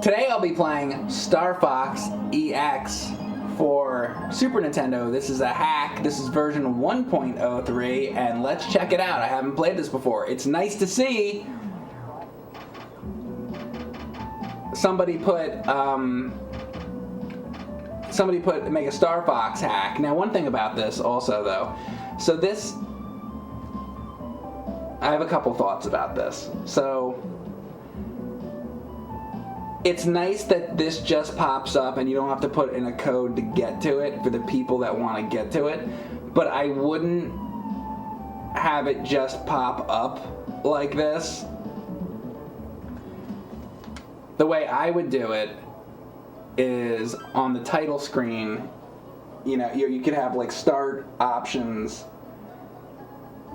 Today I'll be playing Star Fox EX for Super Nintendo. This is a hack. This is version 1.03, and let's check it out. I haven't played this before. It's nice to see somebody make a Star Fox hack. Now, one thing about this also, though, so this, I have a couple thoughts about this. So, it's nice that this just pops up and you don't have to put in a code to get to it for the people that want to get to it, but I wouldn't have it just pop up like this. The way I would do it is on the title screen, you could have like start options,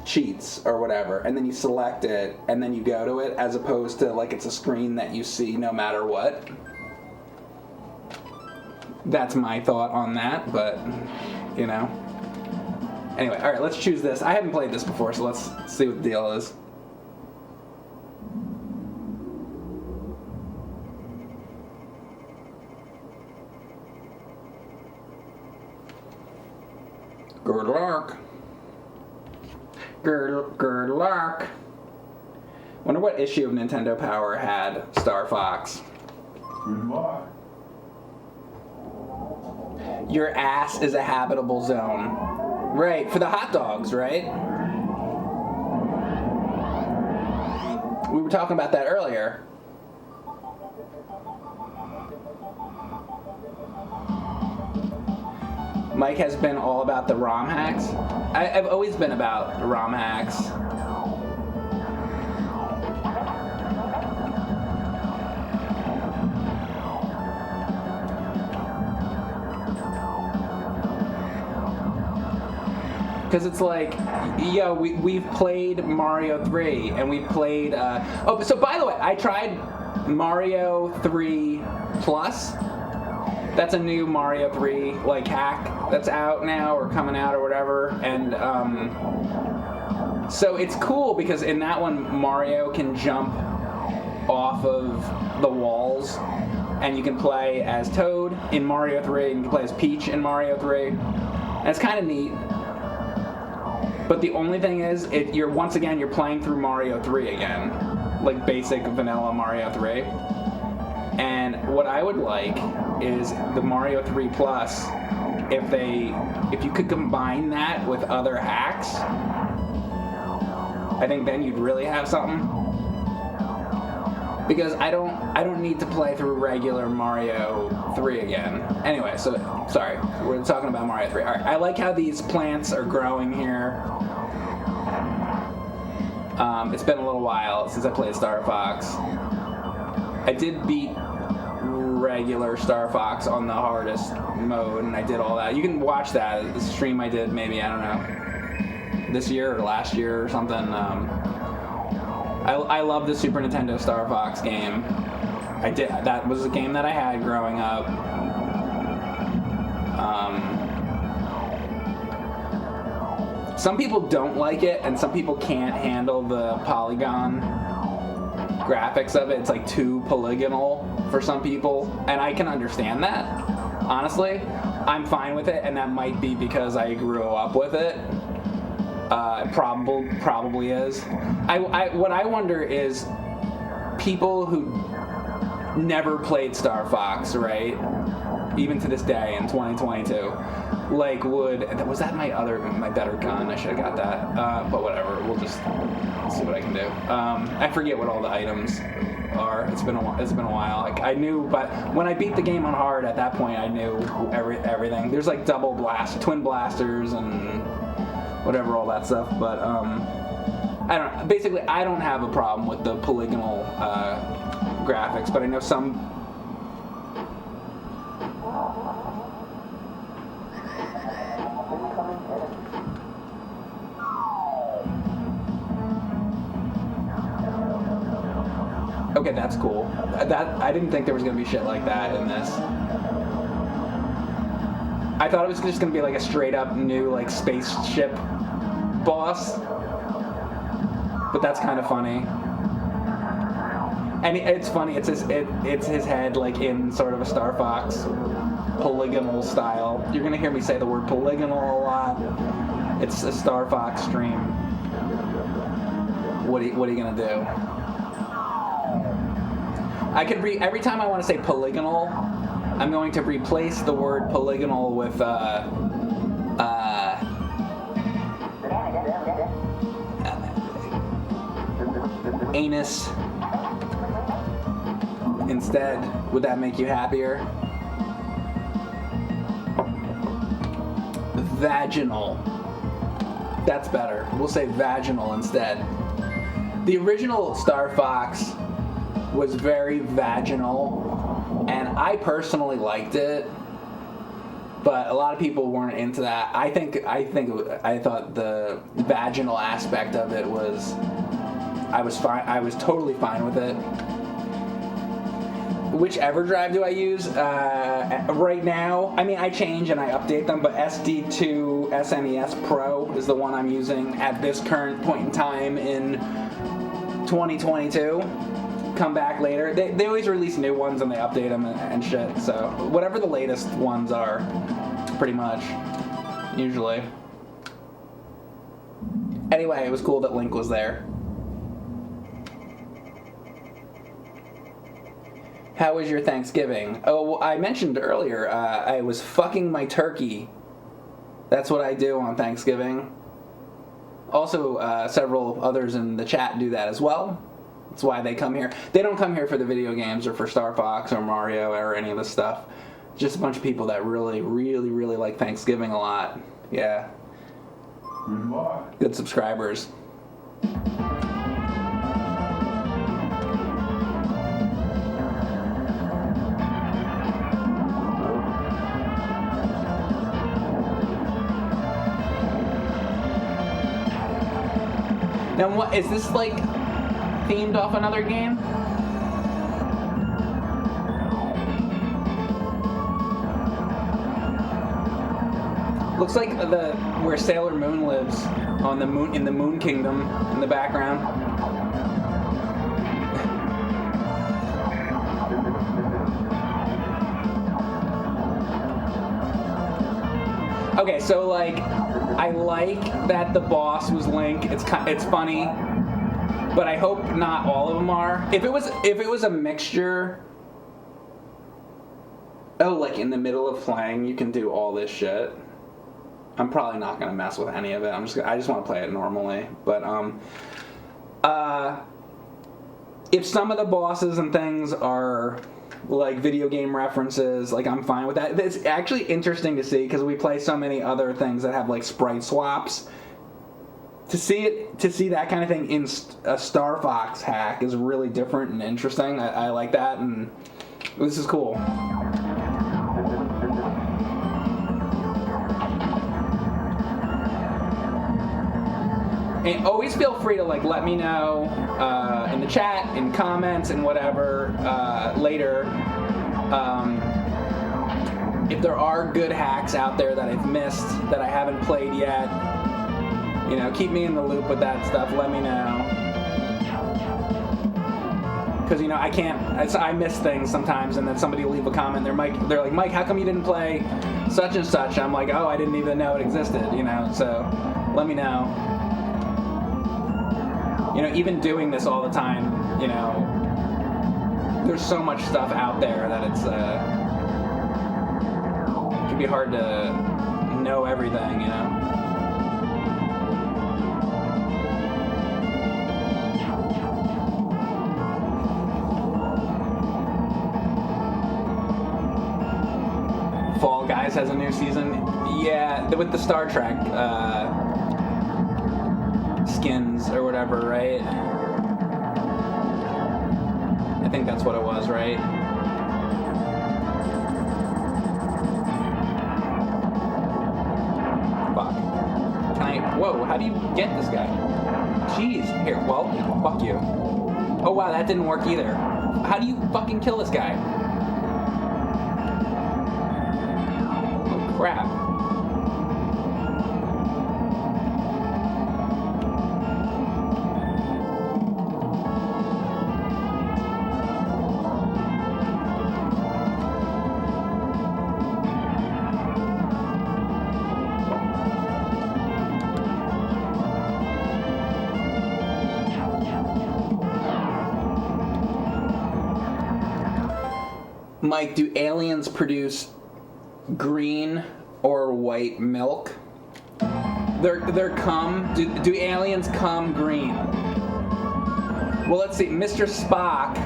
cheats or whatever, and then you select it and then you go to it, as opposed to like it's a screen that you see no matter what. That's my thought on that, but anyway, alright, let's choose this. I haven't played this before, so let's see what the deal is. Good luck. Good luck. Wonder what issue of Nintendo Power had Star Fox. Good luck. Your ass is a habitable zone. Right, for the hot dogs, right? We were talking about that earlier. Mike has been all about the ROM hacks. I've always been about ROM hacks. Because it's like, we've played Mario 3, and we've played... so by the way, I tried Mario 3 Plus. That's a new Mario 3 hack that's out now or coming out or whatever, and so it's cool because in that one Mario can jump off of the walls, and you can play as Toad in Mario 3, and you can play as Peach in Mario 3, and it's kind of neat. But the only thing is, you're playing through Mario 3 again, like basic vanilla Mario 3. And what I would like is the Mario 3 Plus, if you could combine that with other hacks, I think then you'd really have something. Because I don't need to play through regular Mario 3 again. Anyway, so sorry, we're talking about Mario 3. All right, I like how these plants are growing here. It's been a little while since I played Star Fox. I did beat regular Star Fox on the hardest mode, and I did all that. You can watch that. The stream I did maybe, I don't know, this year or last year or something. I love the Super Nintendo Star Fox game. That was a game that I had growing up. Some people don't like it, and some people can't handle the polygon graphics of it. It's like too polygonal for some people, and I can understand that. Honestly, I'm fine with it, and that might be because I grew up with it. Probably is. What I wonder is people who never played Star Fox, right? Even to this day in 2022, was that my better gun? I should have got that. But whatever, we'll just see what I can do. I forget what all the items are. It's been a while. I knew, but when I beat the game on hard, at that point I knew everything. There's like twin blasters and whatever, all that stuff. But I don't have a problem with the polygonal graphics, but I know some. Okay, that's cool. I didn't think there was gonna be shit like that in this. I thought it was just gonna be like a straight up new spaceship boss, but that's kind of funny. And it's funny. It's his head like in sort of a Star Fox polygonal style. You're gonna hear me say the word polygonal a lot. It's a Star Fox stream. What are you gonna do? I could every time I want to say polygonal, I'm going to replace the word polygonal with anus instead. Would that make you happier? Vaginal. That's better. We'll say vaginal instead. The original Star Fox was very vaginal, and I personally liked it, but a lot of people weren't into that. I thought the vaginal aspect of it was, I was fine. I was totally fine with it. Whichever drive do I use? Right now, I mean, I change and I update them, but SD2 SNES Pro is the one I'm using at this current point in time in 2022. Come back later. They always release new ones and they update them and shit, so whatever the latest ones are, pretty much, usually. Anyway, it was cool that Link was there. How was your Thanksgiving? Oh, I mentioned earlier, I was fucking my turkey. That's what I do on Thanksgiving. Also, several others in the chat do that as well. That's why they come here. They don't come here for the video games or for Star Fox or Mario or any of this stuff. Just a bunch of people that really, really, really like Thanksgiving a lot. Yeah. Good luck. Good subscribers. Now, what is this like? Themed off another game? Looks like where Sailor Moon lives on the moon, in the Moon Kingdom in the background. Okay, so like, I like that the boss was Link. It's funny. But I hope not all of them are. If it was a mixture, like in the middle of playing, you can do all this shit. I'm probably not gonna mess with any of it. I just want to play it normally. But if some of the bosses and things are like video game references, like I'm fine with that. It's actually interesting to see because we play so many other things that have like sprite swaps. To see that kind of thing in a Star Fox hack is really different and interesting. I like that, and this is cool. And always feel free to like let me know in the chat, in comments, and whatever later if there are good hacks out there that I've missed that I haven't played yet. You know, keep me in the loop with that stuff. Let me know. Because, you know, I miss things sometimes, and then somebody will leave a comment. They're like, Mike, how come you didn't play such and such? I'm like, oh, I didn't even know it existed, you know, so let me know. You know, even doing this all the time, you know, there's so much stuff out there that it can be hard to know everything, you know. Fall Guys has a new season. Yeah, with the Star Trek skins or whatever, right? I think that's what it was, right? Fuck. Whoa, how do you get this guy? Jeez. Here, well, fuck you. Oh wow, that didn't work either. How do you fucking kill this guy? Crap. Mike, do aliens produce green or white milk? Their cum, do aliens cum green? Well, let's see. Mr. Spock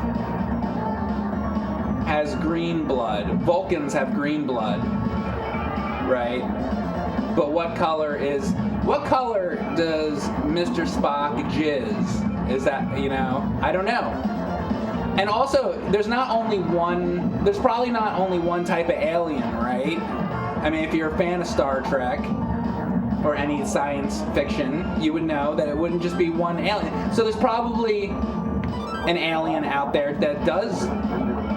has green blood. Vulcans have green blood, right? But what color does Mr. Spock jizz? Is that, I don't know. And also, there's probably not only one type of alien, right? I mean, if you're a fan of Star Trek or any science fiction, you would know that it wouldn't just be one alien. So there's probably an alien out there that does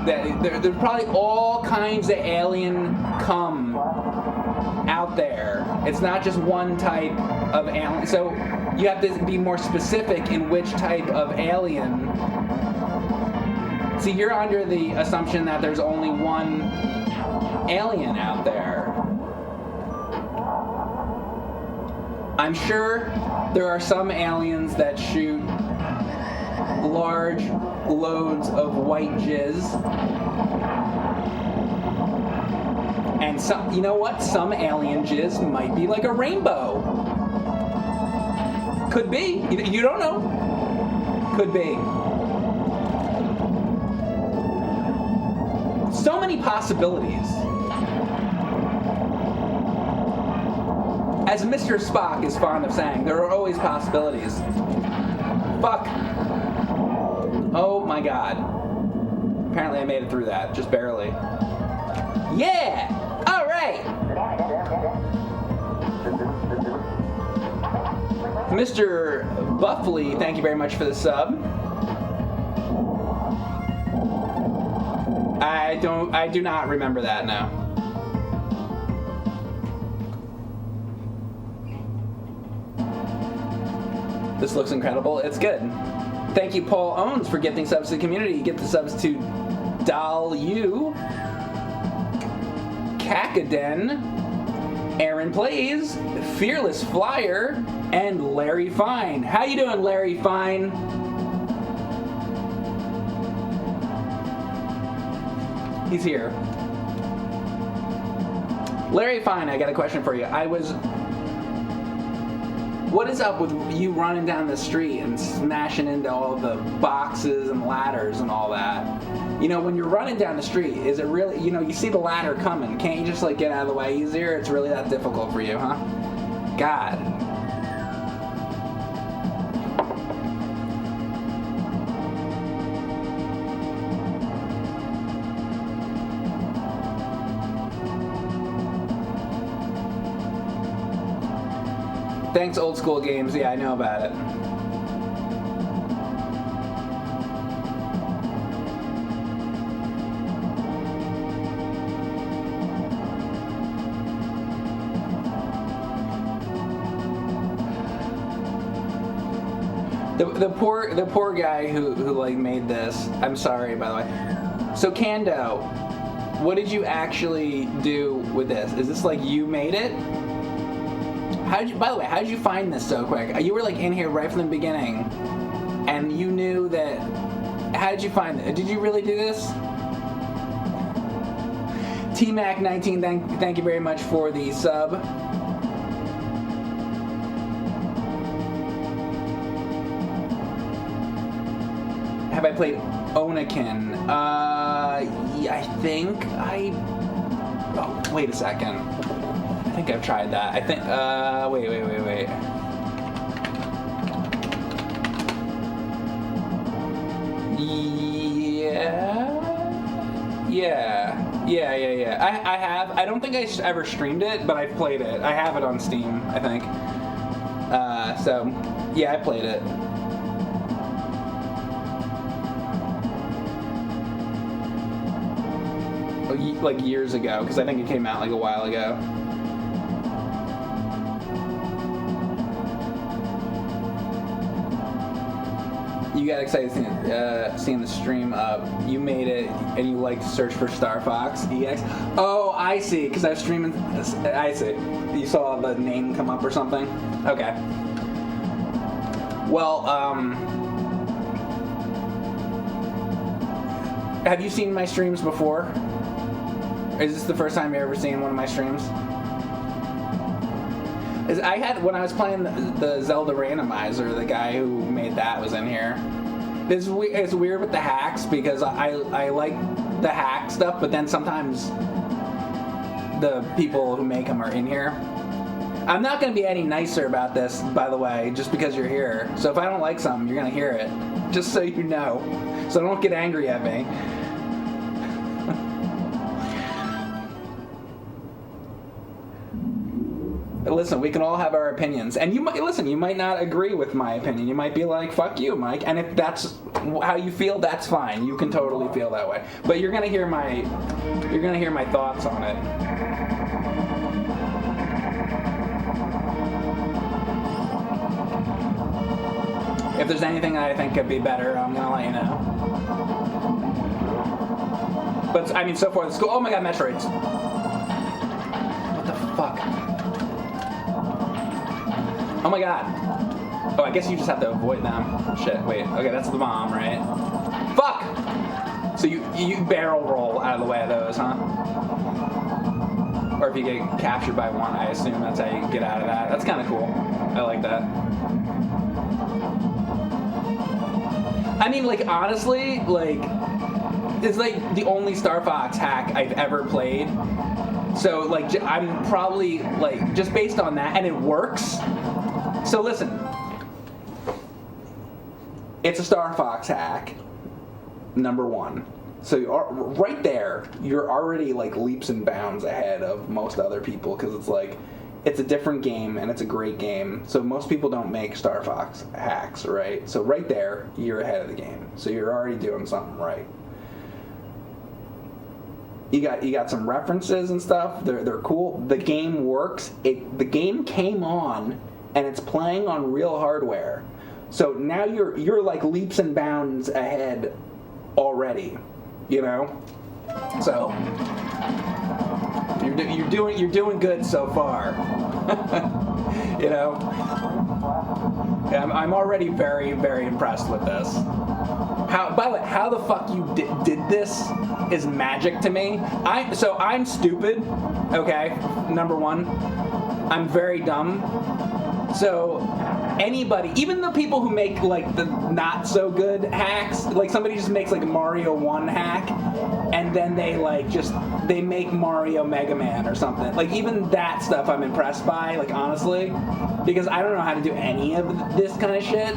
that. There's probably all kinds of alien cum out there. It's not just one type of alien. So you have to be more specific in which type of alien. See, you're under the assumption that there's only one alien out there. I'm sure there are some aliens that shoot large loads of white jizz. And some, you know what? Some alien jizz might be like a rainbow. Could be. You don't know. Could be. So many possibilities. As Mr. Spock is fond of saying, there are always possibilities. Fuck. Oh my god. Apparently I made it through that, just barely. Yeah! Alright! Mr. Buffley, thank you very much for the sub. I do not remember that now. This looks incredible. It's good. Thank you, Paul Owens, for gifting subs to the community. You get the subs to Dal U, Kakaden, Erin Plays, Fearless Flyer, and Larry Fine. How you doing, Larry Fine? He's here. Larry Fine, I got a question for you. What is up with you running down the street and smashing into all the boxes and ladders and all that? When you're running down the street, is it really, you see the ladder coming, can't you just get out of the way easier? It's really that difficult for you, huh? God. Thanks, Old School Games. Yeah, I know about it. The poor guy who made this. I'm sorry, by the way. So Kando, what did you actually do with this? Is this you made it? By the way, how did you find this so quick? You were in here right from the beginning, and you knew that. How did you find it? Did you really do this? TMac19, thank you very much for the sub. Have I played Onakin? Yeah, I think I. Oh, wait a second. I think I've tried that. I think, wait. Yeah. I have. I don't think I ever streamed it, but I've played it. I have it on Steam, I think. So, yeah, I played it. Years ago, because I think it came out a while ago. You got excited seeing the stream up. You made it, and you like to search for Star Fox EX. Oh, I see, because I was streaming. I see. You saw the name come up or something? Okay. Well, Have you seen my streams before? Is this the first time you've ever seen one of my streams? I had, when I was playing the Zelda randomizer, the guy who made that was in here. It's weird with the hacks because I like the hack stuff, but then sometimes the people who make them are in here. I'm not going to be any nicer about this, by the way, just because you're here. So if I don't like something, you're going to hear it. Just so you know. So don't get angry at me. Listen, we can all have our opinions. And you might not agree with my opinion. You might be like, fuck you, Mike. And if that's how you feel, that's fine. You can totally feel that way. But you're going to hear my thoughts on it. If there's anything that I think could be better, I'm gonna let you know. But I mean, so far, oh my god, Metroids! What the fuck? Oh my god! Oh, I guess you just have to avoid them. Shit, wait. Okay, that's the bomb, right? Fuck! So you barrel roll out of the way of those, huh? Or if you get captured by one, I assume that's how you get out of that. That's kind of cool. I like that. I mean, like, honestly, like, it's like the only Star Fox hack I've ever played. So, like, I'm probably, like, just based on that, and it works. So, listen. It's a Star Fox hack, number one. So, right there, you're already, like, leaps and bounds ahead of most other people, because it's like, it's a different game, and it's a great game. So most people don't make Star Fox hacks, right? So right there, you're ahead of the game. So you're already doing something right. You got some references and stuff. They're cool. The game works. The game came on, and it's playing on real hardware. So now you're like leaps and bounds ahead already. You know. So. You're doing good so far. You know? Yeah, I'm already very, very impressed with this. By the way, how the fuck you did this is magic to me. I'm stupid, okay? Number one. I'm very dumb. So anybody, even the people who make like the not so good hacks, like somebody just makes like a Mario 1 hack, and then they make Mario Mega Man or something. Like even that stuff I'm impressed by, like honestly, because I don't know how to do any of this kind of shit.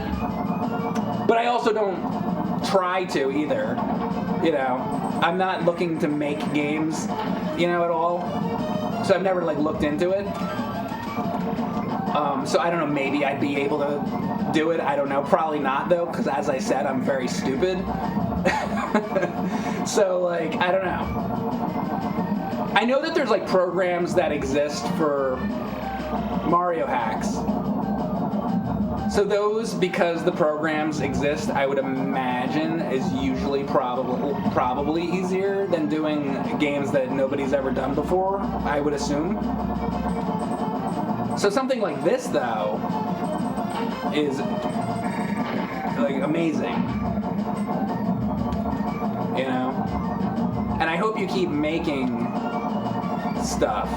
But I also don't try to either. You know, I'm not looking to make games, you know, at all. So I've never like looked into it. So I don't know, maybe I'd be able to do it. I don't know. Probably not, though, because as I said, I'm very stupid. So, like, I don't know. I know that there's, like, programs that exist for Mario hacks. So those, because the programs exist, I would imagine is usually probably easier than doing games that nobody's ever done before, I would assume. So something like this, though, is like amazing, you know. And I hope you keep making stuff,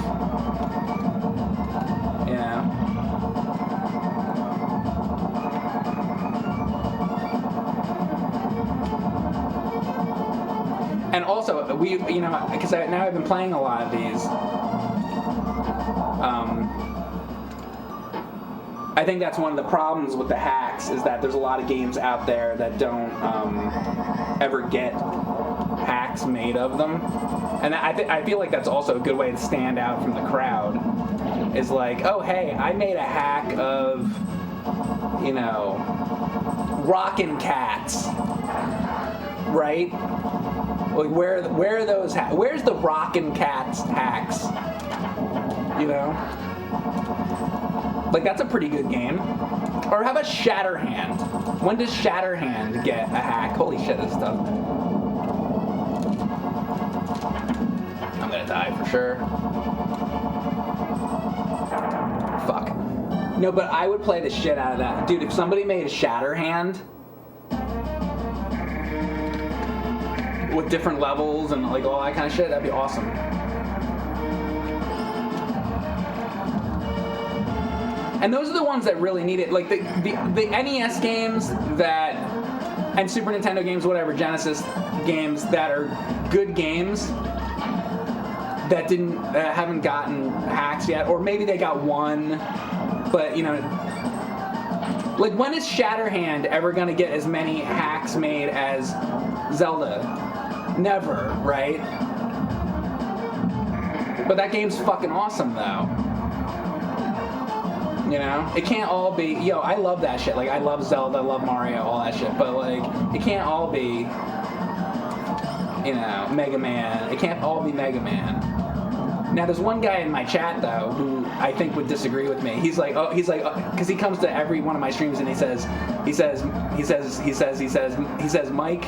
you know. And also, you know, because now I've been playing a lot of these. I think that's one of the problems with the hacks is that there's a lot of games out there that don't ever get hacks made of them, and I feel like that's also a good way to stand out from the crowd. Is like, oh hey, I made a hack of, you know, Rockin' Cats, right? Like where are those? Where's the Rockin' Cats hacks? You know. Like, that's a pretty good game. Or how about Shatterhand? When does Shatterhand get a hack? Holy shit, this stuff. I'm gonna die for sure. Fuck. No, but I would play the shit out of that. Dude, if somebody made a Shatterhand with different levels and like all that kind of shit. That'd be awesome. And those are the ones that really need it. Like the NES games that, and Super Nintendo games, whatever, Genesis games that are good games that haven't gotten hacks yet, or maybe they got one, but you know, like when is Shatterhand ever gonna get as many hacks made as Zelda? Never, right? But that game's fucking awesome though. You know, it can't all be, I love that shit. Like, I love Zelda, I love Mario, all that shit. But, like, it can't all be, Mega Man. It can't all be Mega Man. Now, there's one guy in my chat, though, who I think would disagree with me. He's like, because he comes to every one of my streams and he says, Mike,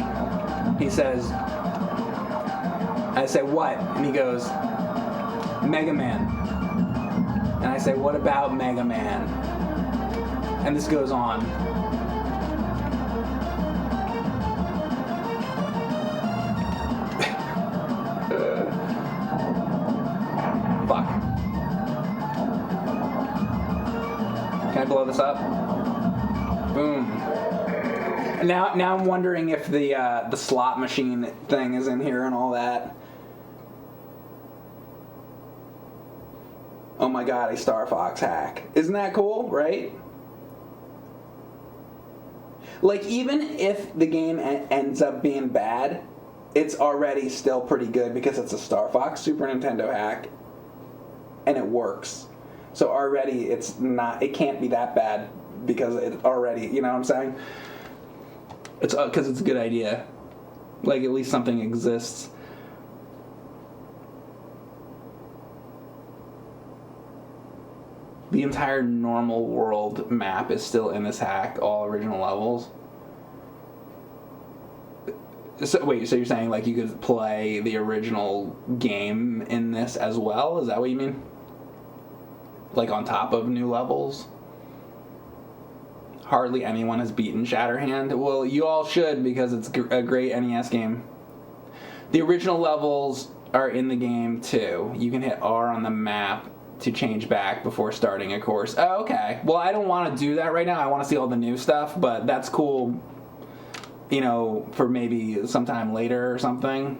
I say, what? And he goes, Mega Man. And I say, what about Mega Man? And this goes on. Fuck. Can I blow this up? Boom. Now I'm wondering if the slot machine thing is in here and all that. Oh my god, a Star Fox hack. Isn't that cool, right? Like, even if the game ends up being bad, it's already still pretty good because it's a Star Fox Super Nintendo hack, and it works. So already it can't be that bad because it already, you know what I'm saying? It's because it's a good idea. Like, at least something exists. The entire normal world map is still in this hack, all original levels. So wait, so you're saying like you could play the original game in this as well? Is that what you mean? Like on top of new levels? Hardly anyone has beaten Shatterhand. Well, you all should because it's a great NES game. The original levels are in the game too. You can hit R on the map to change back before starting a course. Oh, okay. Well, I don't want to do that right now. I want to see all the new stuff, but that's cool, for maybe sometime later or something.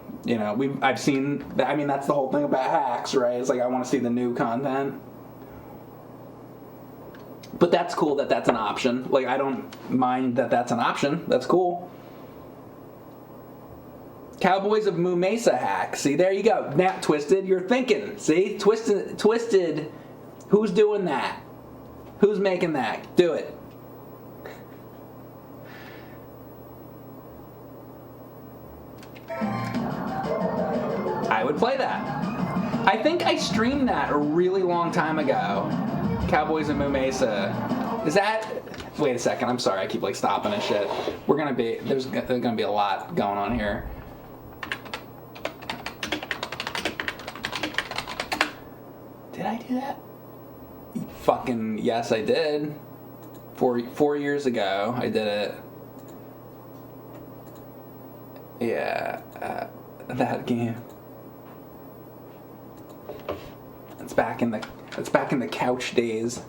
I've seen that. I mean, that's the whole thing about hacks, right? It's like I want to see the new content. But that's cool that that's an option. Like, I don't mind that that's an option. That's cool. Cowboys of Moo Mesa hack. See, there you go. Now, Twisted, you're thinking. See? Twisted. Who's doing that? Who's making that? Do it. I would play that. I think I streamed that a really long time ago. Cowboys of Moo Mesa. Is that... Wait a second. I'm sorry. I keep, stopping and shit. There's gonna be a lot going on here. Did I do that? Fucking yes, I did. 4 years ago, I did it. Yeah, that game. It's back in the couch days.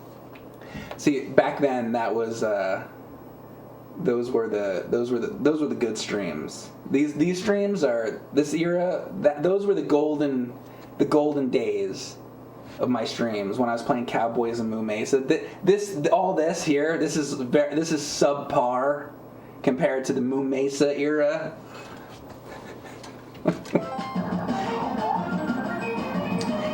See, back then that was those were the good streams. These streams are this era. Those were the golden days of my streams when I was playing Cowboys and Moo Mesa. This is subpar compared to the Moo Mesa era.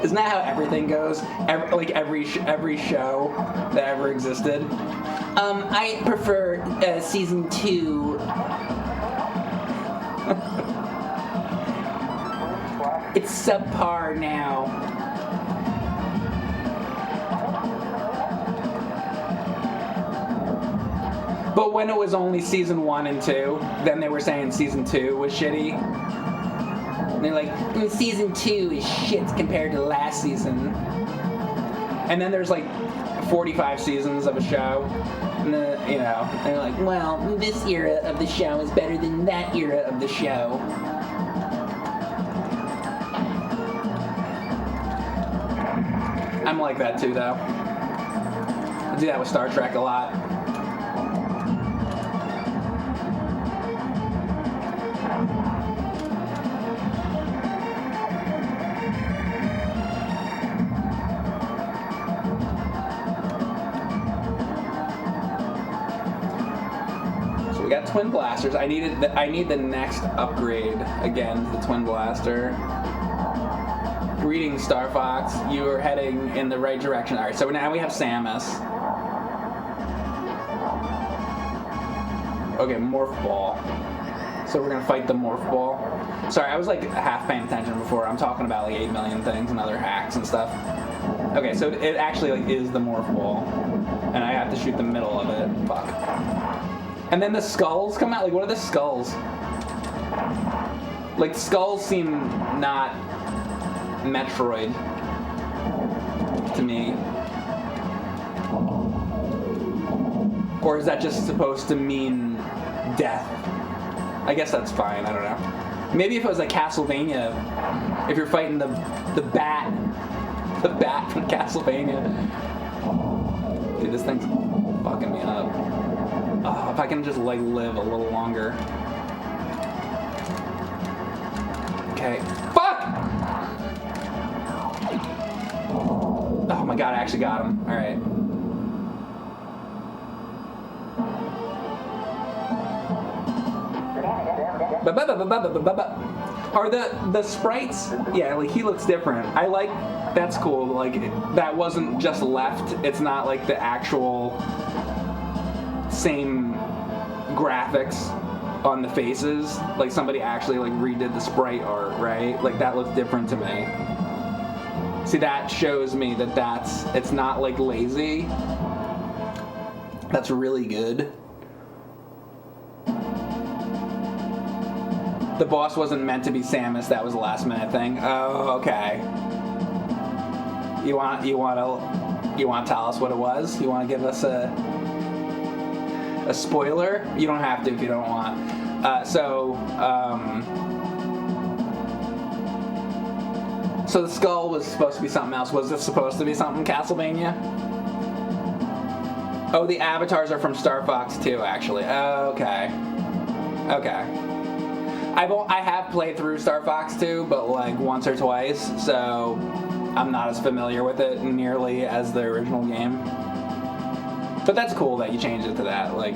Isn't that how everything goes? Every show that ever existed. I prefer season 2. It's subpar now. But when it was only season 1 and 2, then they were saying season 2 was shitty. And they're like, season 2 is shit compared to last season. And then there's 45 seasons of a show. And then, and they're like, well, this era of the show is better than that era of the show. I'm like that too, though. I do that with Star Trek a lot. So we got twin blasters. I need the next upgrade again to the twin blaster. Greetings, Star Fox. You are heading in the right direction. All right, so now we have Samus. Okay, Morph Ball. So we're gonna fight the Morph Ball. Sorry, I was like half paying attention before. I'm talking about like 8 million things and other hacks and stuff. Okay, so it actually like is the Morph Ball, and I have to shoot the middle of it. Fuck. And then the skulls come out. Like, what are the skulls? Like, skulls seem not Metroid to me. Or is that just supposed to mean death? I guess that's fine, I don't know. Maybe if it was like Castlevania, if you're fighting the bat from Castlevania. Dude, this thing's fucking me up. Oh, if I can just like live a little longer. Okay. Fuck! Oh my god, I actually got him. Alright. Are the sprites? Yeah, like he looks different. I like, that's cool. Like that wasn't just left. It's not like the actual same graphics on the faces. Like somebody actually like redid the sprite art, right? Like that looks different to me. See, that shows me that it's not like lazy. That's really good. The boss wasn't meant to be Samus. That was a last minute thing. Oh, okay. You want to tell us what it was? You want to give us a spoiler? You don't have to if you don't want. So the skull was supposed to be something else. Was this supposed to be something Castlevania? Oh, the avatars are from Star Fox 2, actually. Okay. Okay. I have played through Star Fox 2, but like once or twice, so I'm not as familiar with it nearly as the original game. But that's cool that you changed it to that. Like,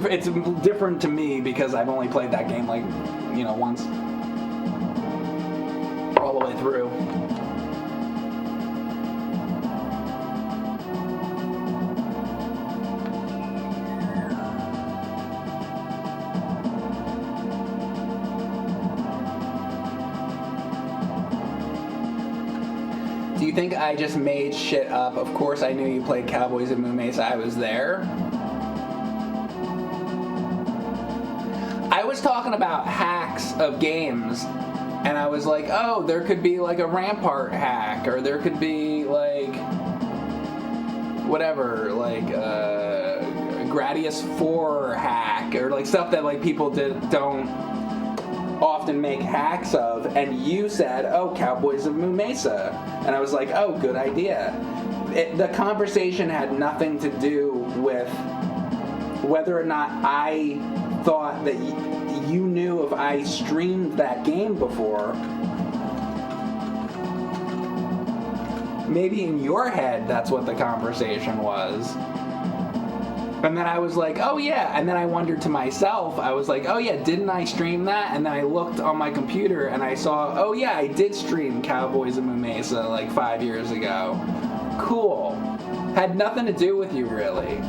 it's different to me because I've only played that game like, once, all the way through. Do you think I just made shit up? Of course I knew you played Cowboys of Moon Mesa. I was there. I was talking about hacks of games, and I was like, oh, there could be like a Rampart hack, or there could be like whatever, like a Gradius 4 hack, or like stuff that like people don't often make hacks of, and you said, oh, Cowboys of Moon Mesa, and I was like, oh, good idea. The conversation had nothing to do with whether or not I thought that you knew if I streamed that game before. Maybe in your head that's what the conversation was. And then I was like, oh yeah, and then I wondered to myself, I was like, oh yeah, didn't I stream that? And then I looked on my computer and I saw, oh yeah, I did stream Cowboys of Moon Mesa like 5 years ago. Cool. Had nothing to do with you, really.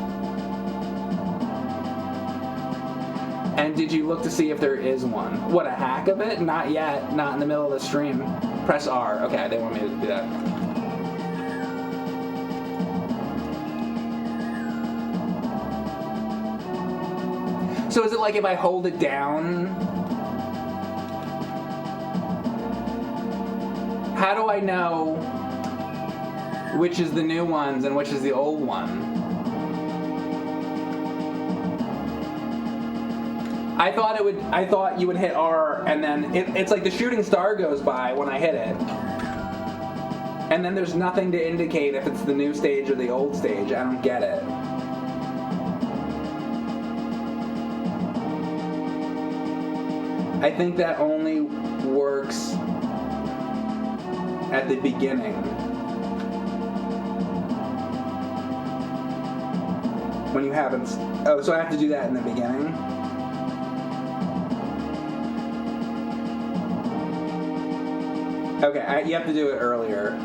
And did you look to see if there is one? What, a hack of it? Not yet, not in the middle of the stream. Press R. Okay, they want me to do that. So is it like if I hold it down? How do I know which is the new ones and which is the old one? I thought you would hit R and then it's like the shooting star goes by when I hit it. And then there's nothing to indicate if it's the new stage or the old stage. I don't get it. I think that only works at the beginning. When you haven't... Oh, so I have to do that in the beginning? Okay, you have to do it earlier.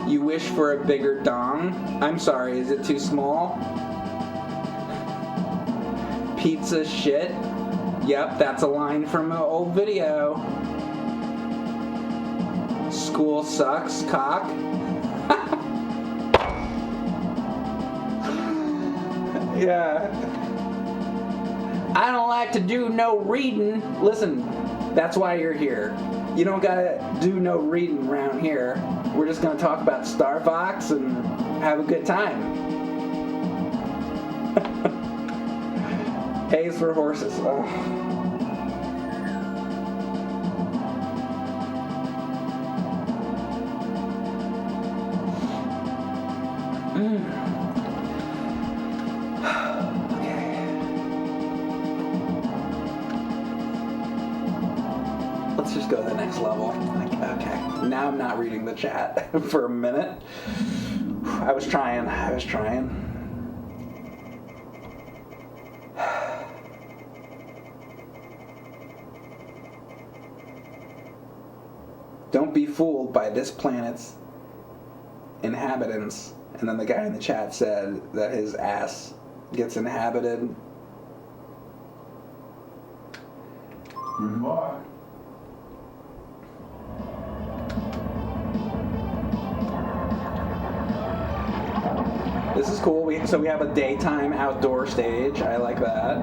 You wish for a bigger dong? I'm sorry, is it too small? Pizza shit? Yep, that's a line from an old video. School sucks, cock. Yeah. I don't like to do no reading. Listen, that's why you're here. You don't gotta do no reading around here. We're just gonna talk about Star Fox and have a good time. A's for horses. Oh. Let's just go to the next level. Okay. Now I'm not reading the chat for a minute. I was trying. Don't be fooled by this planet's inhabitants. And then the guy in the chat said that his ass gets inhabited. Goodbye. This is cool. So we have a daytime outdoor stage. I like that.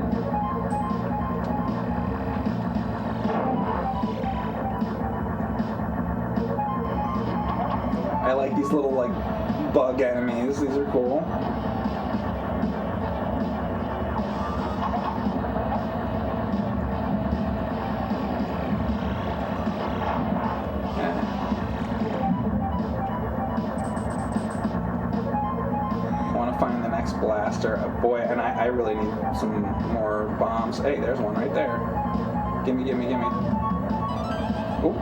I like these little like bug enemies. These are cool. Blaster. Oh, boy, and I really need some more bombs. Hey, there's one right there. Gimme. Ooh.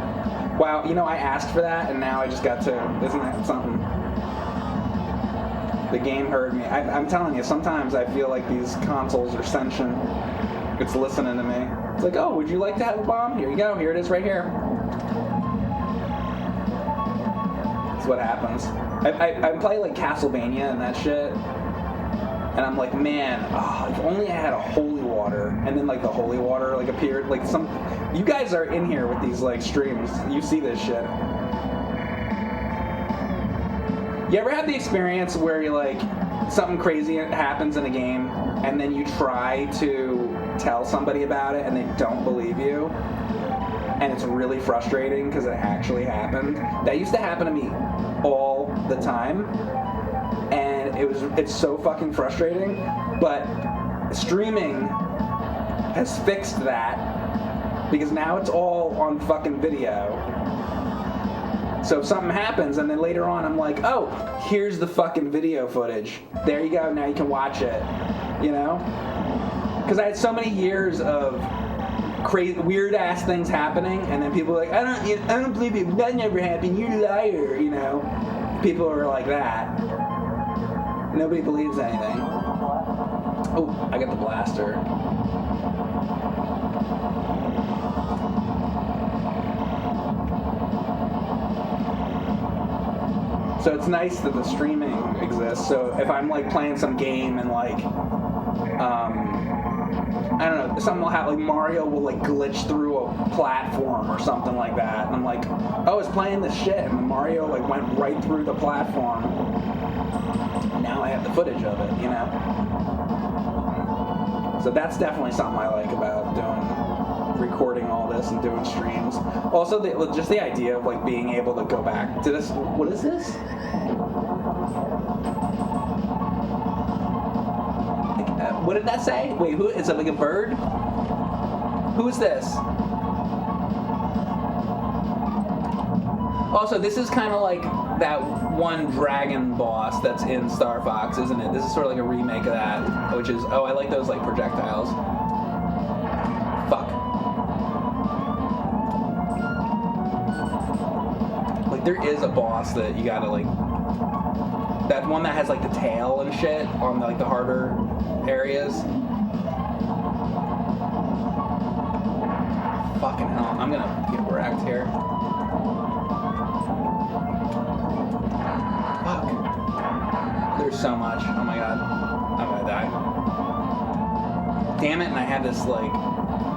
Wow, you know, I asked for that, and now I just got to... Isn't that something? The game heard me. I'm telling you, sometimes I feel like these consoles are sentient. It's listening to me. It's like, oh, would you like to have a bomb? Here you go. Here it is right here. That's what happens. I play, like, Castlevania and that shit. And I'm like, man, if only I had a holy water. And then like the holy water like appeared, like some. You guys are in here with these like streams. You see this shit. You ever have the experience where you like something crazy happens in a game, and then you try to tell somebody about it, and they don't believe you, and it's really frustrating because it actually happened? That used to happen to me all the time. And it's so fucking frustrating, but streaming has fixed that because now it's all on fucking video. So if something happens and then later on I'm like, oh, here's the fucking video footage. There you go, now you can watch it, you know? Because I had so many years of crazy, weird ass things happening, and then people are like, I don't believe you, that never happened, you're a liar, you know? People are like that. Nobody believes anything. Oh, I got the blaster. So it's nice that the streaming exists. So if I'm like playing some game and like, I don't know, something will happen, like Mario will like glitch through a platform or something like that. And I'm like, oh, I was playing this shit, and Mario like went right through the platform. Now I have the footage of it, you know? So that's definitely something I like about recording all this and doing streams. Also, just the idea of like being able to go back to this. What is this? What did that say? Wait, who is it? Like a bird? Who is this? Also, this is kind of like that one dragon boss that's in Star Fox, isn't it? This is sort of like a remake of that, which is, oh, I like those like projectiles. Fuck. Like there is a boss that you gotta like, that one that has like the tail and shit on like the harder areas. Fucking hell, I'm gonna get wrecked here. Fuck. There's so much. Oh my god. I'm gonna die. Damn it, and I had this, like,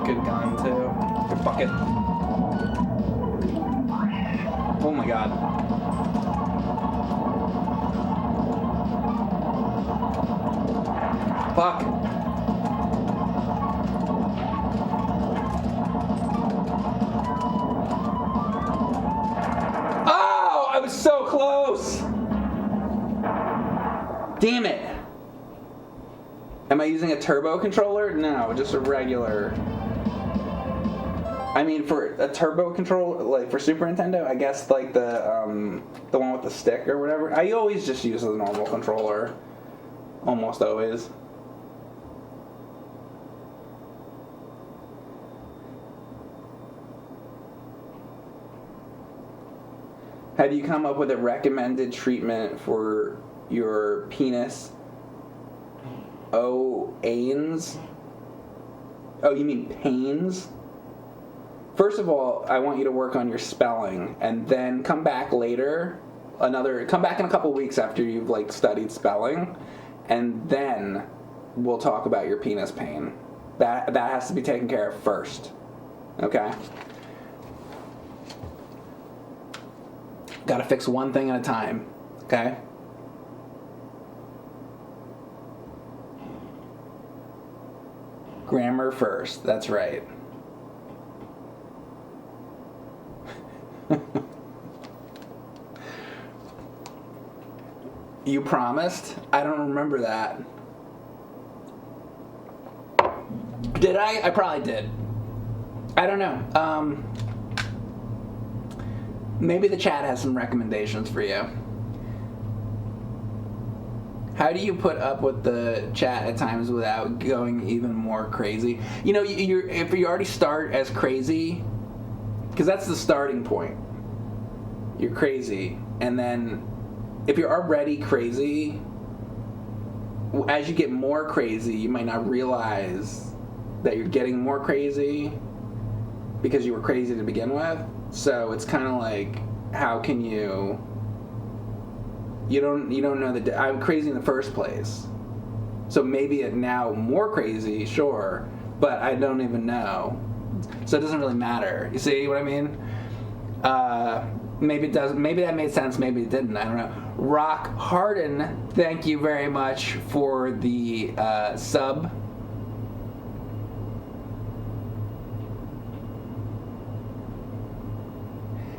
good gun, too. Fuck it. Oh my god. Fuck. Oh! I was so close! Damn it! Am I using a turbo controller? No, just a regular. I mean, for a turbo controller, like for Super Nintendo, I guess like the one with the stick or whatever. I always just use the normal controller, almost always. Have you come up with a recommended treatment for your penis? Oh, pains? Oh, you mean pains? First of all, I want you to work on your spelling, and then come back later. Come back in a couple weeks after you've like studied spelling, and then we'll talk about your penis pain. That has to be taken care of first. Okay? Gotta fix one thing at a time. Okay? Grammar first. That's right. You promised? I don't remember that. Did I? I probably did. I don't know. Maybe the chat has some recommendations for you. How do you put up with the chat at times without going even more crazy? You know, if you already start as crazy, because that's the starting point. You're crazy, and then if you're already crazy, as you get more crazy, you might not realize that you're getting more crazy because you were crazy to begin with. So it's kind of like, how can you? You don't know that I'm crazy in the first place. So maybe it now more crazy, sure, but I don't even know. So it doesn't really matter. You see what I mean? Maybe it does. Maybe that made sense. Maybe it didn't. I don't know. Rock Harden, thank you very much for the sub.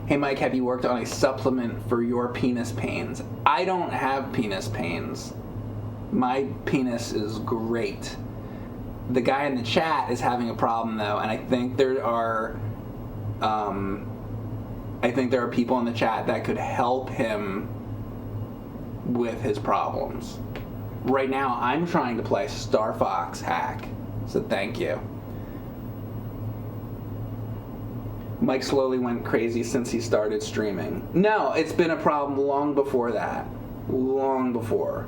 Hey Mike, have you worked on a supplement for your penis pains? I don't have penis pains. My penis is great. The guy in the chat is having a problem though, and I think there are people in the chat that could help him with his problems. Right now, I'm trying to play Star Fox Hack, so thank you. Mike slowly went crazy since he started streaming. No, it's been a problem long before that. Long before.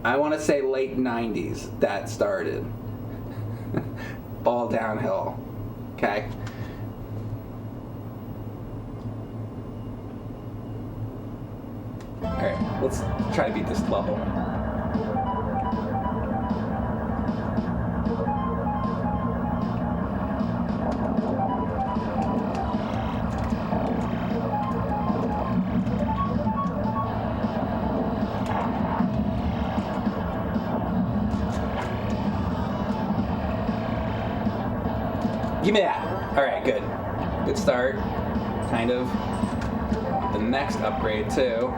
I want to say late 90s that started. All downhill. Okay? Alright, let's try to beat this level. Give me that. Alright, good. Good start. Kind of. The next upgrade, too.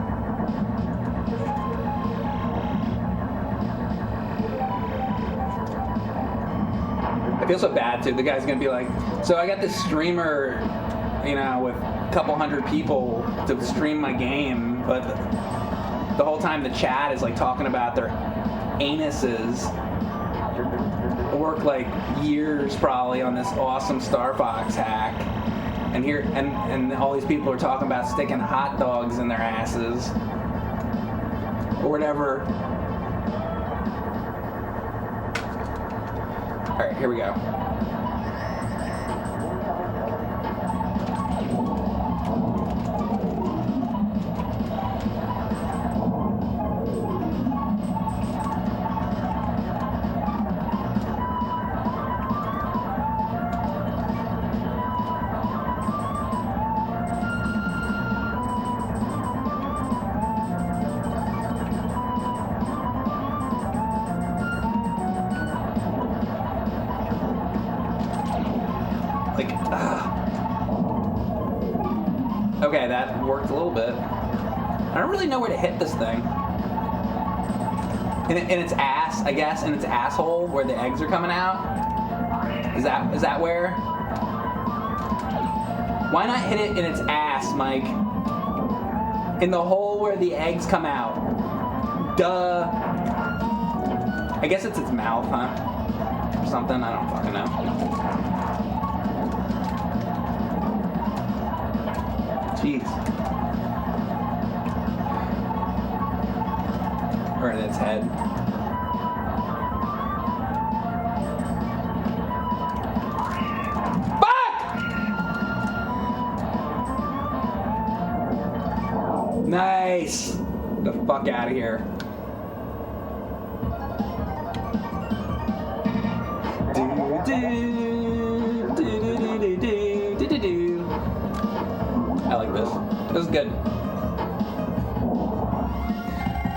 I feel so bad, too. The guy's gonna be like, so I got this streamer you know, with a couple hundred people to stream my game, but the whole time the chat is like talking about their anuses. I worked like years probably on this awesome Star Fox hack, and here and all these people are talking about sticking hot dogs in their asses or whatever. All right, here we go. Okay, that worked a little bit. I don't really know where to hit this thing. In its ass, I guess, in its asshole where the eggs are coming out. Is that where? Why not hit it in its ass, Mike? In the hole where the eggs come out. Duh. I guess it's its mouth, huh? Or something, I don't fucking know. Jeez. Or in its head. Fuck! Nice. Get the fuck out of here. I like this. This is good.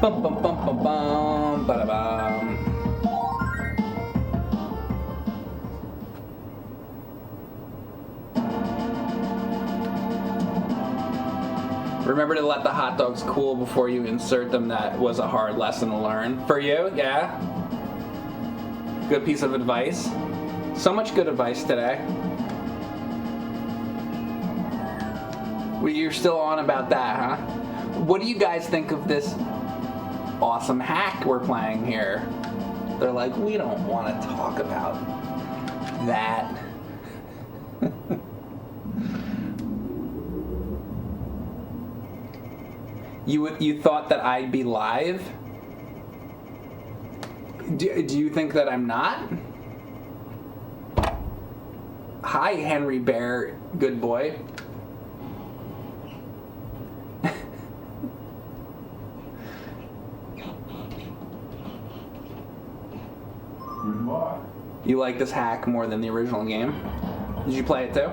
Bum bum bum bum bum ba da bum. Remember to let the hot dogs cool before you insert them. That was a hard lesson to learn. For you, yeah? Good piece of advice. So much good advice today. Well, you're still on about that, huh? What do you guys think of this awesome hack we're playing here? They're like, we don't want to talk about that. You thought that I'd be live? Do you think that I'm not? Hi, Henry Bear, good boy. You like this hack more than the original game? Did you play it too?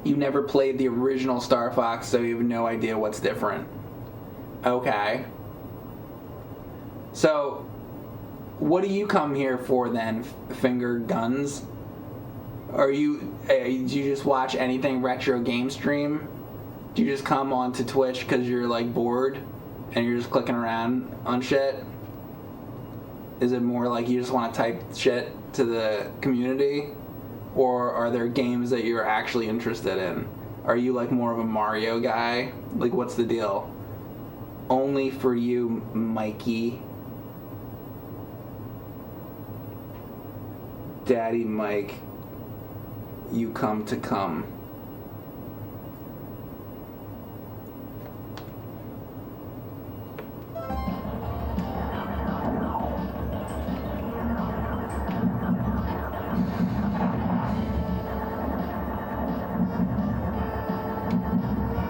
You never played the original Star Fox, so you have no idea what's different. Okay. So, what do you come here for then, Finger Guns? Do you just watch anything retro game stream? Do you just come onto Twitch because you're like bored and you're just clicking around on shit? Is it more like you just want to type shit to the community? Or are there games that you're actually interested in? Are you like more of a Mario guy? Like, what's the deal? Only for you, Mikey. Daddy Mike, you come to come.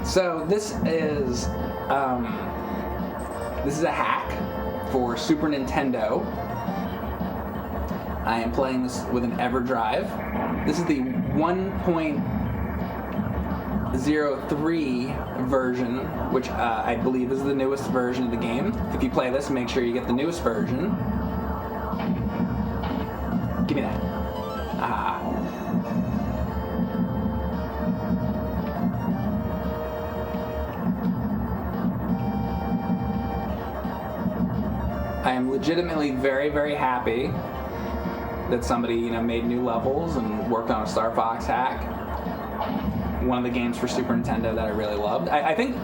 So this is a hack for Super Nintendo. I am playing this with an EverDrive. This is the 1.03 version, which I believe is the newest version of the game. If you play this, make sure you get the newest version. Give me that. Ah. I am legitimately very, very happy that somebody, made new levels and worked on a Star Fox hack. One of the games for Super Nintendo that I really loved. I think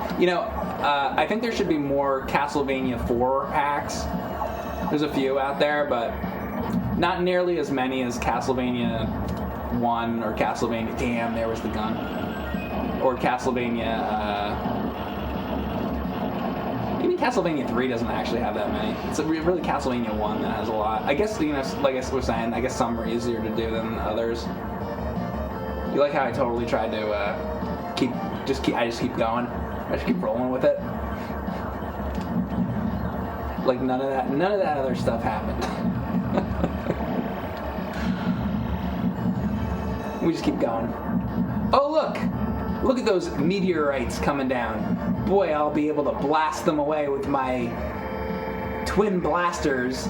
there should be more Castlevania 4 hacks. There's a few out there, but not nearly as many as Castlevania 1 or Castlevania... Damn, there was the gun. Or Castlevania... Even Castlevania 3 doesn't actually have that many. It's really Castlevania 1 that has a lot. I guess, like I was saying, I guess some are easier to do than others. You like how I totally tried to I just keep going. I just keep rolling with it. Like none of that other stuff happened. We just keep going. Oh look at those meteorites coming down. Boy, I'll be able to blast them away with my twin blasters.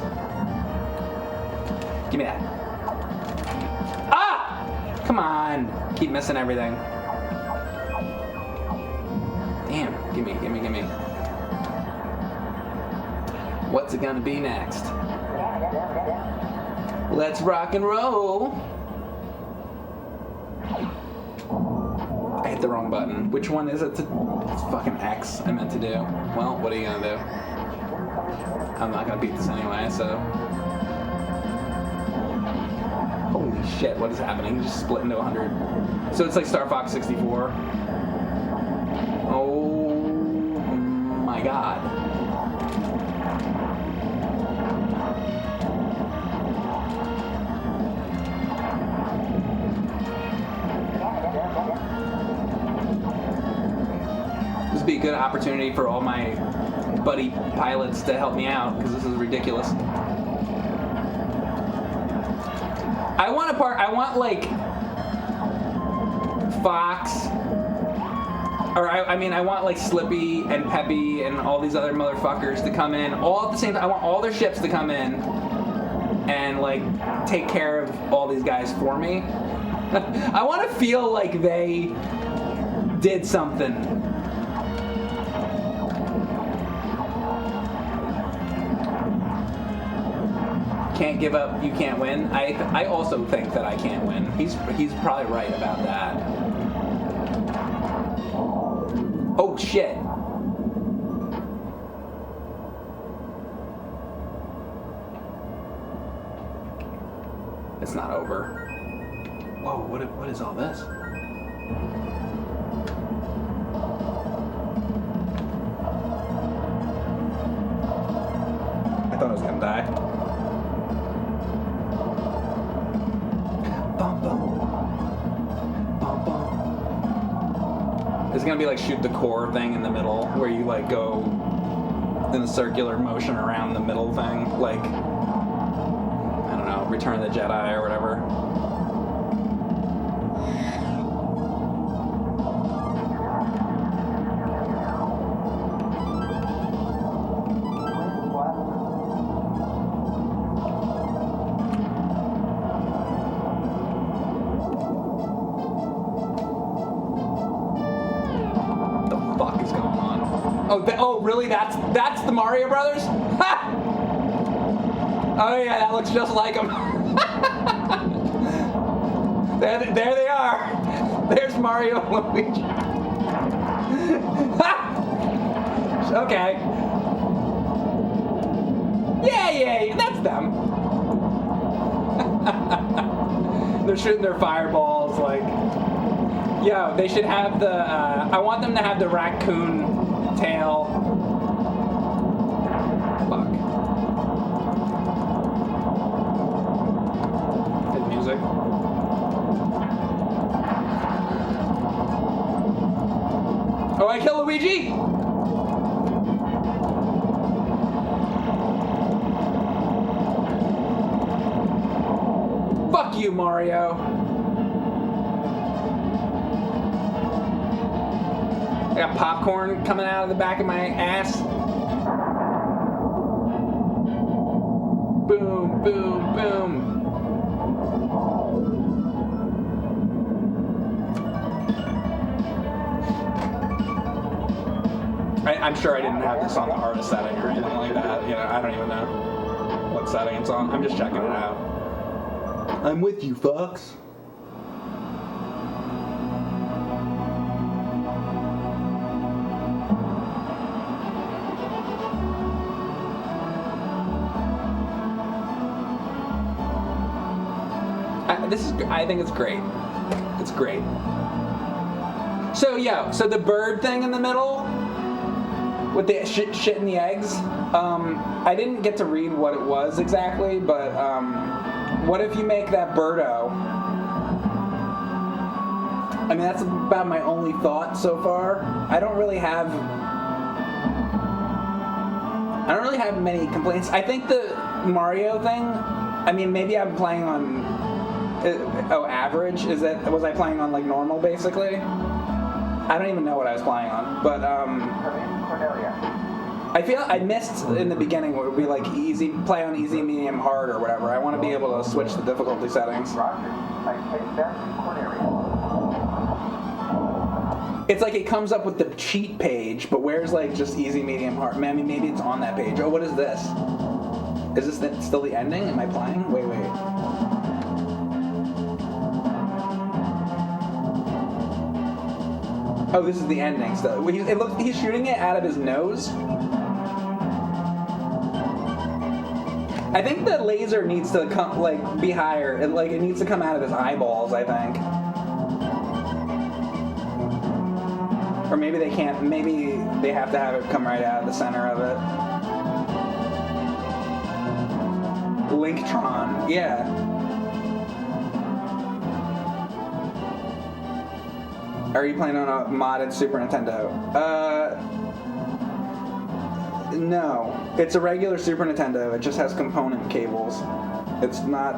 Give me that. Come on! Keep missing everything. Damn. Gimme. What's it gonna be next? Let's rock and roll! I hit the wrong button. Which one is it? It's fucking X I meant to do. Well, what are you gonna do? I'm not gonna beat this anyway, so... Holy shit, what is happening? He just split into 100. So it's like Star Fox 64. Oh my god. This would be a good opportunity for all my buddy pilots to help me out, because this is ridiculous. I want like Fox, or I want like Slippy and Peppy and all these other motherfuckers to come in all at the same time. I want all their ships to come in and like take care of all these guys for me. I want to feel like they did something. Can't give up, you can't win. I also think that I can't win. He's probably right about that. Oh shit. It's not over. Whoa, what is all this? I thought I was gonna die. It's gonna be like shoot the core thing in the middle, where you like go in a circular motion around the middle thing, like, I don't know, Return of the Jedi or whatever. Oh, really? That's the Mario Brothers? Ha! Oh yeah, that looks just like them. there they are. There's Mario and Luigi. Ha! Okay. Yeah, that's them. They're shooting their fireballs like. Yo, they should have the. I want them to have the raccoon tail. Fuck. His music. Oh, I kill Luigi? Fuck you, Mario. I got popcorn coming out of the back of my ass. Boom, boom, boom. I'm sure I didn't have this on the hardest setting or anything like that. I don't even know what setting it's on. I'm just checking it out. I'm with you, Fox. I think it's great. It's great. So yeah, so the bird thing in the middle with the shit in the eggs. I didn't get to read what it was exactly, but what if you make that birdo? I mean, that's about my only thought so far. I don't really have many complaints. I think the Mario thing. I mean, maybe I'm playing on. Average? Was I playing on like normal basically? I don't even know what I was playing on, but I feel I missed in the beginning where it would be like easy, play on easy, medium, hard, or whatever. I want to be able to switch the difficulty settings. It's like it comes up with the cheat page, but where's like just easy, medium, hard? I mean, maybe it's on that page. Oh, what is this? Is this still the ending? Am I playing? Wait. Oh, this is the ending stuff. He's shooting it out of his nose. I think the laser needs to come, be higher. It needs to come out of his eyeballs, I think. Or maybe they can't. Maybe they have to have it come right out of the center of it. Linktron, yeah. Are you playing on a modded Super Nintendo? No. It's a regular Super Nintendo. It just has component cables. It's not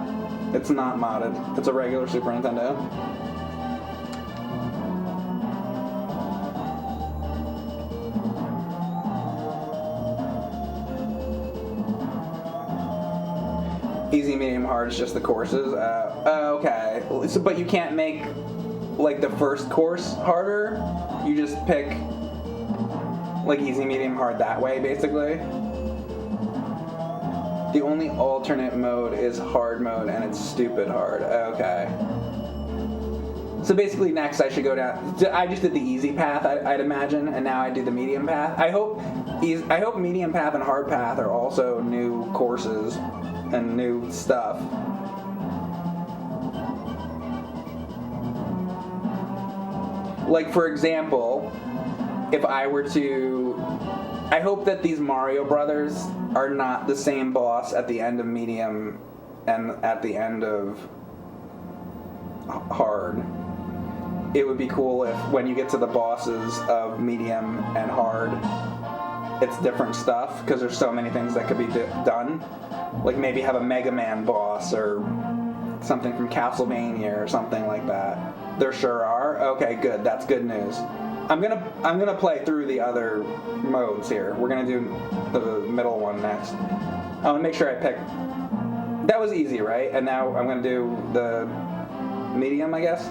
modded. It's a regular Super Nintendo. Easy, medium, hard is just the courses. Okay. So, but you can't make the first course harder. You just pick easy, medium, hard that way, basically. The only alternate mode is hard mode, and it's stupid hard. Okay. So basically, next I should go down. I just did the easy path, I'd imagine, and now I do the medium path. I hope medium path and hard path are also new courses and new stuff. For example, if I were to... I hope that these Mario Brothers are not the same boss at the end of medium and at the end of hard. It would be cool if when you get to the bosses of medium and hard, it's different stuff, because there's so many things that could be done. Maybe have a Mega Man boss or something from Castlevania or something like that. There sure are? Okay, good. That's good news. I'm gonna play through the other modes here. We're gonna do the middle one next. I want to make sure I pick. That was easy, right? And now I'm gonna do the medium, I guess.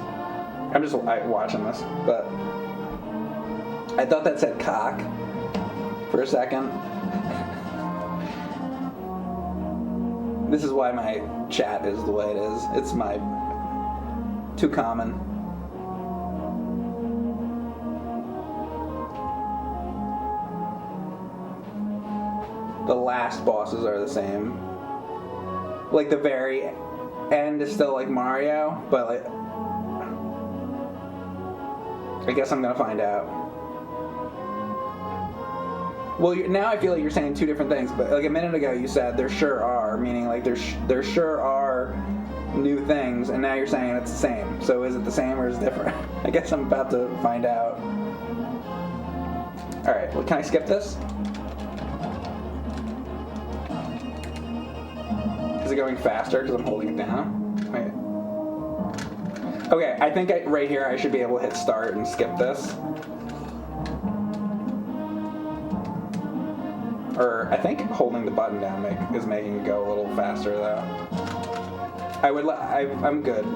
I'm just watching this, but I thought that said cock for a second. This is why my chat is the way it is. It's too common. The last bosses are the same. The very end is still like Mario, but I guess I'm gonna find out. Well, now I feel like you're saying two different things, but a minute ago you said there sure are, meaning there sure are new things, and now you're saying it's the same. So is it the same or is it different? I guess I'm about to find out. All right, well, can I skip this? Is it going faster because I'm holding it down? Wait. Okay, I think right here I should be able to hit start and skip this. Or I think holding the button down is making it go a little faster though. I'm good.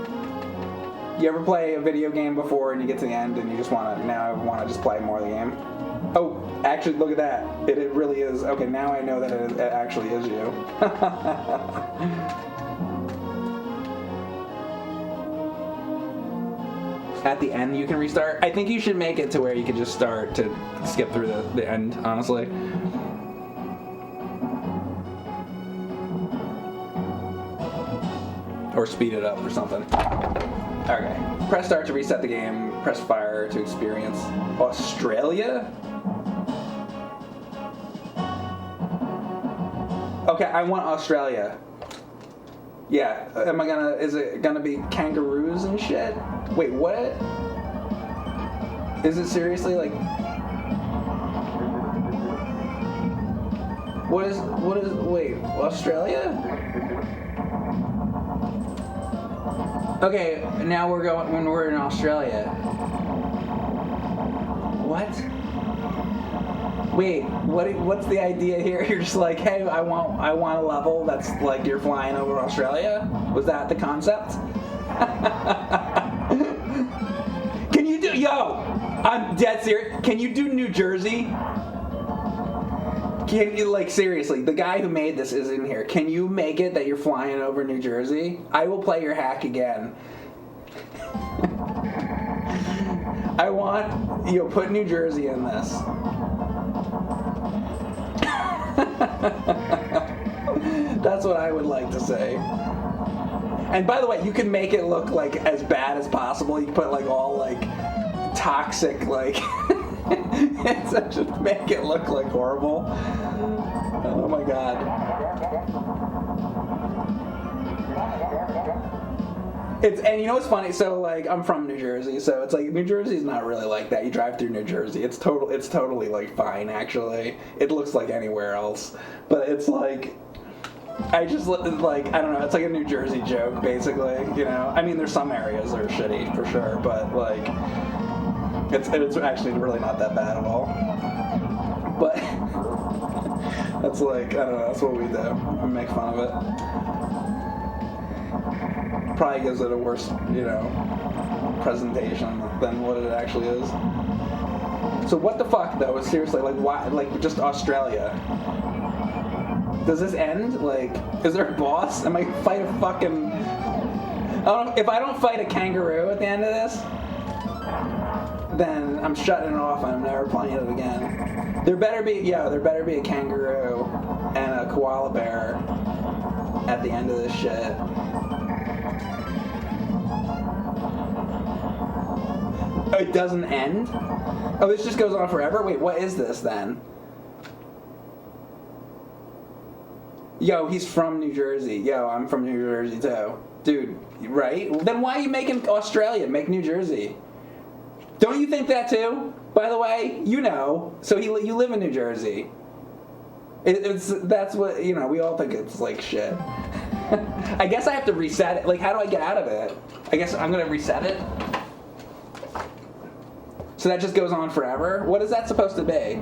You ever play a video game before and you get to the end and you just want to just play more of the game? Oh, actually, look at that. It really is. Okay, now I know that it actually is you. at the end you can restart. I think you should make it to where you can just start to skip through the end, honestly. Or speed it up or something. Okay. Press start to reset the game. Press fire to experience Australia? Okay, I want Australia. Yeah. Is it gonna be kangaroos and shit? Wait, what? Is it seriously like... Wait, Australia? Okay, now when we're in Australia. What? Wait, what's the idea here? You're just like, hey, I want a level that's like you're flying over Australia? Was that the concept? Can you do, I'm dead serious. Can you do New Jersey? Can you, like, seriously, the guy who made this is in here. Can you make it that you're flying over New Jersey? I will play your hack again. I want, put New Jersey in this. That's what I would like to say. And by the way, you can make it look, like, as bad as possible. You can put, like, all, like, toxic, like... Just make it look like horrible. Oh my god. And you know what's funny? So like I'm from New Jersey, so it's like New Jersey's not really like that. You drive through New Jersey, it's totally like fine actually. It looks like anywhere else, but it's like I don't know. It's like a New Jersey joke basically. I mean there's some areas that are shitty for sure, but like. It's actually really not that bad at all. But that's like, I don't know, that's what we do. We make fun of it. Probably gives it a worse, presentation than what it actually is. So what the fuck though? Seriously, like why, like just Australia? Does this end? Like, is there a boss? Am I gonna fight a fucking... if I don't fight a kangaroo at the end of this, then I'm shutting it off and I'm never playing it again. There better be a kangaroo and a koala bear at the end of this shit. Oh, it doesn't end? Oh, this just goes on forever? Wait, what is this then? Yo, he's from New Jersey. Yo, I'm from New Jersey too. Dude, right? Then why are you making Australia? Make New Jersey. Don't you think that too? By the way, So you live in New Jersey. That's what we all think it's like shit. I guess I have to reset it. Like, how do I get out of it? I guess I'm gonna reset it. So that just goes on forever. What is that supposed to be?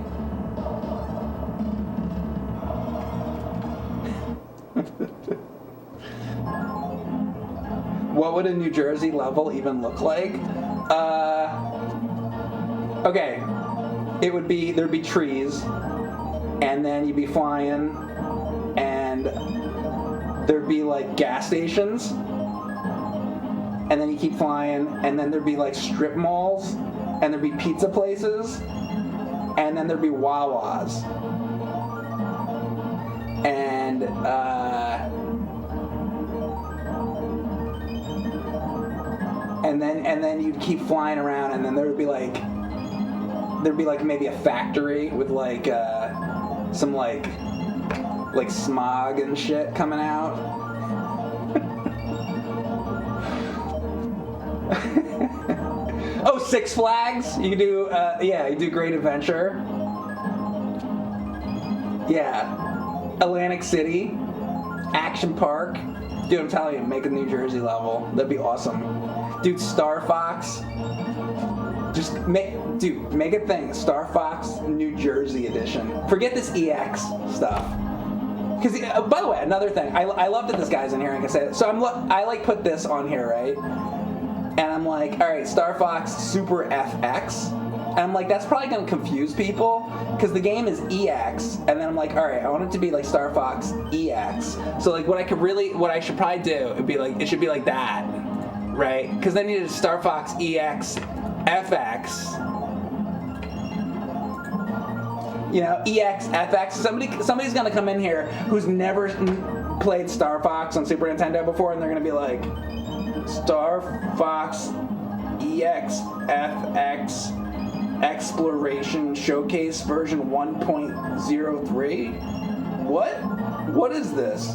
What would a New Jersey level even look like? Okay, there'd be trees, and then you'd be flying, and there'd be like gas stations, and then you keep flying, and then there'd be like strip malls, and there'd be pizza places, and then there'd be Wawas, and then you'd keep flying around, and then there'd be like maybe a factory with like some like smog and shit coming out. Oh, Six Flags. You do you do Great Adventure. Yeah, Atlantic City, Action Park. Dude, I'm telling you, make a New Jersey level. That'd be awesome. Dude, Star Fox. Just make a thing. Star Fox New Jersey edition. Forget this EX stuff. Because, by the way, another thing. I love that this guy's in here. Like I said, so I like put this on here, right? And I'm like, all right, Star Fox Super FX. And I'm like, that's probably gonna confuse people because the game is EX. And then I'm like, all right, I want it to be like Star Fox EX. So like, what I should probably do, it should be like that. right? Because they needed Star Fox EX FX. You know, EX FX. Somebody's gonna come in here who's never played Star Fox on Super Nintendo before, and they're gonna be like, Star Fox EX FX Exploration Showcase version 1.03. What is this?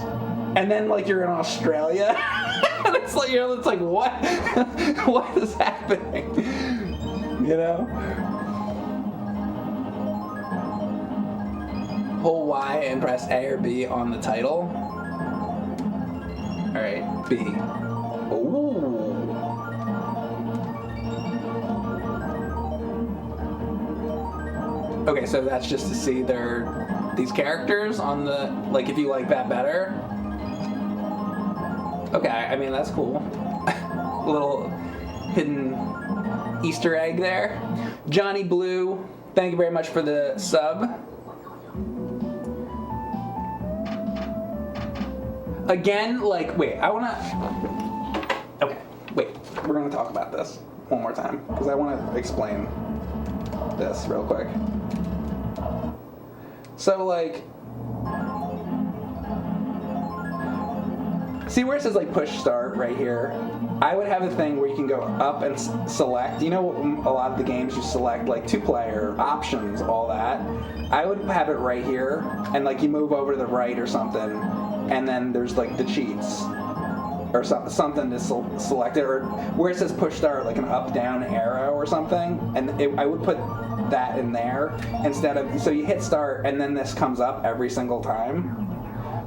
And then like you're in Australia, and it's like what? What is happening? You know? Hold Y and press A or B on the title. All right, B. Ooh. Okay, so that's just to see these characters on the, like, if you like that better. Okay, I mean, that's cool. A little hidden Easter egg there. Johnny Blue, thank you very much for the sub. Again, like, wait, okay, wait, we're gonna talk about this one more time, because I want to explain this real quick. So, like, see where it says, like, push start right here? I would have a thing where you can go up and select. You know, a lot of the games you select, like, 2-player, options, all that. I would have it right here, and, like, you move over to the right or something, and then there's, like, the cheats. Or something to select it, or where it says push start, like an up-down arrow or something, and I would put that in there instead of, so you hit start and then this comes up every single time.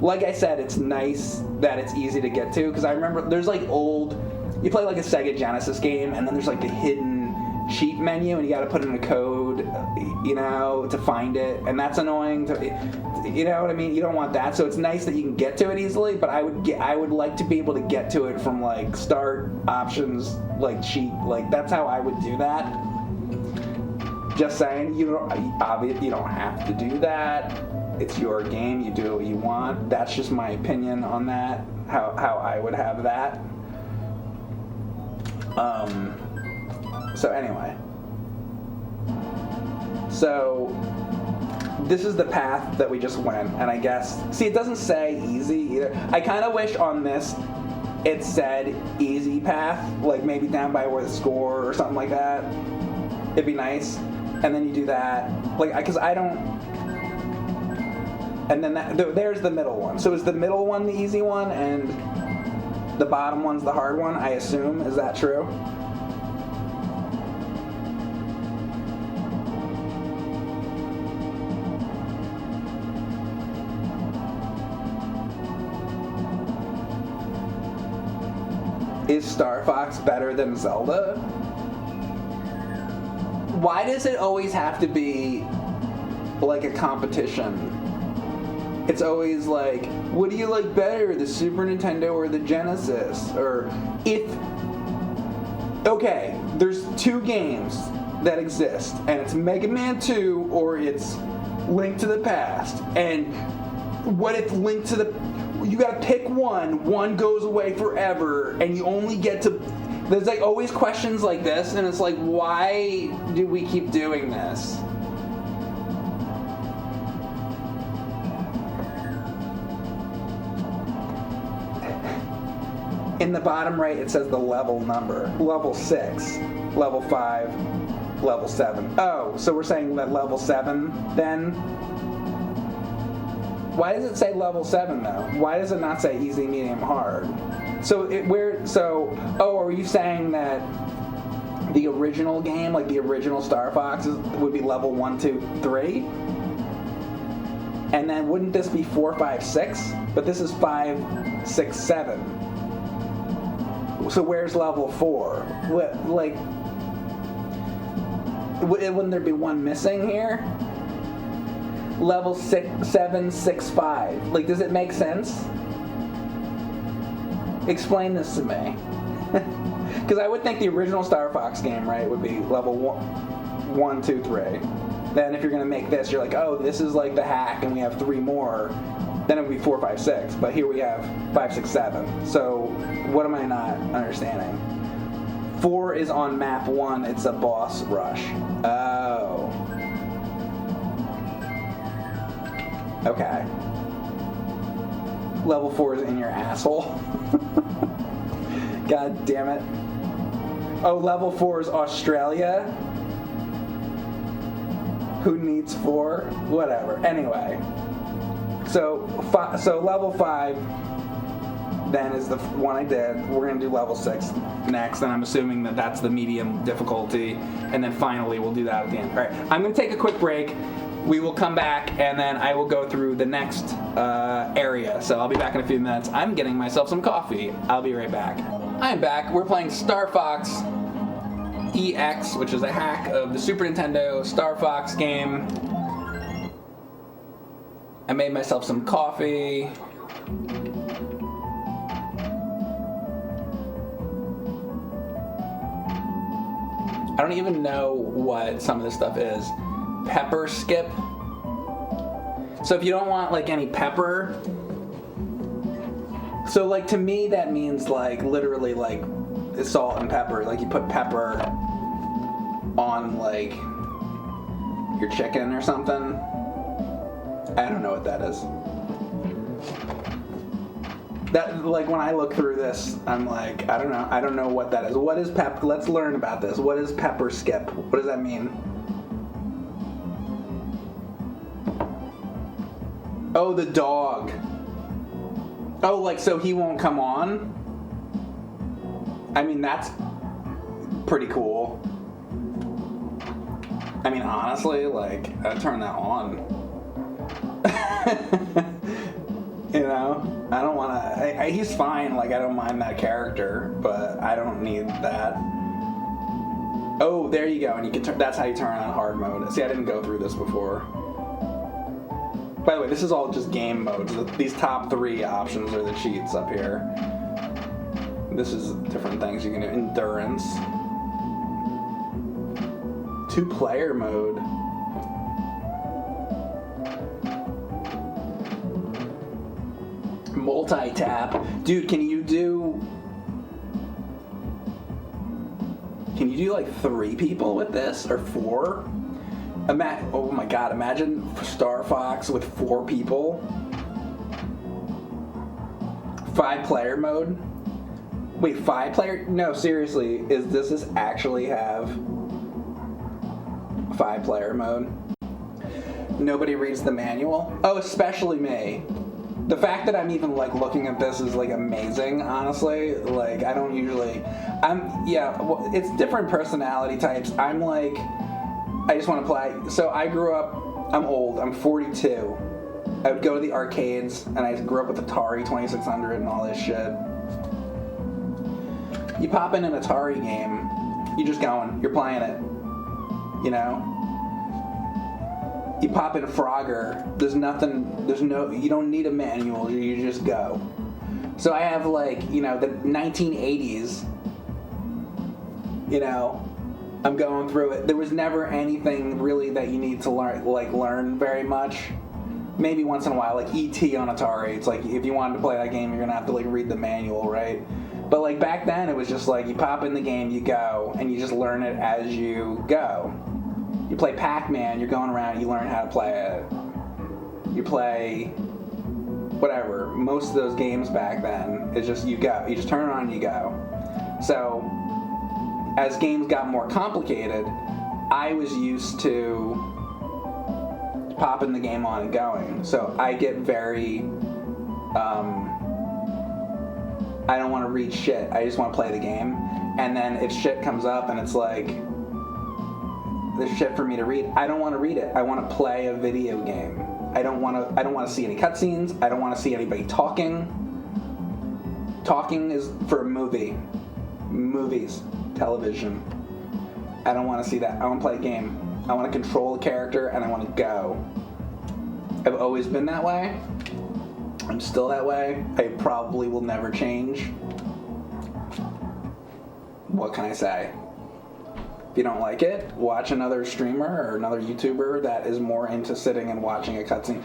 Like I said, it's nice that it's easy to get to, because I remember there's like you play like a Sega Genesis game, and then there's like the hidden cheat menu, and you got to put in a code, you know, to find it, and that's annoying. You know what I mean? You don't want that, so it's nice that you can get to it easily. But I would like to be able to get to it from like start, options, like cheat. Like that's how I would do that. Just saying, you don't have to do that. It's your game. You do what you want. That's just my opinion on that. How I would have that. So anyway. So this is the path that we just went, and I guess, see, it doesn't say easy either. I kind of wish on this it said easy path, like maybe down by where the score or something like that. It'd be nice. And then you do that, like, because I don't. And then there's the middle one. So is the middle one the easy one, and the bottom one's the hard one? I assume. Is that true? Is Star Fox better than Zelda? Why does it always have to be like a competition? It's always like, what do you like better, the Super Nintendo or the Genesis? Or okay, there's 2 games that exist, and it's Mega Man 2 or it's Link to the Past. And what if Link to the... You gotta pick one goes away forever, and you only get to... There's like always questions like this, and it's like, why do we keep doing this? In the bottom right, it says the level number. Level 6, level 5, level 7. Oh, so we're saying that level 7 then? Why does it say level 7 though? Why does it not say easy, medium, hard? So are you saying that the original game, like the original Star Fox, would be level 1, 2, 3? And then wouldn't this be 4, 5, 6? But this is 5, 6, 7. So where's level 4? Like, wouldn't there be one missing here? Level 6, 7, 6, 5. Like, does it make sense? Explain this to me. Because I would think the original Star Fox game, right, would be level 1, 2, 3. Then if you're going to make this, you're like, oh, this is like the hack, and we have 3 more. then it would be 4, 5, 6. But here we have 5, 6, 7. So what am I not understanding? 4 is on map 1. It's a boss rush. Oh. Okay. Level 4 is in your asshole. God damn it. Oh, level 4 is Australia? Who needs 4? Whatever. Anyway. So level 5 then is the one I did. We're going to do level 6 next, and I'm assuming that that's the medium difficulty. And then finally we'll do that at the end. All right. I'm going to take a quick break. We will come back, and then I will go through the next area. So I'll be back in a few minutes. I'm getting myself some coffee. I'll be right back. I'm back. We're playing Star Fox EX, which is a hack of the Super Nintendo Star Fox game. I made myself some coffee. I don't even know what some of this stuff is. Pepper skip. So if you don't want like any pepper, so like to me that means like literally like salt and pepper. Like you put pepper on like your chicken or something. I don't know what that is. That like when I look through this, I'm like, I don't know. I don't know what that is. What is pepper? Let's learn about this. What is pepper skip? What does that mean? Oh, the dog. Oh, like so he won't come on? I mean, that's pretty cool. I mean, honestly, like, I'd turn that on. You know? I don't want to... He's fine, like, I don't mind that character, but I don't need that. Oh, there you go, and you can turn... That's how you turn on hard mode. See, I didn't go through this before. By the way, this is all just game modes. These top 3 options are the cheats up here. This is different things you can do. Endurance. 2-player mode. Multi-tap. Dude, can you do like 3 people with this? Or 4? Oh my god, imagine Star Fox with 4 people. 5-player mode. Wait, 5-player? No, seriously, does this actually have 5-player mode? Nobody reads the manual? Oh, especially me. The fact that I'm even like looking at this is like amazing, honestly. Like I don't usually well, it's different personality types. I'm like I just want to play. So I grew up, I'm old, I'm 42. I would go to the arcades, and I grew up with Atari 2600 and all this shit. You pop in an Atari game, you're just going, you're playing it. You know? You pop in Frogger, you don't need a manual, you just go. So I have like, you know, the 1980s, you know, I'm going through it. There was never anything really that you need to learn very much. Maybe once in a while, like E.T. on Atari. It's like if you wanted to play that game, you're gonna have to like read the manual, right? But like back then, it was just like you pop in the game, you go, and you just learn it as you go. You play Pac-Man, you're going around, you learn how to play it. You play whatever. Most of those games back then, it's just you go. You just turn it on and you go. So as games got more complicated, I was used to popping the game on and going. So I get very, I don't want to read shit. I just want to play the game. And then if shit comes up and it's like, there's shit for me to read, I don't want to read it. I want to play a video game. I don't want to see any cutscenes. I don't want to see anybody talking. Talking is for a movie. Movies. Television. I don't want to see that. I want to play a game. I want to control a character and I want to go. I've always been that way. I'm still that way. I probably will never change. What can I say? If you don't like it, watch another streamer or another YouTuber that is more into sitting and watching a cutscene.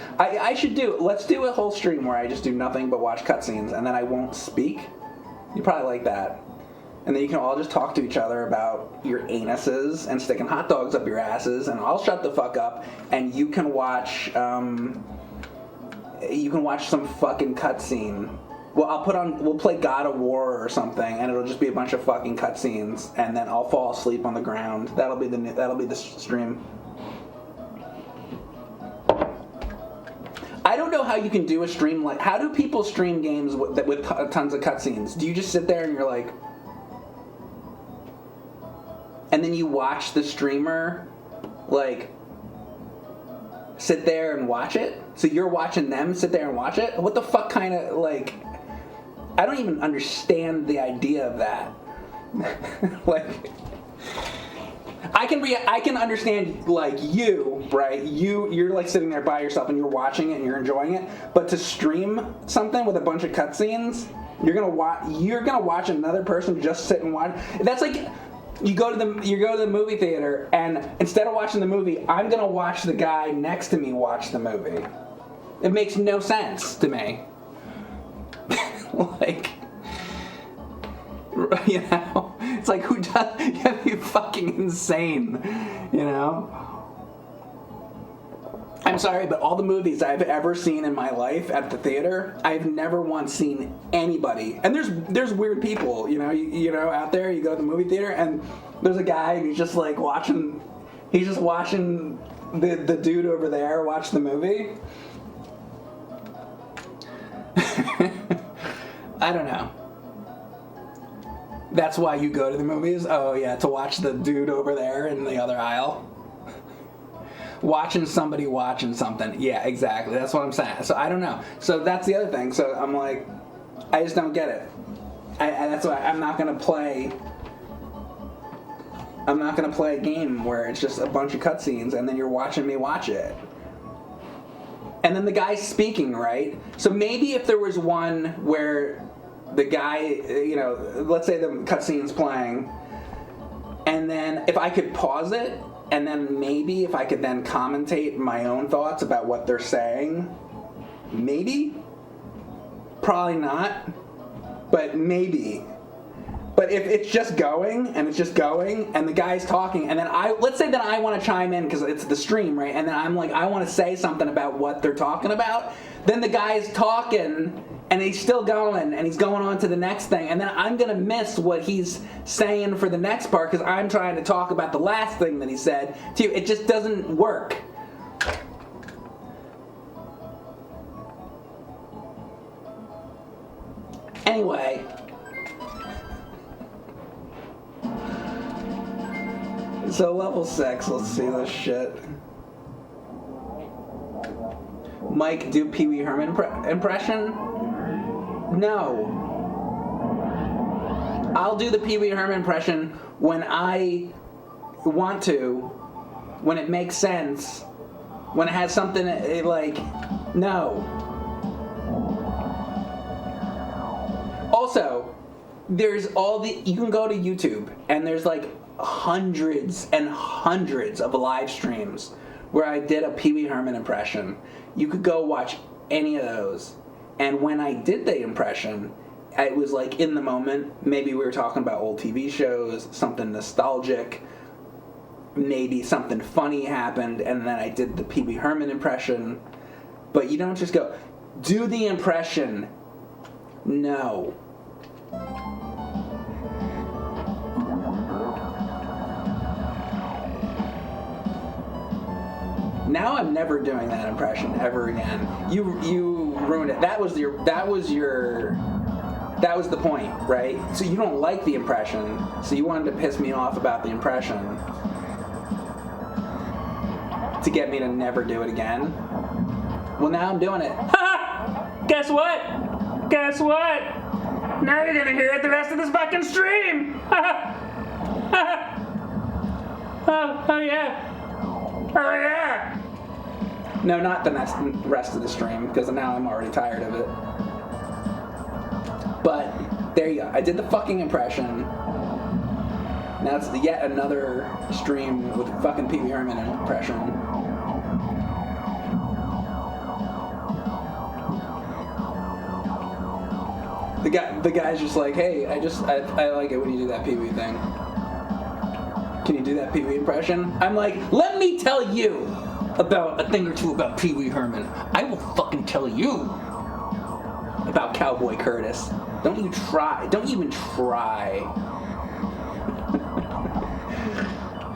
Let's do a whole stream where I just do nothing but watch cutscenes and then I won't speak. You probably like that. And then you can all just talk to each other about your anuses and sticking hot dogs up your asses, and I'll shut the fuck up, and you can watch some fucking cutscene. Well, we'll play God of War or something, and it'll just be a bunch of fucking cutscenes, and then I'll fall asleep on the ground. That'll be the stream. I don't know how you can do a stream like. How do people stream games with tons of cutscenes? Do you just sit there and you're like, and then you watch the streamer, like, sit there and watch it? So you're watching them sit there and watch it? What the fuck kind of, like, I don't even understand the idea of that. Like, I can understand, like, you, right? You're like sitting there by yourself and you're watching it and you're enjoying it. But to stream something with a bunch of cutscenes, you're gonna watch another person just sit and watch. That's like, you go to the movie theater, and instead of watching the movie, I'm gonna watch the guy next to me watch the movie. It makes no sense to me. Like, you know, it's like, who does? You have to be fucking insane, you know. I'm sorry, but all the movies I've ever seen in my life at the theater, I've never once seen anybody. And there's weird people, you know, out there. You go to the movie theater, and there's a guy, and he's just like watching. He's just watching the dude over there watch the movie. I don't know. That's why you go to the movies? Oh yeah, to watch the dude over there in the other aisle. Watching somebody watching something. Yeah, exactly. That's what I'm saying. So I don't know. So that's the other thing. So I'm like, I just don't get it. And that's why I'm not gonna play a game where it's just a bunch of cutscenes and then you're watching me watch it. And then the guy's speaking, right? So maybe if there was one where the guy, you know, let's say the cutscene's playing, and then if I could pause it, and then maybe if I could then commentate my own thoughts about what they're saying, maybe? Probably not, but maybe. But if it's just going, and the guy's talking, and then let's say that I want to chime in because it's the stream, right? And then I'm like, I want to say something about what they're talking about. Then the guy's talking, and he's still going, and he's going on to the next thing, and then I'm going to miss what he's saying for the next part because I'm trying to talk about the last thing that he said to you. It just doesn't work. Anyway. So level 6, let's see this shit. Mike, do Pee Wee Herman impression? No. I'll do the Pee Wee Herman impression when I want to, when it makes sense, when it has something like, no. Also, you can go to YouTube and there's like hundreds and hundreds of live streams where I did a Pee Wee Herman impression. You could go watch any of those. And when I did the impression, it was like in the moment. Maybe we were talking about old TV shows, something nostalgic. Maybe something funny happened, and then I did the Pee Wee Herman impression. But you don't just go, do the impression. No. Now I'm never doing that impression ever again. You ruined it. That was the point, right? So you don't like the impression, so you wanted to piss me off about the impression to get me to never do it again. Well, now I'm doing it. Ha! Guess what? Guess what? Now you're gonna hear it the rest of this fucking stream. Oh yeah. Oh yeah! No, not the rest of the stream, because now I'm already tired of it. But, there you go. I did the fucking impression. Now it's yet another stream with fucking Pee Wee Herman impression. The guy's just like, hey, I like it when you do that Pee Wee thing. Can you do that Pee Wee impression? I'm like, let me tell you about a thing or two about Pee Wee Herman. I will fucking tell you about Cowboy Curtis. Don't you try. Don't even try.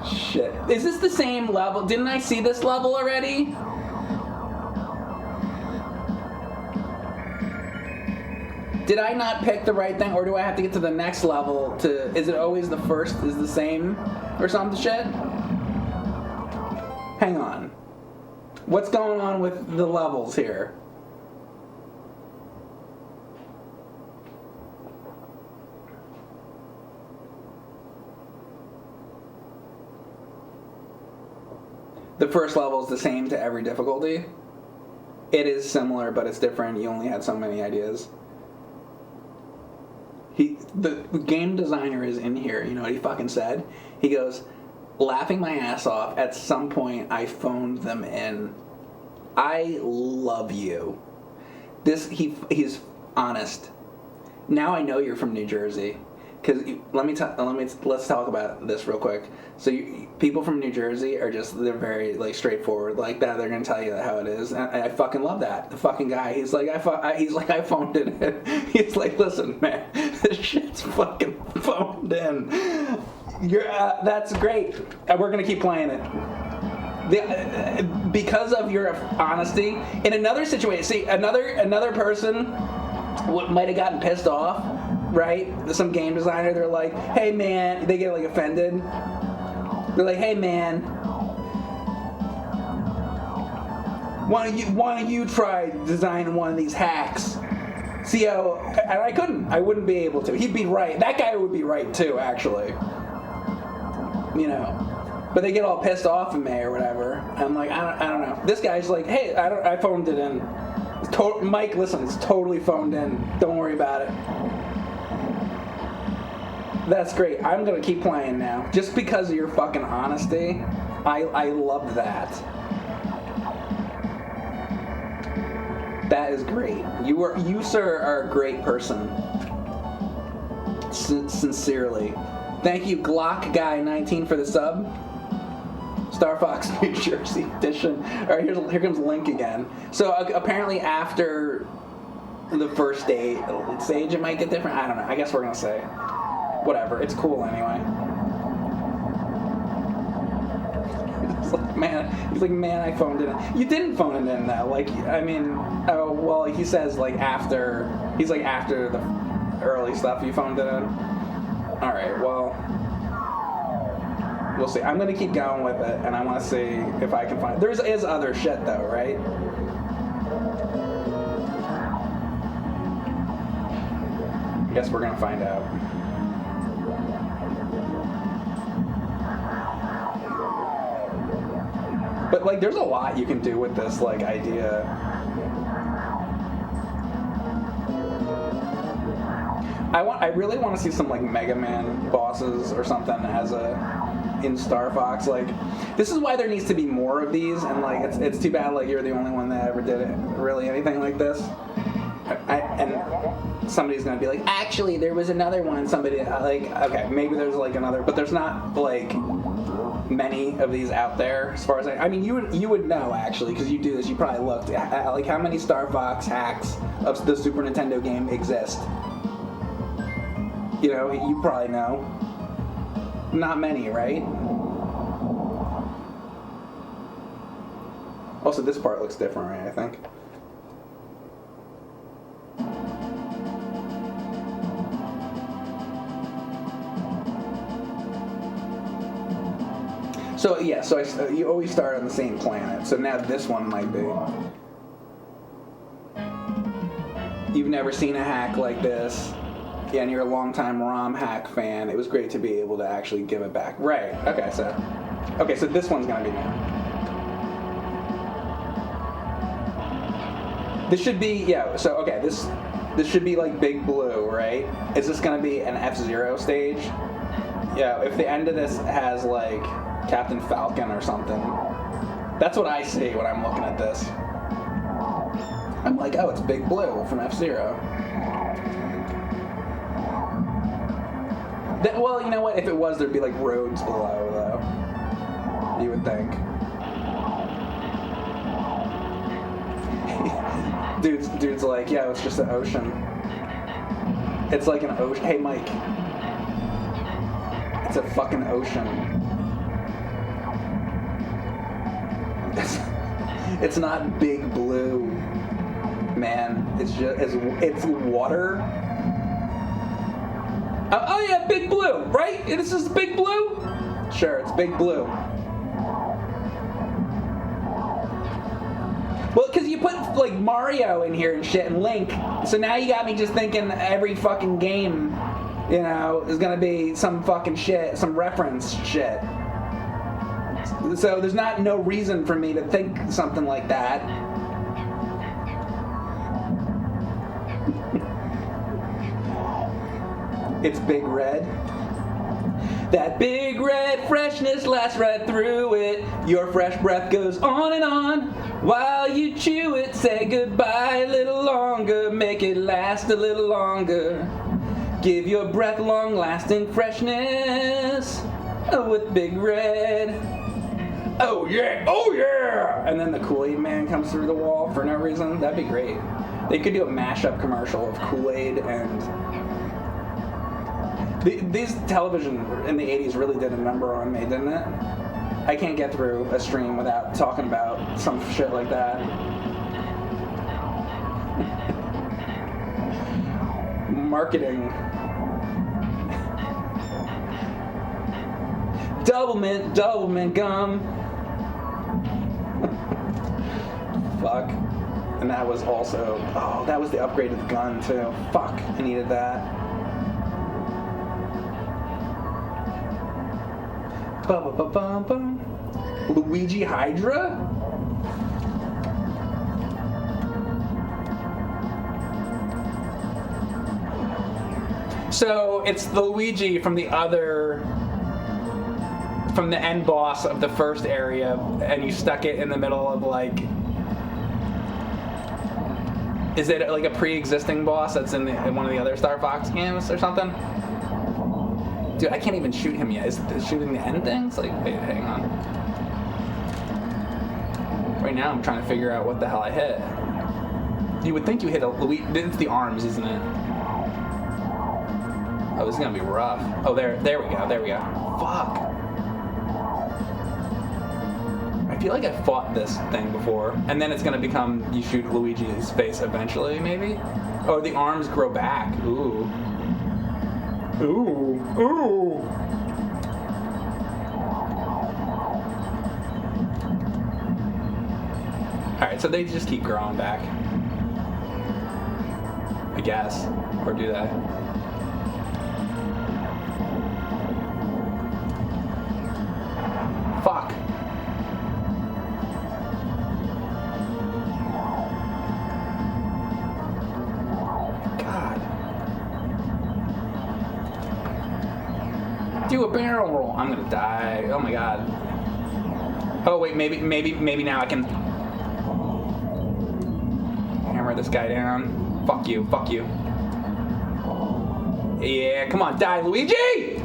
Shit. Is this the same level? Didn't I see this level already? Did I not pick the right thing, or do I have to get to the next level to... Is it always the first is the same or some shit? Hang on. What's going on with the levels here? The first level is the same to every difficulty? It is similar, but it's different. You only had so many ideas. The game designer is in here. You know what he fucking said? He goes, laughing my ass off, at some point I phoned them in. I love you. He's honest. Now I know you're from New Jersey. Because let's talk about this real quick. So people from New Jersey are they're very like straightforward like that. They're gonna tell you how it is, and I fucking love that. The fucking guy, he's like I phoned it in. He's like, listen, man, this shit's fucking phoned in. That's great. We're gonna keep playing it. Because of your honesty. In another situation, see another person might have gotten pissed off. Right? Some game designer, they're like, hey man, they get like offended. They're like, hey man, why don't you try designing one of these hacks? See how, and I couldn't. I wouldn't be able to. He'd be right. That guy would be right too, actually. You know. But they get all pissed off at me or whatever. I'm like, I don't know. This guy's like, hey, I phoned it in. Mike, listen, it's totally phoned in. Don't worry about it. That's great. I'm gonna keep playing now. Just because of your fucking honesty. I love that. That is great. You sir are a great person. Sincerely. Thank you, Glock Guy 19 for the sub. Star Fox New Jersey edition. Alright, here comes Link again. So apparently after the first stage, it might get different. I don't know. I guess we're gonna say. Whatever, it's cool anyway. He's like, man, I phoned it in. You didn't phone it in though. Like, I mean, oh well. He says like after. He's like after the early stuff you phoned it in. All right, well, we'll see. I'm gonna keep going with it, and I want to see if I can find. There is other shit though, right? I guess we're gonna find out. But like, there's a lot you can do with this like idea. I really want to see some like Mega Man bosses or something in Star Fox. Like, this is why there needs to be more of these. And like, it's too bad like you're the only one that ever did it, really anything like this. And somebody's gonna be like, actually, there was another one. Somebody like, okay, maybe there's like another, but there's not like many of these out there as far as I mean, you would know actually, because you do this. You probably looked at like how many Star Fox hacks of the Super Nintendo game exist. You know, you probably know. Not many, right? Also, this part looks different, right? I think. So yeah, you always start on the same planet. So now this one might be. You've never seen a hack like this. Yeah, and you're a longtime ROM hack fan. It was great to be able to actually give it back. Right. Okay, so this one's gonna be new. This should be So okay, this should be like Big Blue, right? Is this gonna be an F-Zero stage? Yeah, if the end of this has like Captain Falcon or something, that's what I see when I'm looking at this. I'm like, oh, it's Big Blue from F-Zero. Well, you know what? If it was, there'd be like roads below, though. You would think. Dude's like, yeah, it's just an ocean. It's like an ocean. Hey, Mike. It's a fucking ocean. It's not Big Blue, man. It's just it's water. Oh yeah, Big Blue, right? This is Big Blue? Sure, it's Big Blue. Well, because you put like Mario in here and shit and Link, so now you got me just thinking every fucking game, you know, is gonna be some fucking shit, some reference shit. So there's no reason for me to think something like that. It's Big Red. That big red freshness lasts right through it. Your fresh breath goes on and on while you chew it. Say goodbye a little longer, make it last a little longer. Give your breath long-lasting freshness with Big Red. Oh yeah, oh yeah! And then the Kool-Aid Man comes through the wall for no reason. That'd be great. They could do a mashup commercial of Kool-Aid and... These television in the 80s really did a number on me, didn't it? I can't get through a stream without talking about some shit like that. Marketing. Double mint gum. Fuck. And that was also, oh, that was the upgraded gun too. Fuck, I needed that. Luigi Hydra? So it's the Luigi from the end boss of the first area, and you stuck it in the middle of like, is it like a pre-existing boss that's in one of the other Star Fox games or something? Dude, I can't even shoot him yet. Is it shooting the end things? Like, wait, hang on. Right now I'm trying to figure out what the hell I hit. You would think you hit a Luigi. It's the arms, isn't it? Oh, this is gonna be rough. Oh, there we go. Fuck. I feel like I fought this thing before, and then it's gonna become you shoot Luigi's face eventually, maybe? Oh, the arms grow back. Ooh. Ooh. Alright, so they just keep growing back. I guess. Or do they? Fuck. Do a barrel roll. I'm gonna die. Oh my god. Oh wait, maybe now I can hammer this guy down. Fuck you. Yeah, come on, die, Luigi!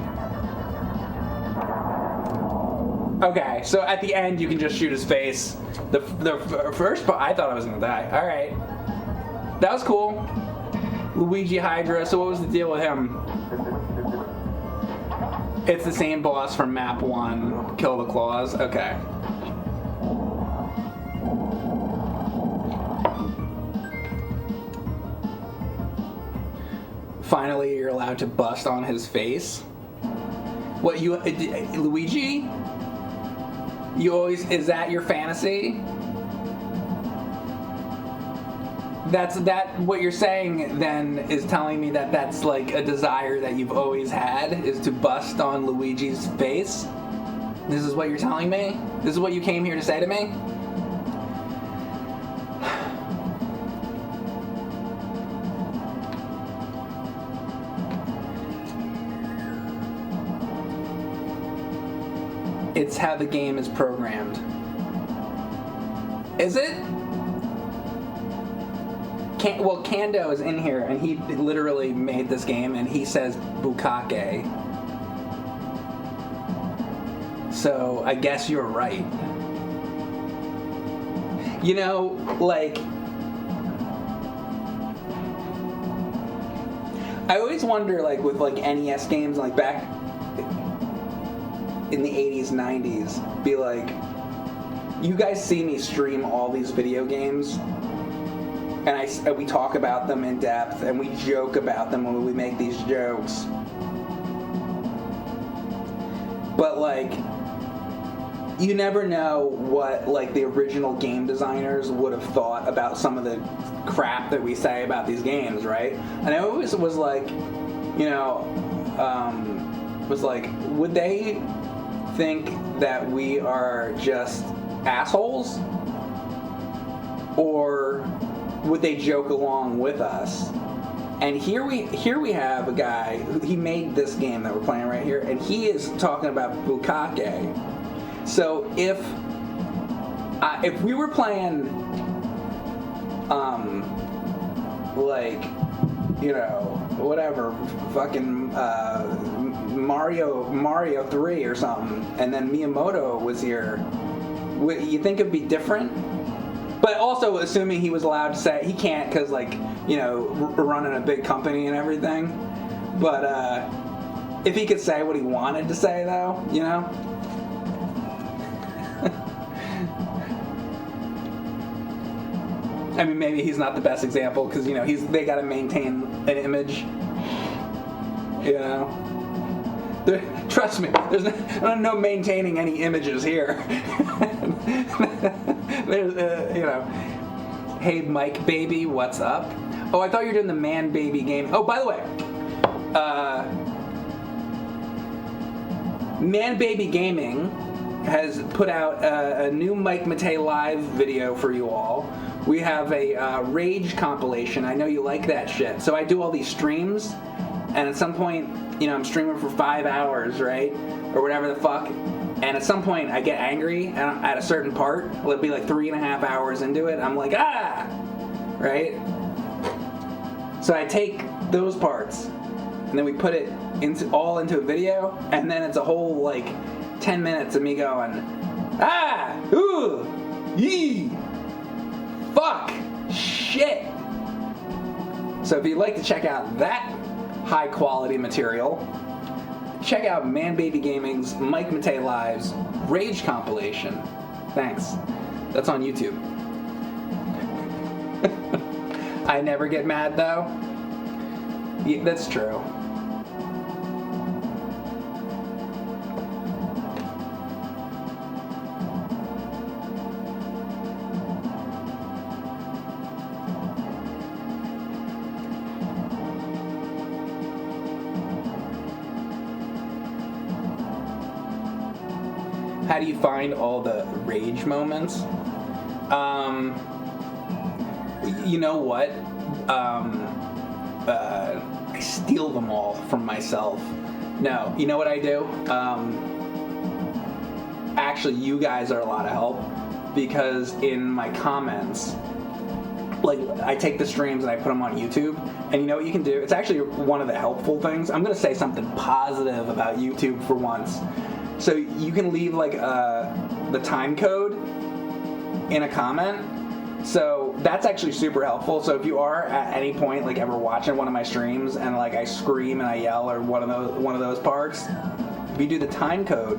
Okay, so at the end you can just shoot his face. The first part, I thought I was gonna die. All right, that was cool. Luigi Hydra. So what was the deal with him? It's the same boss from map 1, Kill the Claws. Okay. Finally, you're allowed to bust on his face. What, you, Luigi? You always, is that your fantasy? What you're saying then is telling me that that's like a desire that you've always had, is to bust on Luigi's face? This is what you're telling me? This is what you came here to say to me? It's how the game is programmed. Is it? Well, Kando is in here, and he literally made this game, and he says bukake. So I guess you're right. You know, like, I always wonder, like, with like NES games, like back in the 80s, 90s, be like, you guys see me stream all these video games, and we talk about them in depth, and we joke about them when we make these jokes. But like, you never know what like the original game designers would have thought about some of the crap that we say about these games, right? And I always was like, you know, was like, would they think that we are just assholes, or would they joke along with us? And here we have a guy he made this game that we're playing right here, and he is talking about bukake. So if we were playing like, you know, whatever, fucking Mario 3 or something, and then Miyamoto was here, you think it'd be different? But also assuming he was allowed to say, he can't because, like, you know, running a big company and everything. But if he could say what he wanted to say, though, you know? I mean, maybe he's not the best example because, you know, they got to maintain an image, you know? Trust me, there's no maintaining any images here. There's, you know, hey Mike baby, what's up? Oh, I thought you were doing the man baby game. Oh, by the way, Man Baby Gaming has put out a new Mike Matei live video for you all. We have a Rage compilation. I know you like that shit. So I do all these streams, and at some point, you know, I'm streaming for 5 hours, right? Or whatever the fuck. And at some point, I get angry at a certain part. It'll be like 3.5 hours into it. I'm like, ah! Right? So I take those parts, and then we put it all into a video, and then it's a whole, like, 10 minutes of me going, ah! Ooh! Yee! Fuck! Shit! So if you'd like to check out that high quality material, check out Man Baby Gaming's Mike Matei Live's Rage compilation. Thanks. That's on YouTube. I never get mad though. Yeah, that's true. How do you find all the rage moments? You know what? I steal them all from myself. No, you know what I do? Actually, you guys are a lot of help, because in my comments, like, I take the streams and I put them on YouTube, and you know what you can do? It's actually one of the helpful things. I'm gonna say something positive about YouTube for once. So you can leave like the time code in a comment. So that's actually super helpful. So if you are at any point like ever watching one of my streams and like I scream and I yell or one of those parts, if you do the time code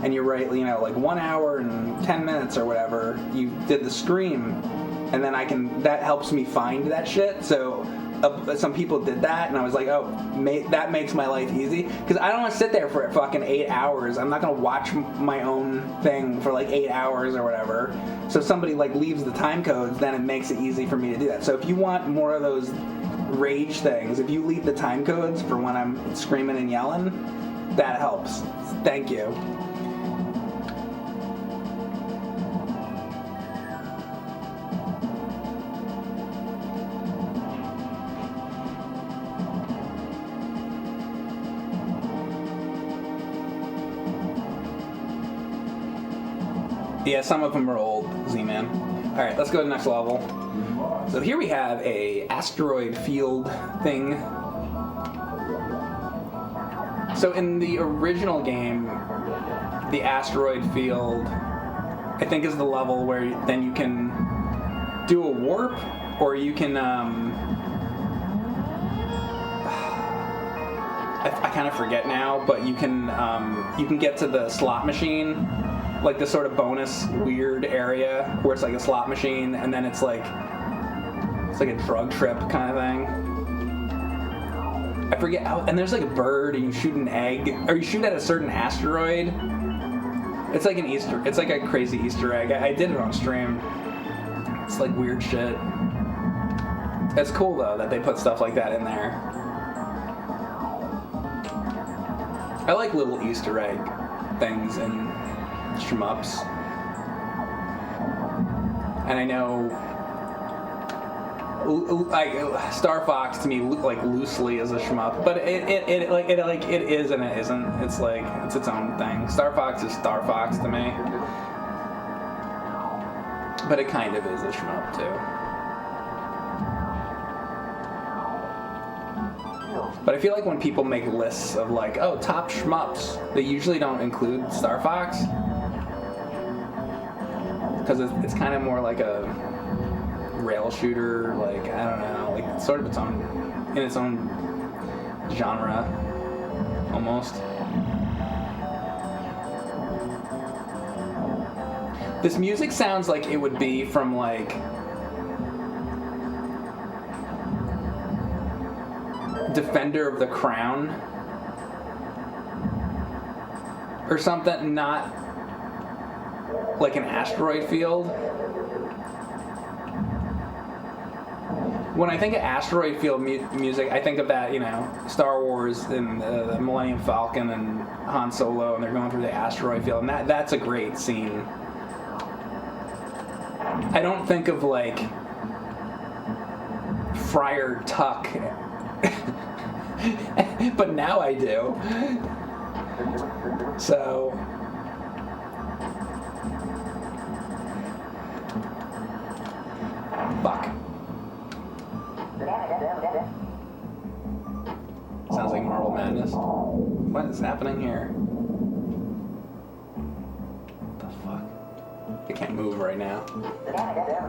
and you write, you know, like 1 hour and 10 minutes or whatever, you did the scream, and then that helps me find that shit. So some people did that, and I was like, oh, that makes my life easy, because I don't want to sit there for fucking 8 hours. I'm not going to watch my own thing for like 8 hours or whatever. So if somebody like leaves the time codes, then it makes it easy for me to do that. So if you want more of those rage things, if you leave the time codes for when I'm screaming and yelling, that helps. Thank you. Yeah, some of them are old, Z-Man. All right, let's go to the next level. So here we have a asteroid field thing. So in the original game, the asteroid field, I think, is the level where then you can do a warp, or you can I kind of forget now, but you can get to the slot machine, like this sort of bonus weird area where it's like a slot machine, and then it's like a drug trip kind of thing. I forget. And there's like a bird, and you shoot an egg, or you shoot at a certain asteroid. It's like it's like a crazy Easter egg. I did it on stream. It's like weird shit. It's cool though that they put stuff like that in there. I like little Easter egg things in shmups. And I know Star Fox to me like loosely is a shmup, but it is and it isn't. It's like it's its own thing. Star Fox is Star Fox to me, but it kind of is a shmup too. But I feel like when people make lists of like, oh, top shmups, they usually don't include Star Fox because it's kind of more like a rail shooter, like, I don't know, like sort of its own genre almost. This music sounds like it would be from like Defender of the Crown or something, not like an asteroid field. When I think of asteroid field music, I think of that, Star Wars and the Millennium Falcon and Han Solo, and they're going through the asteroid field, and that's a great scene. I don't think of like Friar Tuck, but now I do. So fuck. Sounds like Marble Madness. What is happening here? What the fuck? I can't move right now.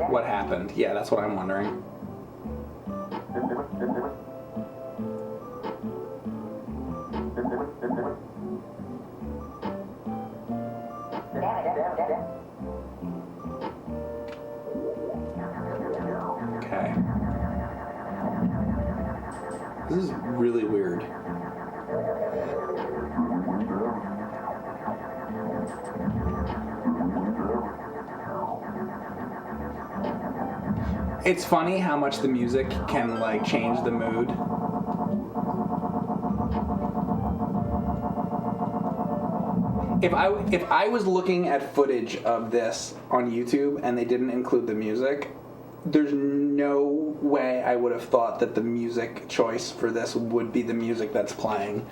What happened? Yeah, that's what I'm wondering. Okay. This is really weird. It's funny how much the music can like change the mood. If I was looking at footage of this on YouTube and they didn't include the music, there's no way I would have thought that the music choice for this would be the music that's playing.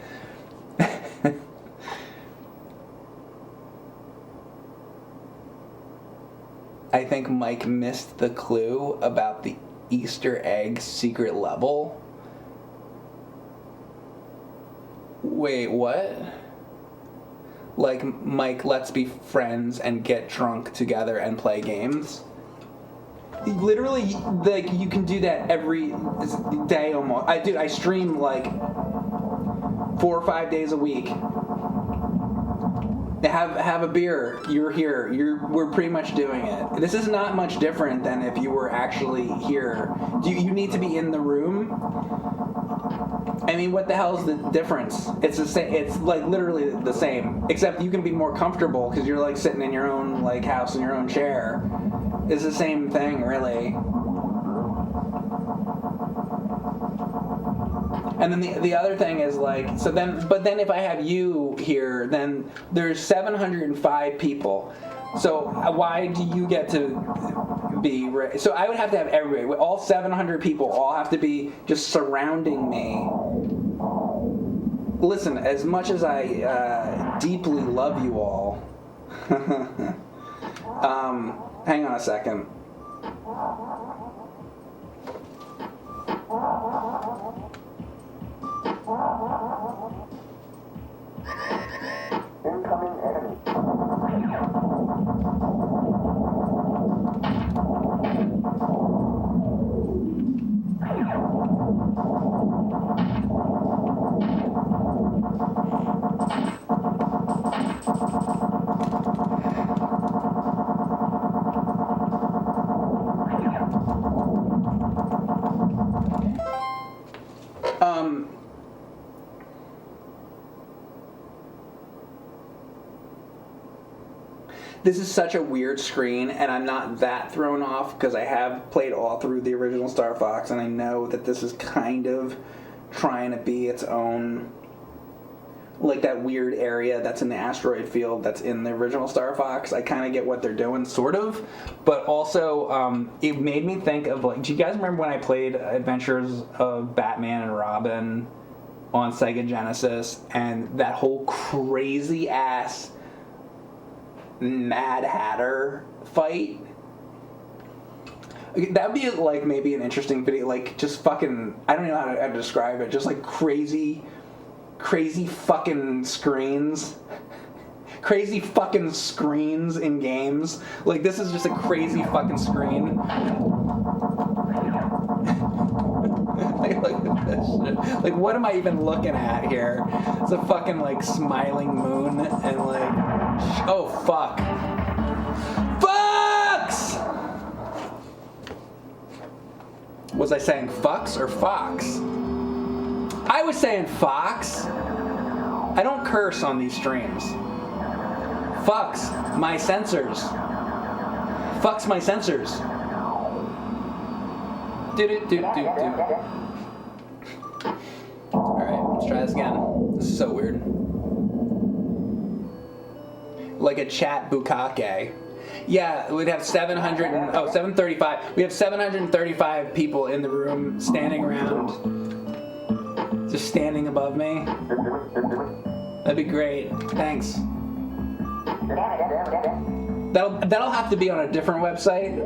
I think Mike missed the clue about the Easter egg secret level. Wait, what? Like, Mike, let's be friends and get drunk together and play games? Literally, like, you can do that every day almost. I stream like 4 or 5 days a week. Have a beer. You're here. We're pretty much doing it. This is not much different than if you were actually here. You need to be in the room? I mean, what the hell is the difference? It's the same. It's like literally the same, except you can be more comfortable because you're like sitting in your own like house in your own chair. It's the same thing, really. And then the other thing is like, but then if I have you here, then there's 705 people. So why do you get to be? So I would have to have everybody, all 700 people, all have to be just surrounding me. Listen, as much as I deeply love you all, Hang on a second. Incoming enemy. This is such a weird screen, and I'm not that thrown off because I have played all through the original Star Fox, and I know that this is kind of trying to be its own, like that weird area that's in the asteroid field that's in the original Star Fox. I kind of get what they're doing, sort of, but also it made me think of, like, do you guys remember when I played Adventures of Batman and Robin on Sega Genesis, and that whole crazy ass Mad Hatter fight? That would be like maybe an interesting video, like just fucking, I don't know how to describe it, just like crazy fucking screens. Crazy fucking screens in games. Like, this is just a crazy fucking screen. Like, look at this shit. Like, what am I even looking at here? It's a fucking, like, smiling moon and, like... Oh, fuck. Fox! Was I saying fucks or fox? I was saying fox. I don't curse on these streams. Fucks my sensors. Fucks my sensors. Alright, let's try this again. This is so weird. Like a chat bukkake. Yeah, we'd have 735. We have 735 people in the room standing around. Just standing above me. That'd be great. Thanks. That'll have to be on a different website.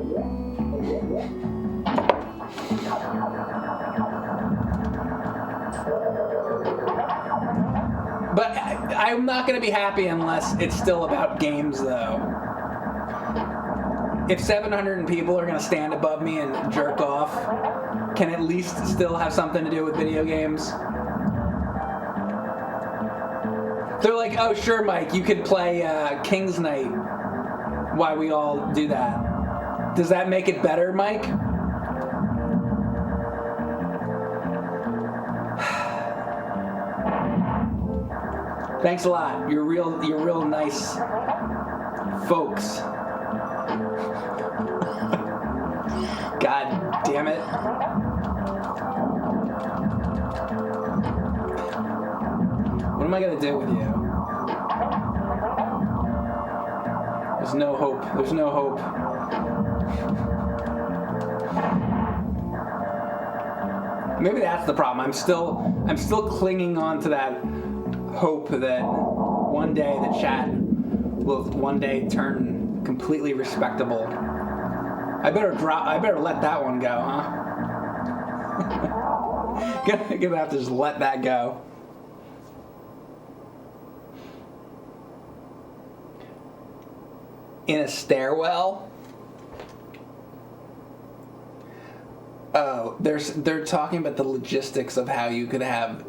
But I'm not going to be happy unless it's still about games, though. If 700 people are going to stand above me and jerk off, can at least still have something to do with video games? They're like, oh, sure, Mike, you could play King's Knight while we all do that. Does that make it better, Mike? Thanks a lot. You're real nice folks. God damn it. What am I gonna do with you? There's no hope. There's no hope. Maybe that's the problem. I'm still clinging on to that hope that one day the chat will one day turn completely respectable. I better let that one go, huh? Gonna have to just let that go. In a stairwell? Oh, they're talking about the logistics of how you could have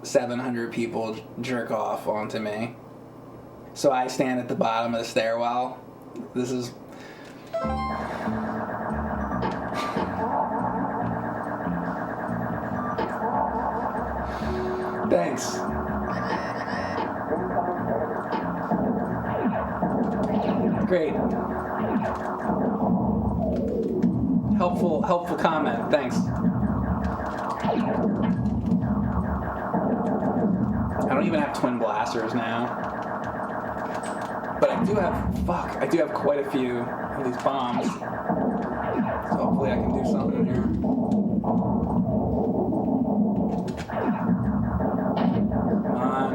700 people jerk off onto me. So I stand at the bottom of the stairwell. This is... Thanks. Great. Helpful comment. Thanks. I don't even have twin blasters now. But I do have quite a few of these bombs. So hopefully I can do something here. Come on.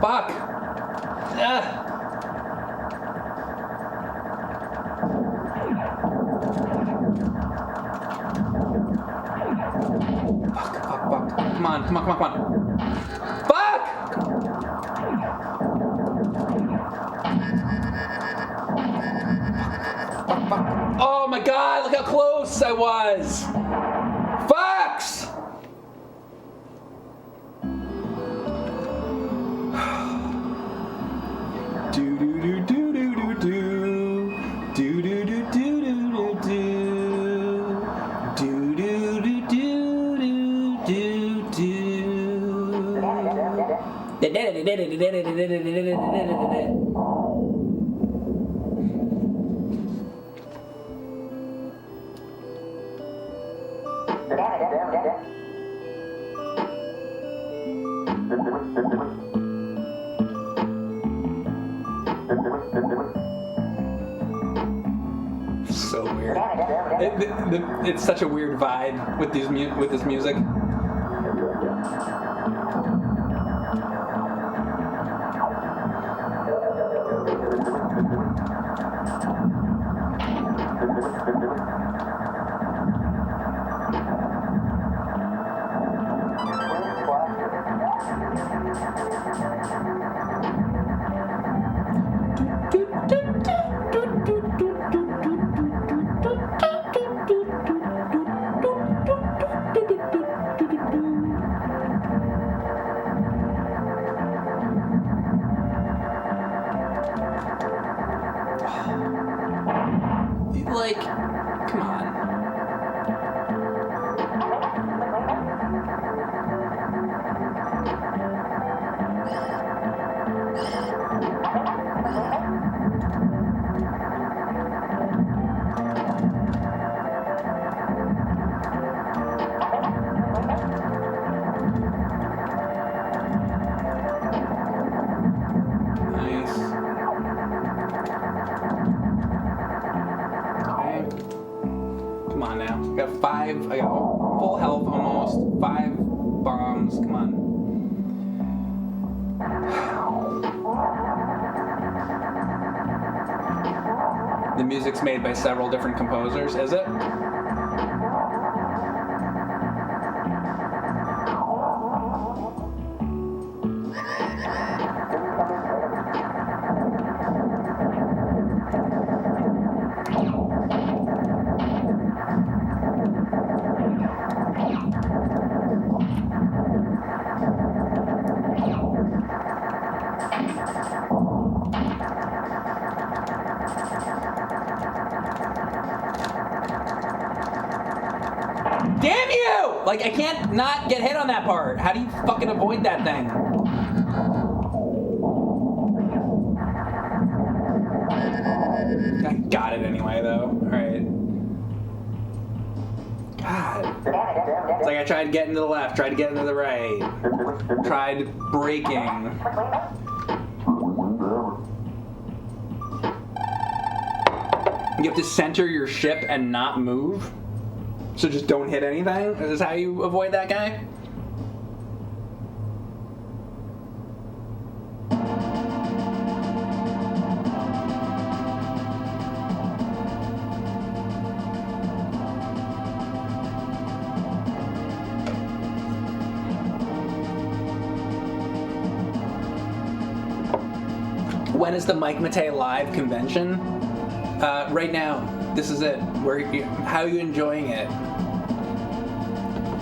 Fuck! Ugh. Fuck. Come on. Fuck! Fuck. Oh my god, look how close I was! Fucks! Do do do do do do do. Do do do do do do do. Do do do do do do do. So weird. It's such a weird vibe with this music. Like, come on. Come on now. I got full health almost. 5 bombs. Come on. The music's made by several different composers, is it? Damn you! Like, I can't not get hit on that part. How do you fucking avoid that thing? I got it anyway, though. Alright. God. It's like I tried getting to the left, tried to get into the right. Tried braking. You have to center your ship and not move? So just don't hit anything? Is this how you avoid that guy? When is the Mike Matei live convention? Right now. This is it. How are you enjoying it?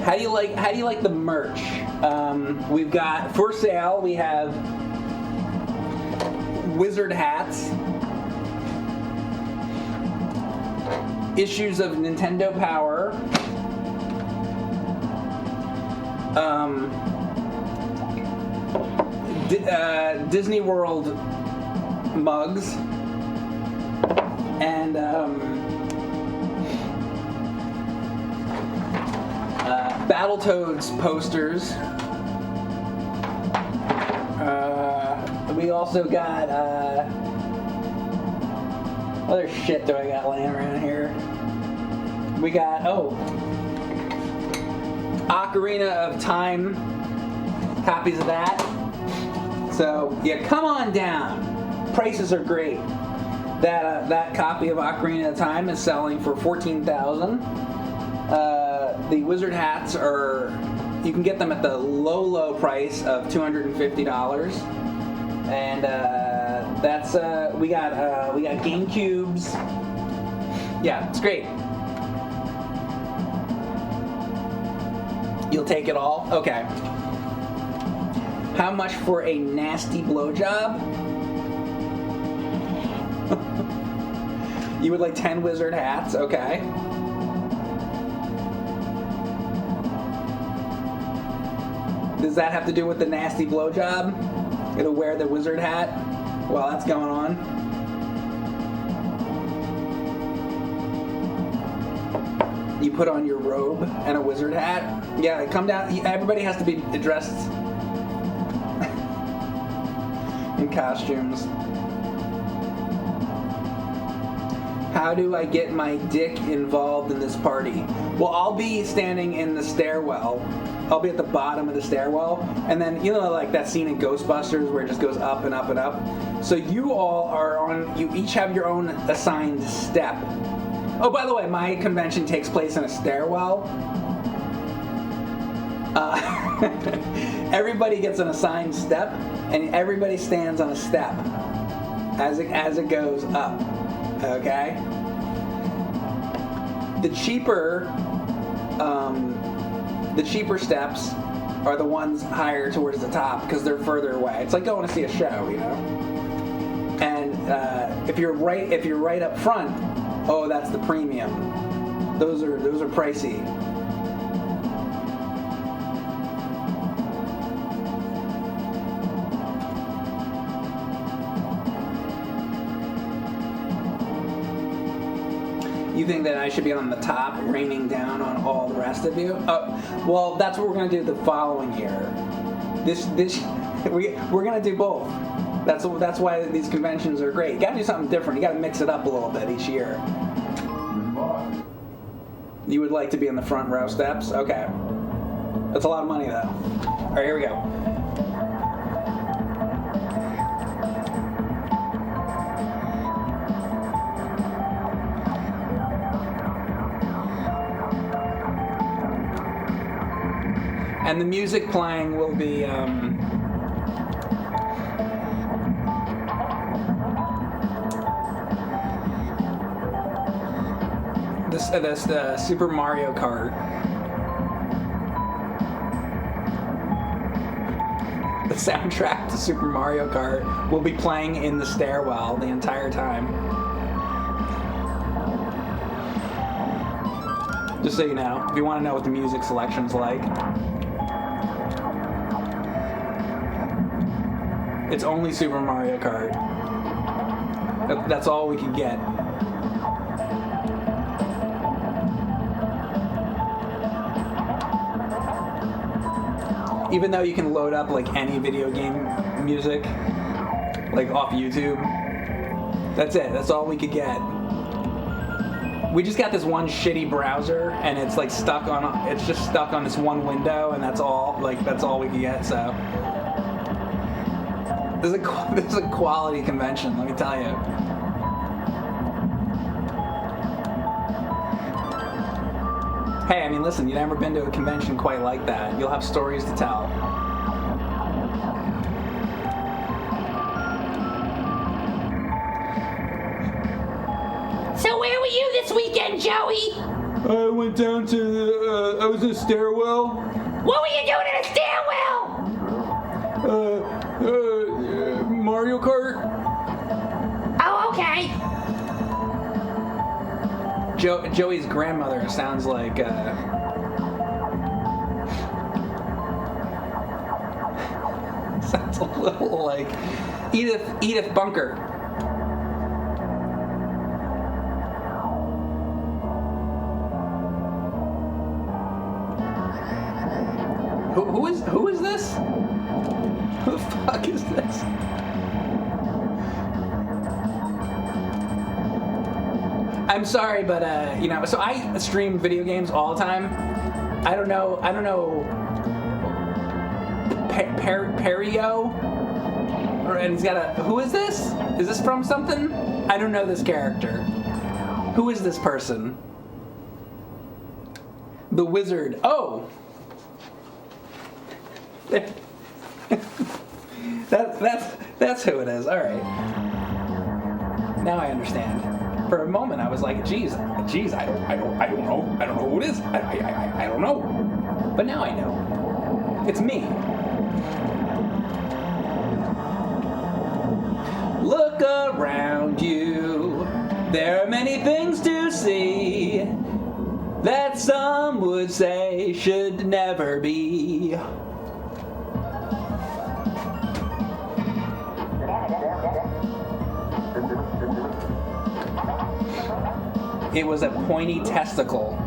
How do you like the merch? We've got for sale. We have wizard hats, issues of Nintendo Power, Disney World mugs, and Battletoads posters. We also got other shit do I got laying around here. We got Ocarina of Time copies of that. So yeah, come on down. Prices are great. That copy of Ocarina of Time is selling for $14,000. The wizard hats you can get them at the low price of $250. And that's we got GameCubes. Yeah, it's great. You'll take it all? Okay. How much for a nasty blowjob? You would like 10 wizard hats? Okay. Does that have to do with the nasty blowjob? It'll wear the wizard hat while that's going on? You put on your robe and a wizard hat? Yeah, come down. Everybody has to be dressed in costumes. How do I get my dick involved in this party? Well, I'll be standing in the stairwell. I'll be at the bottom of the stairwell. And then, you know, like that scene in Ghostbusters where it just goes up and up and up. So you all you each have your own assigned step. Oh, by the way, my convention takes place in a stairwell. Everybody gets an assigned step, and everybody stands on a step as it goes up. Okay. The cheaper steps are the ones higher towards the top because they're further away. It's like going to see a show, you know. And if you're right up front, oh, that's the premium. Those are pricey. You think that I should be on the top, raining down on all the rest of you? Well, that's what we're gonna do the following year. We're gonna do both. That's why these conventions are great. You gotta do something different. You gotta mix it up a little bit each year. You would like to be in the front row steps? Okay. That's a lot of money though. All right, here we go. And the music playing will be this Super Mario Kart. The soundtrack to Super Mario Kart will be playing in the stairwell the entire time. Just so you know, if you want to know what the music selection's like. It's only Super Mario Kart. That's all we could get. Even though you can load up like any video game music, like off YouTube. That's it. That's all we could get. We just got this one shitty browser, and it's like it's just stuck on this one window, and that's all. Like that's all we could get. So. This is a quality convention, let me tell you. Hey, I mean, listen, you've never been to a convention quite like that. You'll have stories to tell. So where were you this weekend, Joey? I went down to I was in a stairwell. What were you doing in a stairwell? Mario Kart. Oh, okay. Joey's grandmother sounds like sounds a little like Edith Bunker. Who is this? Who the fuck is this? I'm sorry, but so I stream video games all the time. I don't know. Perio? and he's got a. Who is this? Is this from something? I don't know this character. Who is this person? The wizard. Oh. That's who it is. All right. Now I understand. For a moment, I was like, "Geez, I don't know who it is. I don't know." But now I know. It's me. Look around you. There are many things to see that some would say should never be. It was a pointy testicle.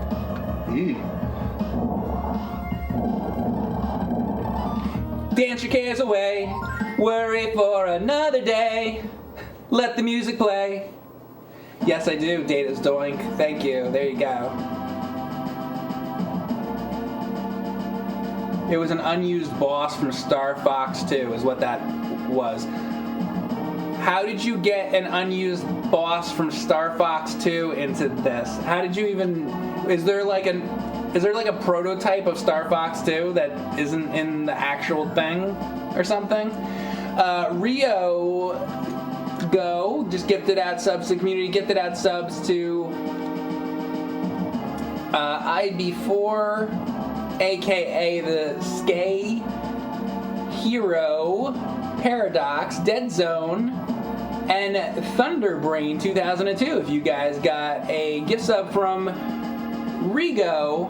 Dance your cares away, worry for another day. Let the music play. Yes, I do, Data's Doink. Thank you. There you go. It was an unused boss from Star Fox 2, is what that was. How did you get an unused boss from Star Fox 2 into this? How did you even? Is there like a prototype of Star Fox 2 that isn't in the actual thing or something? Rio Go just gifted out subs to the community. Gifted out subs to IB4, aka the Skay Hero, Paradox, Dead Zone, and Thunderbrain 2002. If you guys got a gift sub from Rigo,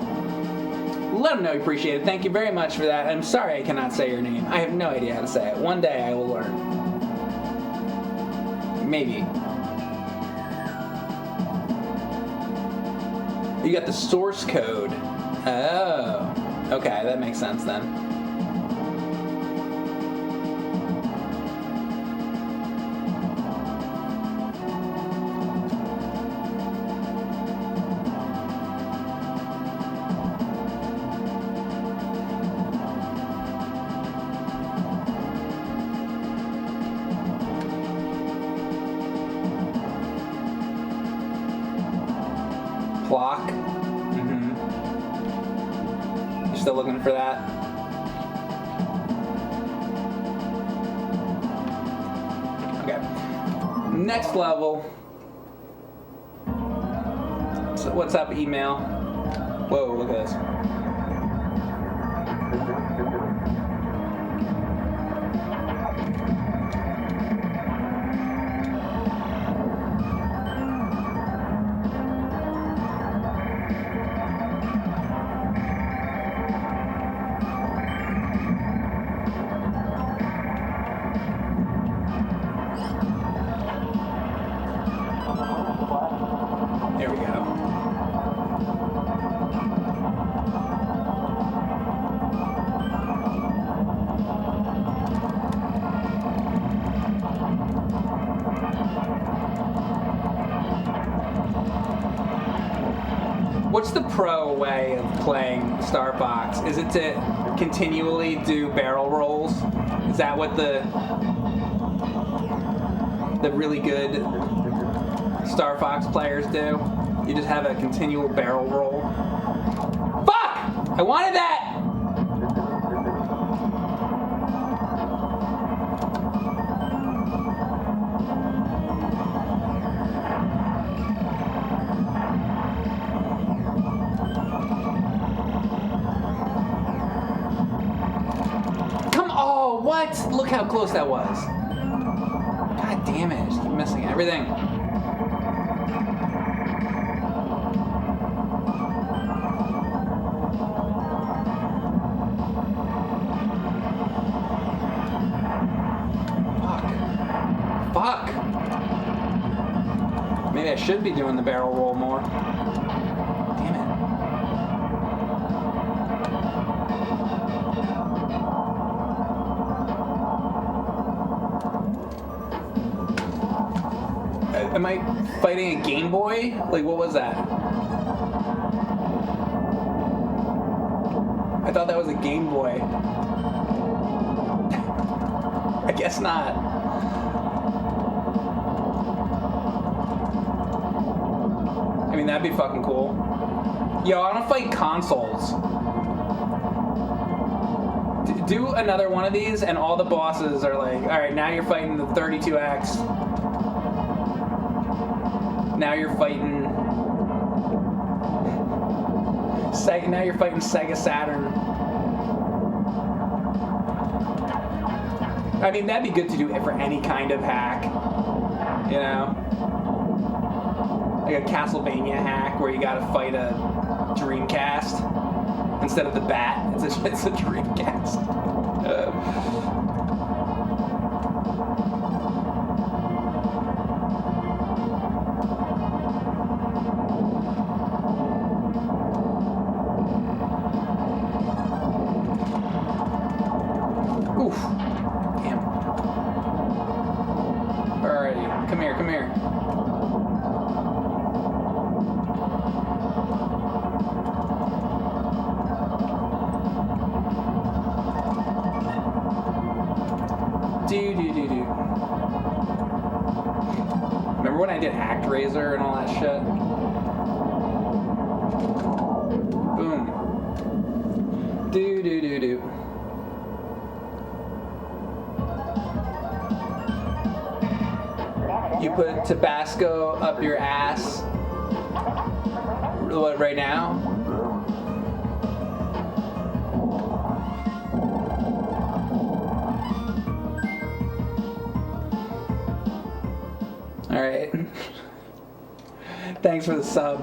let them know you appreciate it. Thank you very much for that. I'm sorry I cannot say your name. I have no idea how to say it. One day I will learn. Maybe. You got the source code. Oh. Okay, that makes sense then. Clock. You still looking for that? Okay. Next level. So what's up, email? Whoa, look at this. There we go. What's the pro way of playing Star Fox? Is it to continually do barrel rolls? Is that what the really good Star Fox players do? You just have a continual barrel roll. Fuck! I wanted that! Come on, what? Look how close that was. God damn it, I just keep missing everything. Fuck. Maybe I should be doing the barrel roll more. Damn it. Am I fighting a Game Boy? Like, what was that? I thought that was a Game Boy. I guess not. That'd be fucking cool. Yo, I want to fight consoles. Do another one of these, and all the bosses are like, all right, now you're fighting the 32X. Now you're fighting. Now you're fighting Sega Saturn. I mean, that'd be good to do it for any kind of hack. You know? Like a Castlevania hack where you gotta fight a Dreamcast. Instead of the bat, it's a Dreamcast. Oof. Damn. Alrighty. Come here, come here. Do. Remember when I did ActRaiser and all that shit? Boom. Do. You put Tabasco up your ass. What, right now? Alright. Thanks for the sub.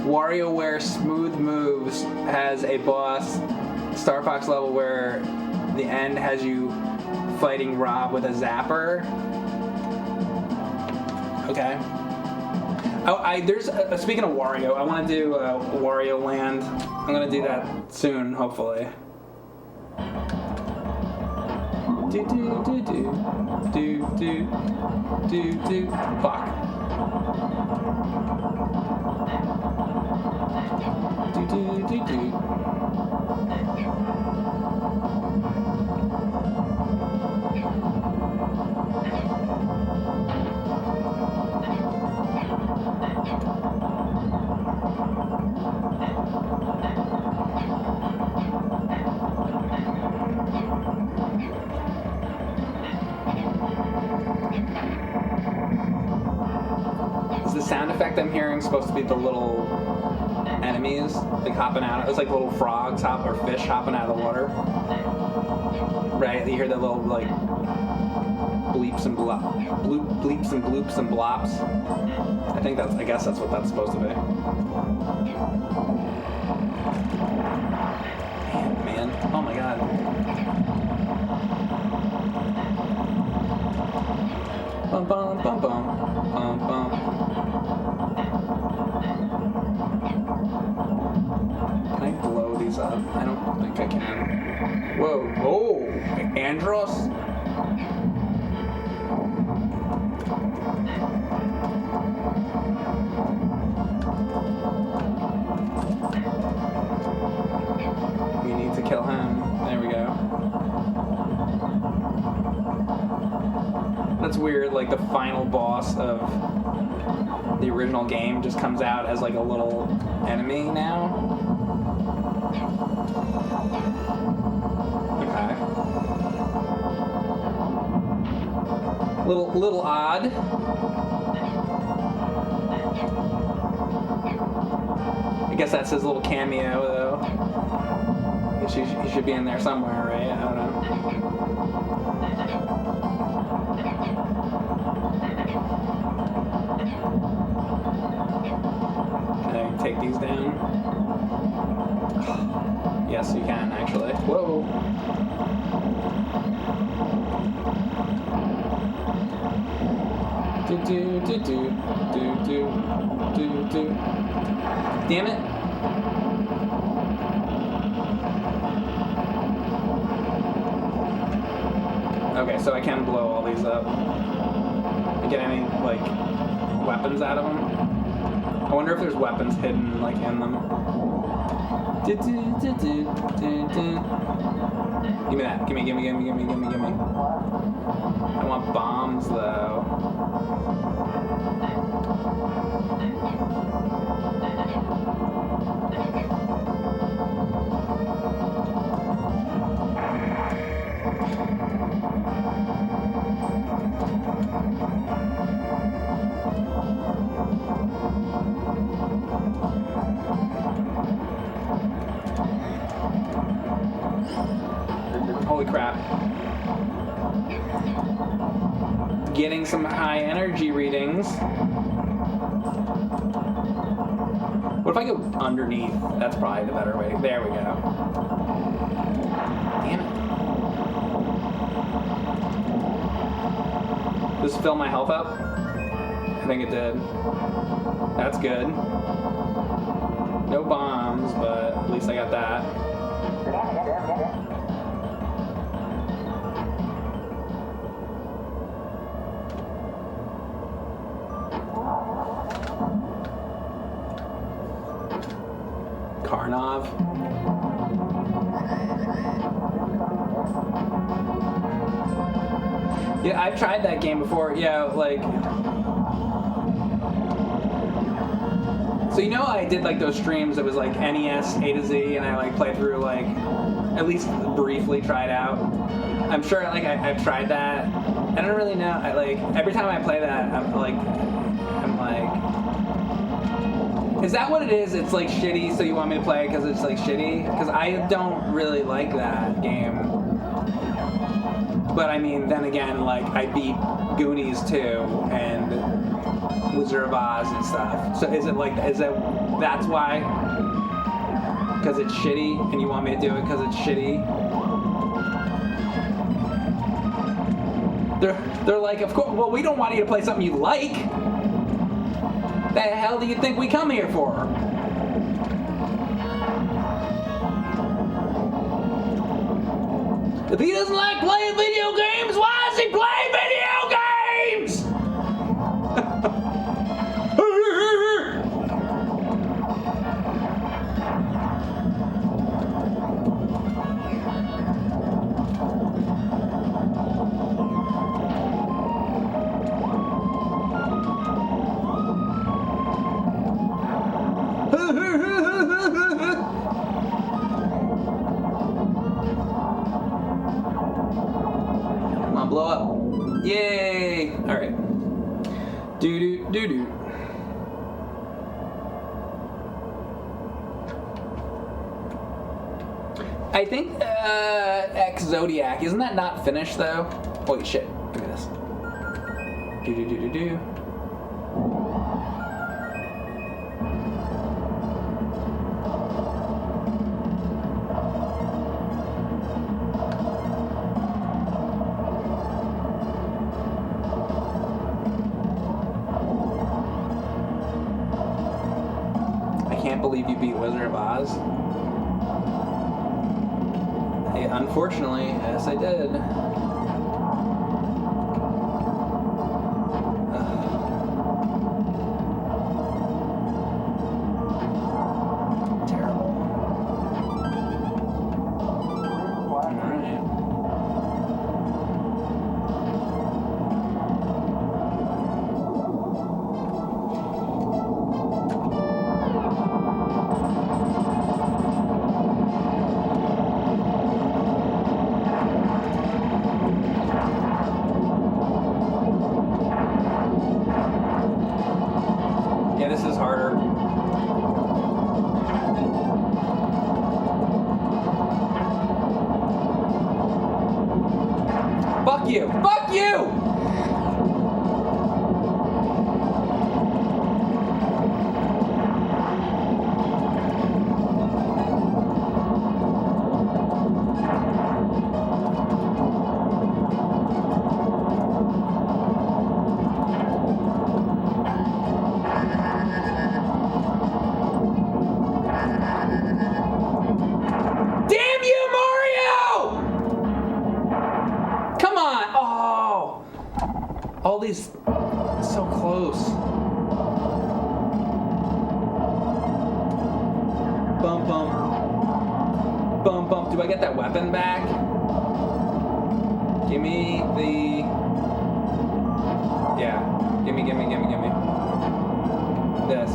WarioWare Smooth Moves has a boss, Star Fox level, where the end has you fighting Rob with a zapper. Okay. Oh, speaking of Wario, I want to do Wario Land. I'm gonna do that soon, hopefully. Do. Fuck. Do. Is the sound effect I'm hearing supposed to be the little enemies like hopping out? It's like little frogs or fish hopping out of the water, right? You hear the little like bleeps and bleeps and bloops and blops. I guess that's what that's supposed to be. Man, oh my god. Bum bum bum bum bum bum. Can I blow these up? I don't think I can. Whoa! Oh, Andros. We need to kill him. There we go. That's weird, like the final boss of the original game just comes out as like a little enemy now. Okay. Little odd. I guess that's his little cameo though. I guess he should be in there somewhere, right? I don't know. Take these down. Yes, you can actually. Whoa. Do. Damn it. Okay, so I can blow all these up. Get any like weapons out of them? I wonder if there's weapons hidden like in them. Give me that. Gimme. I want bombs though. Holy crap. Getting some high energy readings. What if I go underneath? That's probably the better way. There we go. Damn it. Does this fill my health up? I think it did. That's good. No bombs, but at least I got that. Karnov. Yeah, I've tried that game before. Yeah, like... So you know I did like those streams that was like NES A to Z and I like played through like, at least briefly tried out. I'm sure like I've tried that. I don't really know. I like, every time I play that, I'm like... Is that what it is? It's like shitty, so you want me to play it because it's like shitty? Because I don't really like that game. But I mean, then again, like I beat Goonies too, and Wizard of Oz and stuff. So is it like, that's why? Because it's shitty, and you want me to do it because it's shitty? They're like, of course, well, we don't want you to play something you like. The hell do you think we come here for? If he doesn't like playing video games, why does he play video games? Come on, blow up. Yay! Alright. Do. I think, X Zodiac, isn't that not finished though? Holy shit, give me this. Do. I can't believe you beat Wizard of Oz. Hey, unfortunately, yes I did. Terrible. Alright. Yeah, this is harder. Fuck you! Fuck you! Damn you, Mario! Come on! Oh! All these so close. Bum bum. Do I get that weapon back? Give me the. Yeah. Give me. This.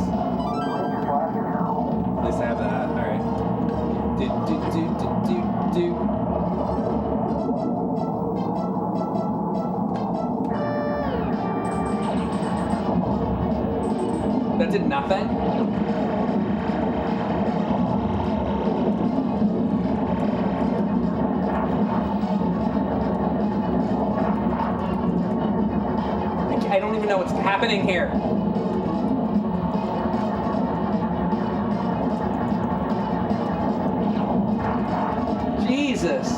At least I have that. All right. Do. That did nothing? I don't even know what's happening here. Jesus.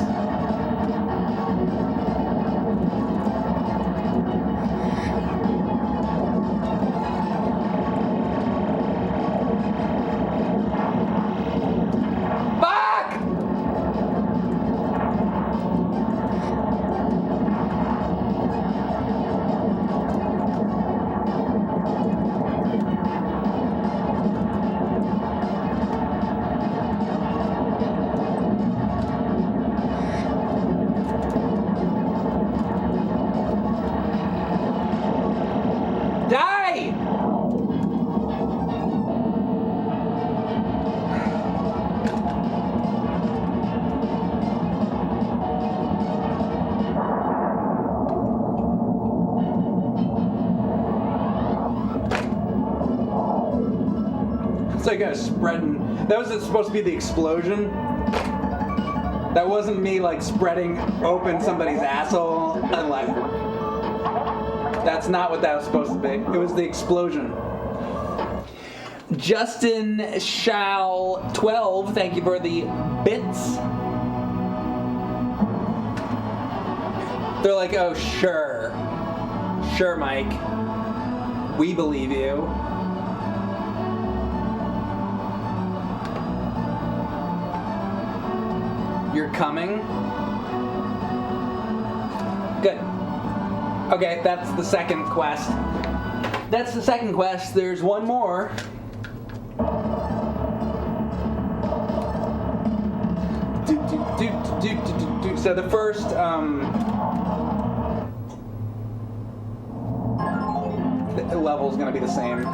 It's like I was spreading. That was supposed to be the explosion. That wasn't me like spreading open somebody's asshole and like. That's not what that was supposed to be. It was the explosion. Justin Shall 12, thank you for the bits. They're like, oh sure. Sure, Mike. We believe you. You're coming? Good. Okay, that's the second quest. There's one more. So the first, the level's gonna be the same.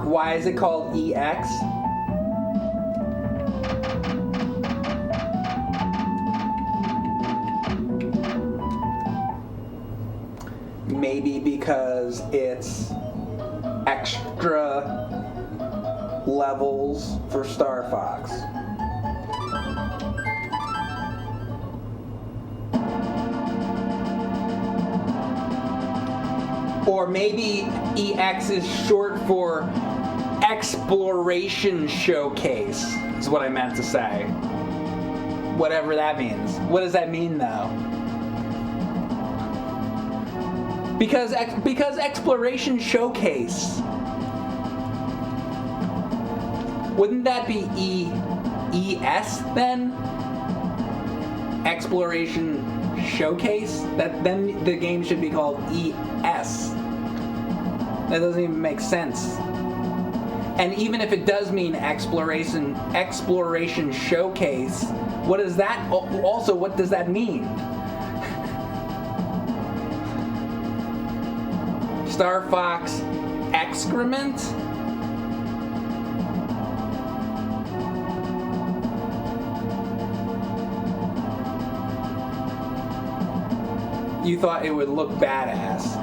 Why is it called EX? Maybe because it's extra levels for Star Fox. Or maybe EX is short for Exploration Showcase, is what I meant to say. Whatever that means. What does that mean, though? Because Exploration Showcase. Wouldn't that be ES then? Exploration Showcase? Then the game should be called ES. That doesn't even make sense. And even if it does mean Exploration Showcase, what is that? Also, what does that mean? Star Fox excrement? You thought it would look badass.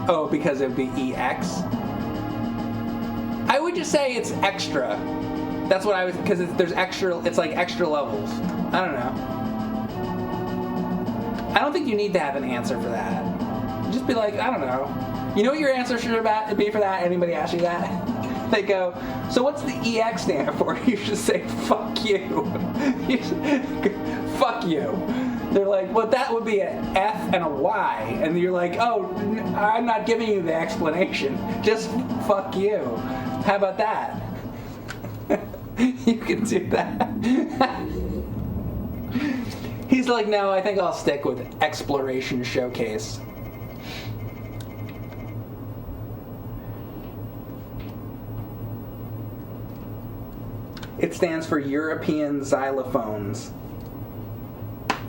Oh, because it would be EX? I would just say it's extra. That's what I was, because there's extra, it's like extra levels. I don't know. I don't think you need to have an answer for that. Just be like, I don't know. You know what your answer should be for that? Anybody ask you that? They go, so what's the EX stand for? You should say, fuck you. Fuck you. They're like, well, that would be an F and a Y. And you're like, oh, I'm not giving you the explanation. Just fuck you. How about that? You can do that. He's like, no, I think I'll stick with Exploration Showcase. It stands for European Xylophones.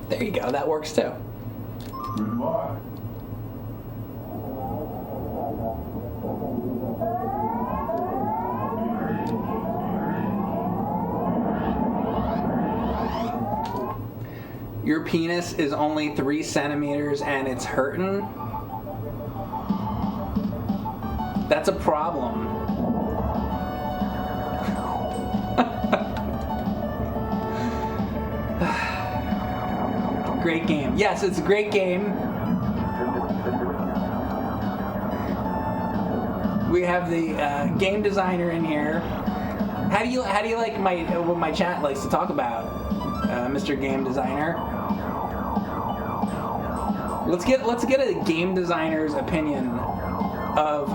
There you go. That works too. Goodbye. Your penis is only 3 centimeters and it's hurting? That's a problem. Great game. Yes, it's a great game. We have the game designer in here. How do you like what my chat likes to talk about, Mr. Game Designer? Let's get a game designer's opinion of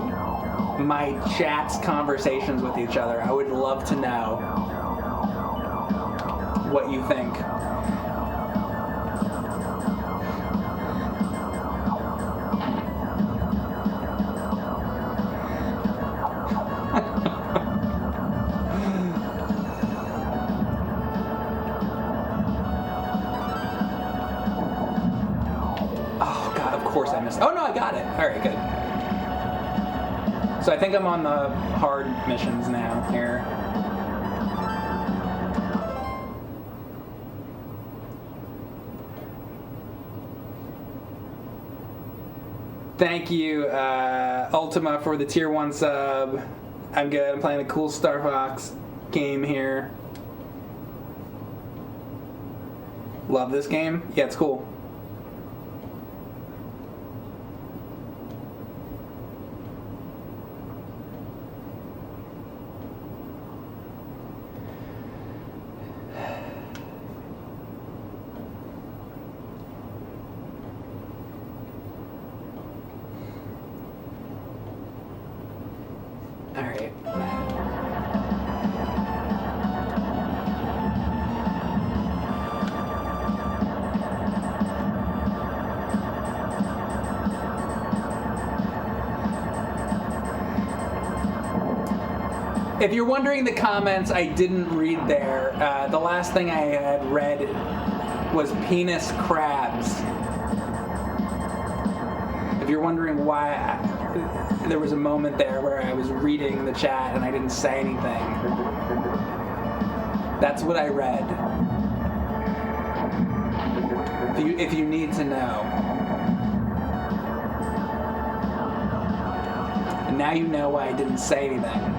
my chat's conversations with each other. I would love to know what you think. Oh no, I got it. All right, good. So I think I'm on the hard missions now here. Thank you, Ultima, for the tier 1 sub. I'm good. I'm playing a cool Star Fox game here. Love this game. Yeah, it's cool. If you're wondering the comments I didn't read there, the last thing I had read was penis crabs. If you're wondering why there was a moment there where I was reading the chat and I didn't say anything, that's what I read. If you need to know. And now you know why I didn't say anything.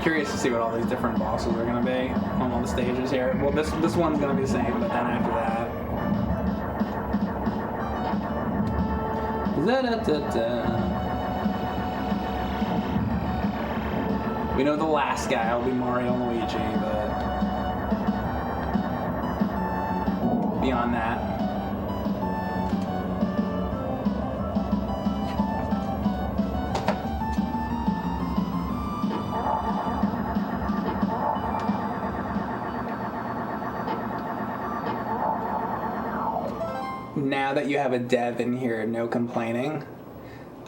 Curious to see what all these different bosses are going to be on all the stages here. Well, this one's going to be the same, but then after that... We know the last guy will be Mario and Luigi, but beyond that... Now that you have a dev in here, no complaining.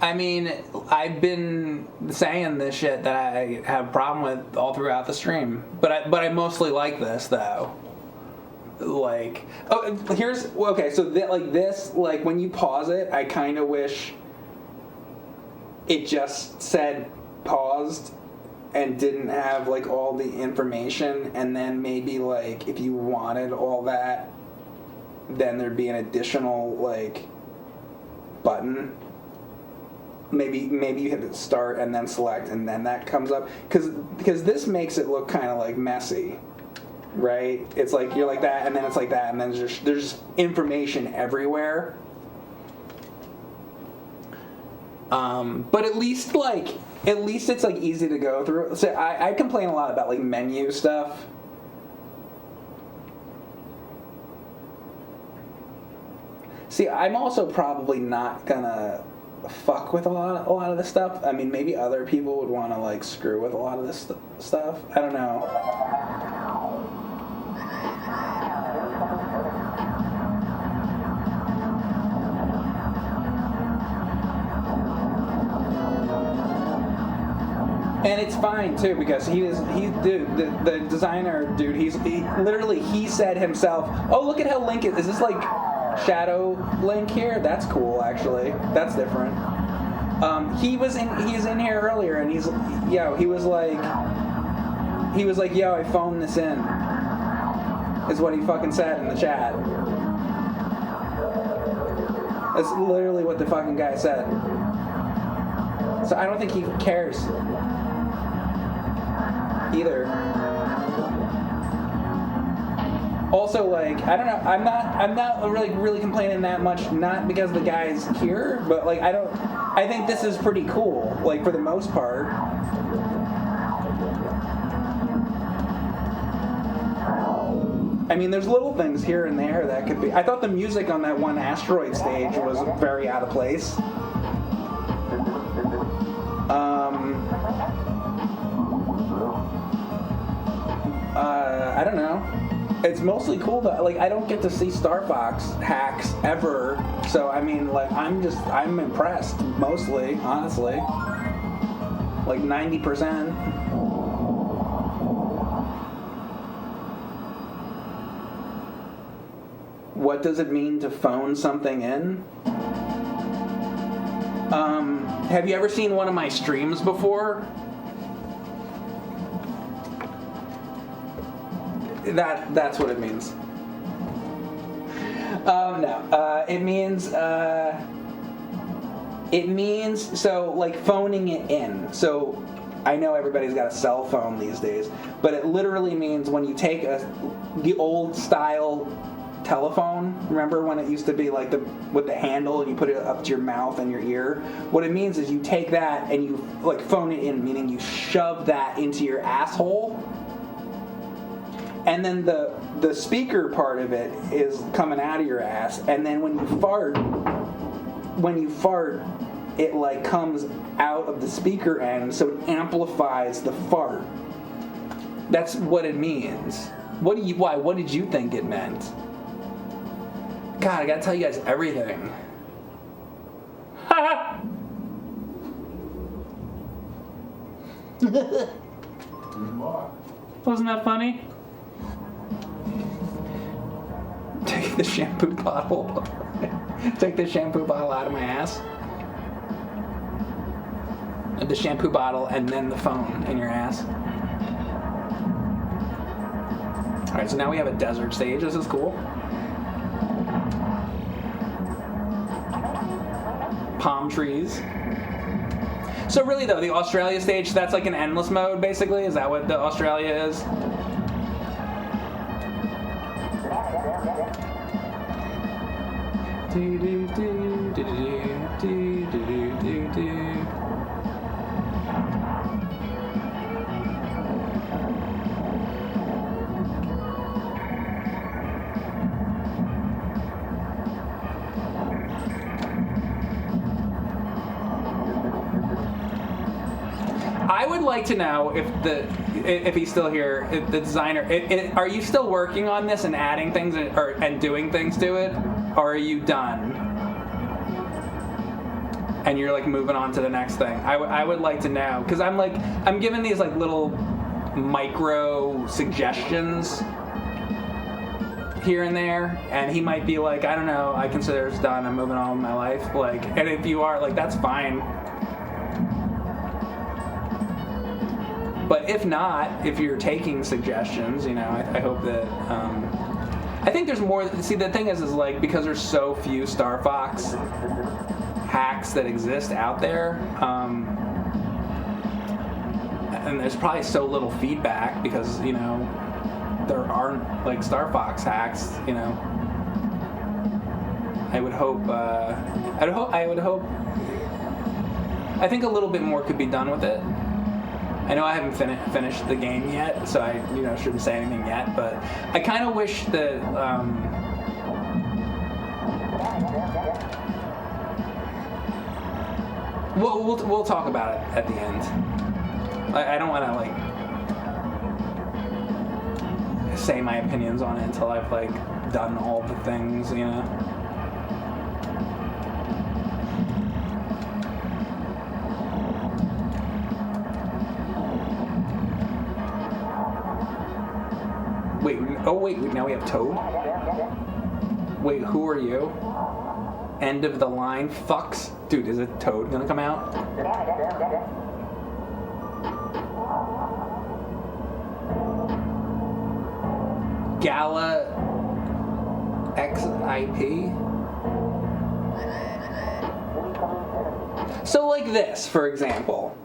I mean, I've been saying this shit that I have a problem with all throughout the stream, but I mostly like this though. Like, oh, here's okay. So like when you pause it, I kind of wish it just said paused and didn't have like all the information, and then maybe like if you wanted all that, then there'd be an additional like button. Maybe you hit start and then select and then that comes up, because this makes it look kind of like messy, right? It's like you're like that and then it's like that and then there's just information everywhere. But at least like At least it's like easy to go through. So I complain a lot about like menu stuff. See, I'm also probably not gonna fuck with a lot of this stuff. I mean, maybe other people would want to like screw with a lot of this stuff. I don't know. And it's fine too because the designer dude, he said himself, "Oh, look at how Link is this like Shadow Link here? That's cool actually. That's different." He's in here earlier and he was like, "Yo, I phoned this in." Is what he fucking said in the chat. That's literally what the fucking guy said. So I don't think he cares either. Also, like, I don't know, I'm not really complaining that much, not because the guy's here, but like I think this is pretty cool, like for the most part. I mean, there's little things here and there that could be. I thought the music on that one asteroid stage was very out of place. I don't know. It's mostly cool though. Like, I don't get to see Star Fox hacks ever, so I mean, like, I'm impressed mostly, honestly. Like 90%. What does it mean to phone something in? Have you ever seen one of my streams before? That's what it means. No. It means so like phoning it in. So I know everybody's got a cell phone these days, but it literally means when you take the old style telephone. Remember when it used to be like with the handle and you put it up to your mouth and your ear? What it means is you take that and you like phone it in, meaning you shove that into your asshole. And then the speaker part of it is coming out of your ass, and then when you fart, it like comes out of the speaker end, so it amplifies the fart. That's what it means. What did you think it meant? God, I gotta tell you guys everything. Wasn't that funny? Take the shampoo bottle. Take the shampoo bottle out of my ass. The shampoo bottle and then the phone in your ass. Alright, so now we have a desert stage. This is cool. Palm trees. So really though, the Australia stage, that's like an endless mode basically? Is that what the Australia is? Do, do, do, do, do, do, do, do, do. I would like to know if he's still here, the designer. Are you still working on this and adding things and doing things to it, or are you done? And you're like moving on to the next thing. I would like to know because I'm giving these like little micro suggestions here and there, and he might be like, I don't know, I consider it's done. I'm moving on with my life. Like, and if you are, like, that's fine. But if not, if you're taking suggestions, you know, I hope that, I think there's more. See, the thing is like, because there's so few Star Fox hacks that exist out there, and there's probably so little feedback because, you know, there aren't like Star Fox hacks, you know. I would hope I think a little bit more could be done with it. I know I haven't finished the game yet, so I shouldn't say anything yet. But I kind of wish that. We'll talk about it at the end. I don't want to say my opinions on it until I've done all the things, Wait, now we have Toad? Wait, who are you? End of the line, fucks. Dude, is it Toad gonna come out? Gala XIP? So this, for example.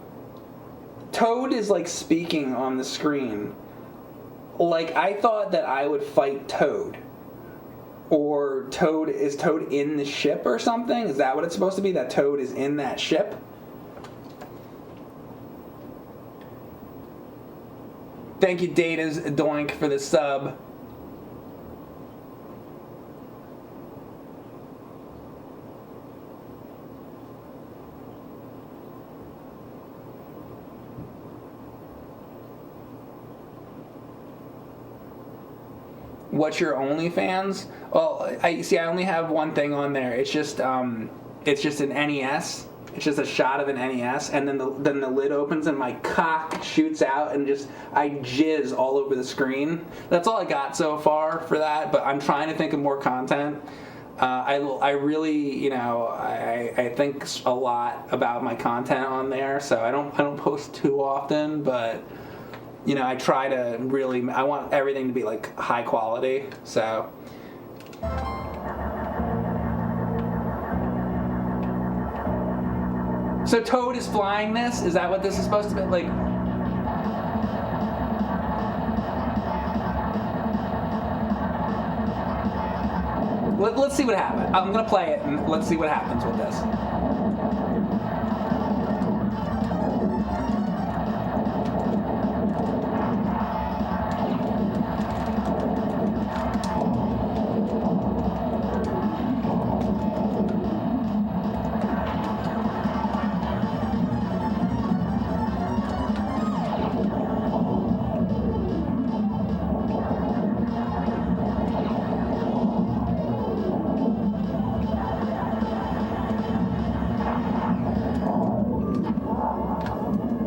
Toad is speaking on the screen. I thought that I would fight Toad. Or is Toad in the ship or something? Is that what it's supposed to be? That Toad is in that ship? Thank you, Data's Doink, for the sub. What's your OnlyFans? Well, I only have one thing on there. It's just an NES. It's just a shot of an NES, and then the lid opens and my cock shoots out and I jizz all over the screen. That's all I got so far for that. But I'm trying to think of more content. I really, I think a lot about my content on there, so I don't post too often, but. I try to really. I want everything to be high quality. So. So Toad is flying this. Is that what this is supposed to be Let's see what happens. I'm gonna play it and let's see what happens with this.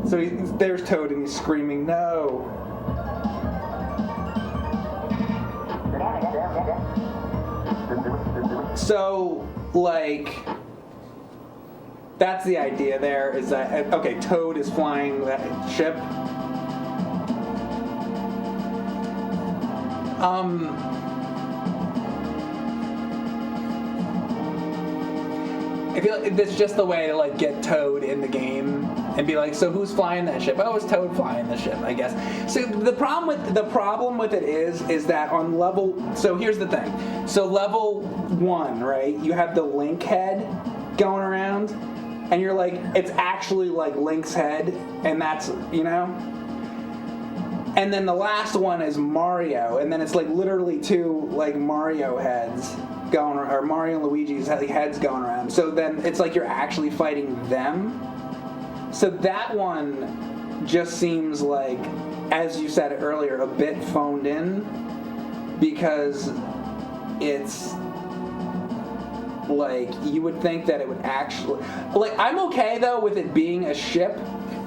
So there's Toad and he's screaming, no. So, that's the idea there, is that, okay, Toad is flying that ship. I feel like it's just the way to get Toad in the game and be so who's flying that ship? Oh, it's Toad flying the ship, I guess. So the problem with it is that on level. So here's the thing. So level 1, right? You have the Link head going around, and you're it's actually Link's head, and that's And then the last one is Mario, and then it's literally two Mario heads going, or Mario and Luigi's heads going around. So then it's you're actually fighting them. So that one just seems as you said earlier, a bit phoned in, because it's you would think that it would actually I'm okay though with it being a ship,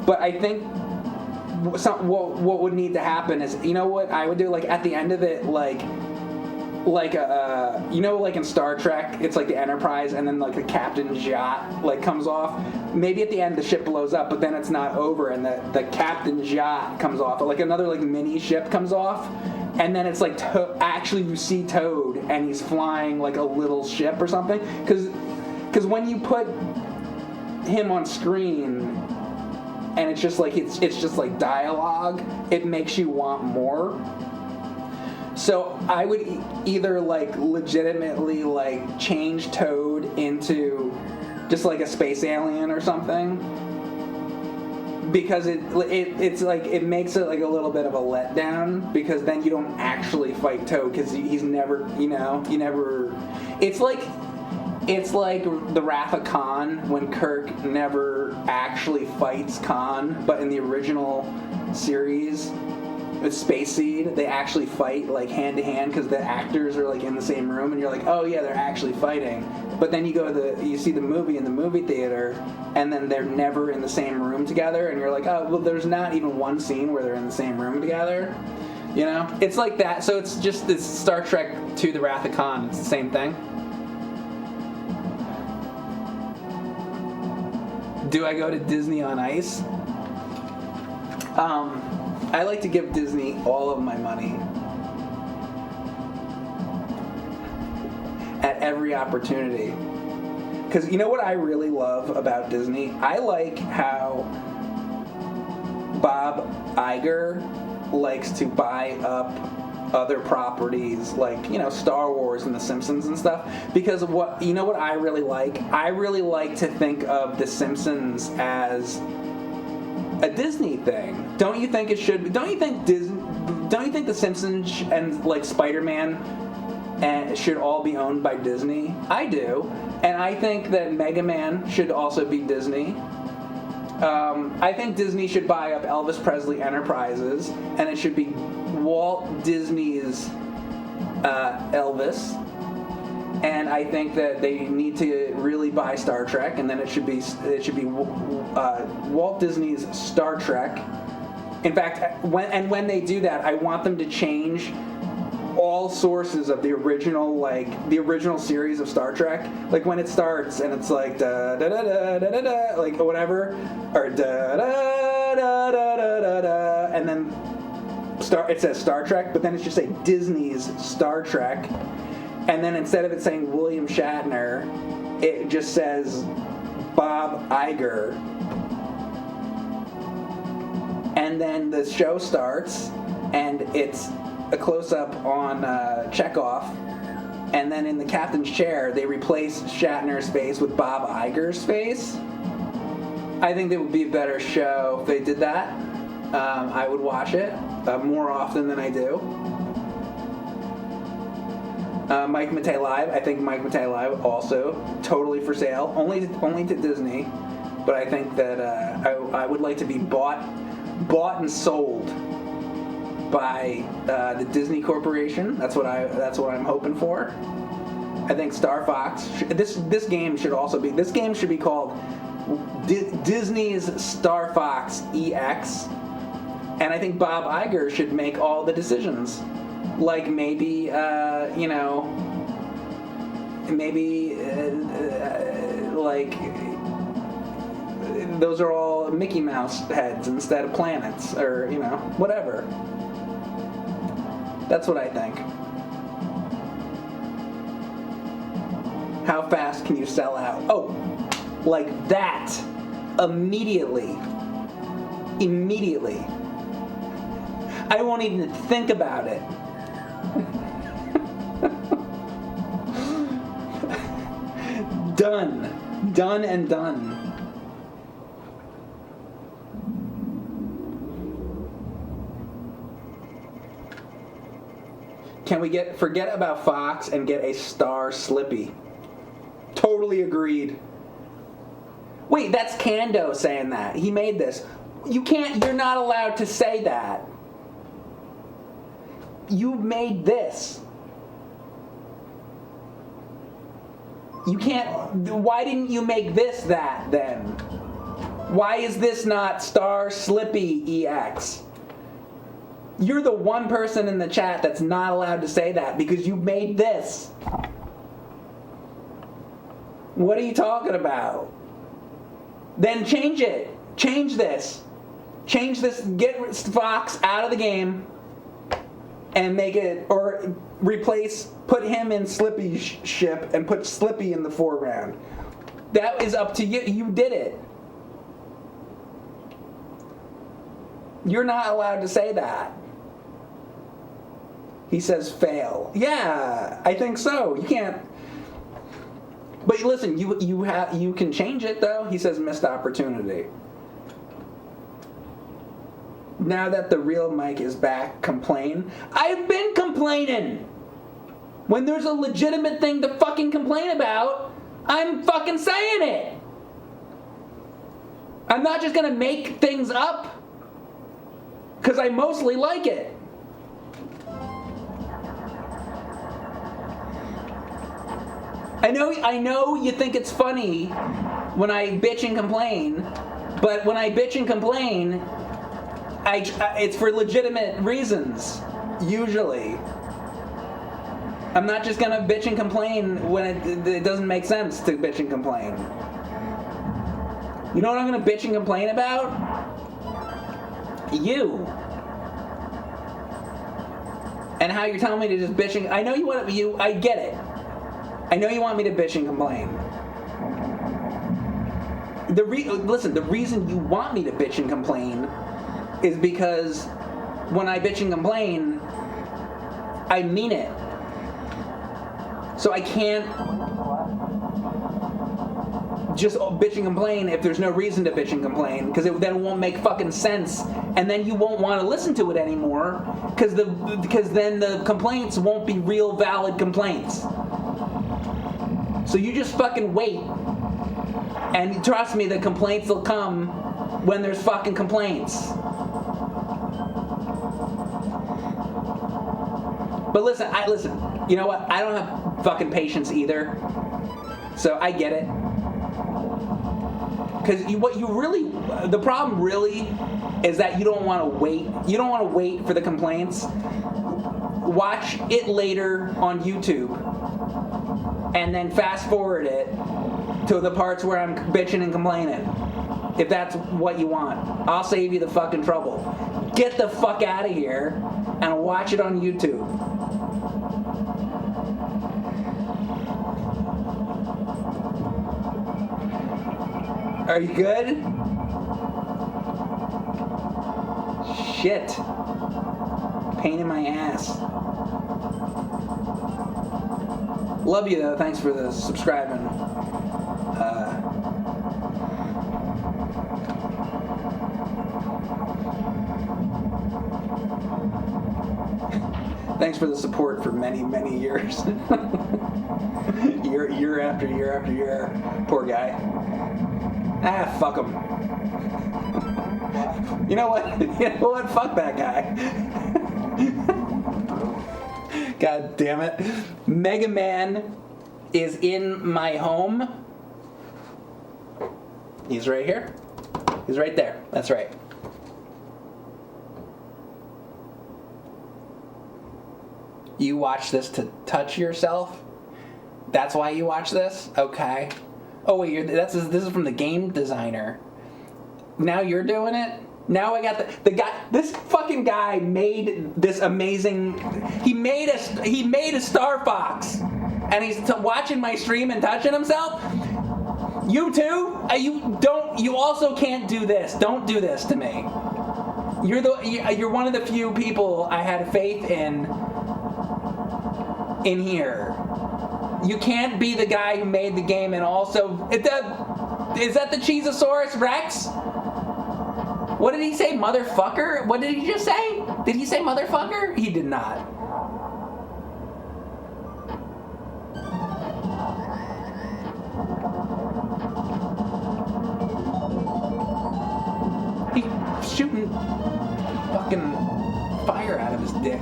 but I think what would need to happen is, what I would do at the end of it in Star Trek, it's the Enterprise, and then the captain's yacht comes off. Maybe at the end the ship blows up, but then it's not over, and the captain's yacht comes off. Another mini ship comes off, and then it's actually you see Toad, and he's flying a little ship or something. Because when you put him on screen, and it's just it's just dialogue, it makes you want more. So I would either legitimately change Toad into just a space alien or something, because it's like it makes it like a little bit of a letdown because then you don't actually fight Toad because he's never it's like the Wrath of Khan when Kirk never actually fights Khan, but in the original series with Space Seed they actually fight like hand to hand because the actors are like in the same room and you're like, oh yeah, they're actually fighting. But then you see the movie in the movie theater and then they're never in the same room together and you're like, oh well, there's not even one scene where they're in the same room together. You know, it's like that. So it's just this Star Trek II: The Wrath of Khan. It's the same thing. Do I go to Disney on Ice? I like to give Disney all of my money at every opportunity. Because you know what I really love about Disney? I like how Bob Iger likes to buy up other properties like, Star Wars and The Simpsons and stuff. Because what I really like? I really like to think of The Simpsons as a Disney thing. Don't you think it should be? Don't you think The Simpsons and like Spider-Man should all be owned by Disney? I do. And I think that Mega Man should also be Disney. I think Disney should buy up Elvis Presley Enterprises, and it should be Walt Disney's Elvis. And I think that they need to really buy Star Trek, and then it should be Walt Disney's Star Trek. In fact, when they do that, I want them to change all sources of the original series of Star Trek. Like when it starts and it's like da da da da da da da, like or whatever, or da da da da da da da, and then it says Star Trek, but then it should say Disney's Star Trek. And then instead of it saying William Shatner, it just says Bob Iger. And then the show starts, and it's a close-up on Chekhov. And then in the captain's chair, they replace Shatner's face with Bob Iger's face. I think it would be a better show if they did that. I would watch it more often than I do. Mike Matei Live. I think Mike Matei Live also totally for sale. Only to Disney, but I think that I would like to be bought and sold by the Disney Corporation. That's what I'm hoping for. I think Star Fox. This game should also be. This game should be called Disney's Star Fox EX, and I think Bob Iger should make all the decisions. Like maybe like those are all Mickey Mouse heads instead of planets, or whatever. That's what I think. How fast can you sell out? Oh, like that. Immediately. I won't even think about it. Done and done. Can we forget about Fox and get a Star Slippy? Totally agreed. Wait, that's Kando saying that. He made this. You're not allowed to say that. You made this. You can't. Why didn't you make this that then? Why is this not Star Slippy EX? You're the one person in the chat that's not allowed to say that because you made this. What are you talking about? Then change it. Change this. Get Fox out of the game and make it, or put him in Slippy's ship and put Slippy in the foreground. That is up to you. You did it. You're not allowed to say that. He says fail. Yeah, I think so. You can't. But listen, you can change it though. He says missed opportunity. now that the real Mike is back, complain. I've been complaining. When there's a legitimate thing to fucking complain about, I'm fucking saying it. I'm not just gonna make things up because I mostly like it. I know you think it's funny when I bitch and complain, but when I bitch and complain, it's for legitimate reasons, usually. I'm not just gonna bitch and complain when it doesn't make sense to bitch and complain. You know what I'm gonna bitch and complain about? You. And how you're telling me to just bitch and... I know you want to... I get it. I know you want me to bitch and complain. Listen, the reason you want me to bitch and complain is because when I bitch and complain, I mean it. So I can't just bitch and complain if there's no reason to bitch and complain, because then it won't make fucking sense, and then you won't want to listen to it anymore, because then the complaints won't be real valid complaints. So you just fucking wait, and trust me, the complaints will come when there's fucking complaints. But listen, you know what? I don't have fucking patience either, so I get it. Because the problem really is that you don't want to wait. You don't want to wait for the complaints. Watch it later on YouTube, and then fast forward it to the parts where I'm bitching and complaining. If that's what you want, I'll save you the fucking trouble. Get the fuck out of here and watch it on YouTube. Are you good? Shit. Pain in my ass. Love you though. Thanks for the subscribing. Thanks for the support for many, many years. year after year after year. Poor guy. Fuck him. You know what? You know what? Fuck that guy. God damn it. Mega Man is in my home. He's right here. He's right there. That's right. You watch this to touch yourself? That's why you watch this? Okay. Oh wait, this is from the game designer. Now you're doing it? Now I got the guy. This fucking guy made this amazing. He made a Star Fox, and he's watching my stream and touching himself. You too? You also can't do this. Don't do this to me. You're one of the few people I had faith in here. You can't be the guy who made the game and also... Is that the Cheezosaurus Rex? What did he say, motherfucker? What did he just say? Did he say motherfucker? He did not. He's shooting fucking fire out of his dick.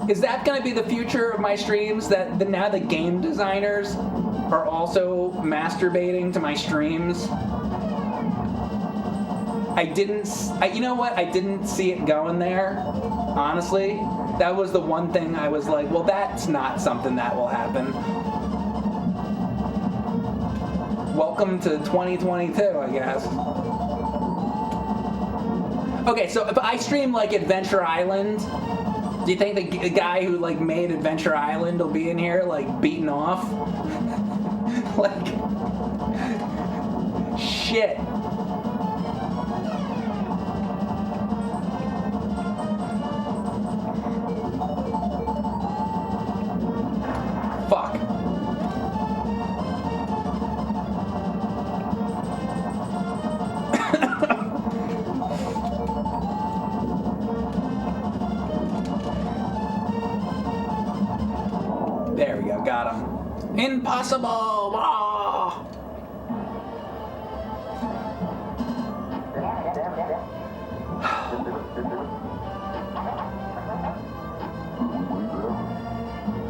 Is that going to be the future of my streams? That now the game designers are also masturbating to my streams? You know what? I didn't see it going there, honestly. That was the one thing I was like, well, that's not something that will happen. Welcome to 2022, I guess. Okay, so if I stream like Adventure Island, do you think the guy who like made Adventure Island will be in here like beating off? Like, shit.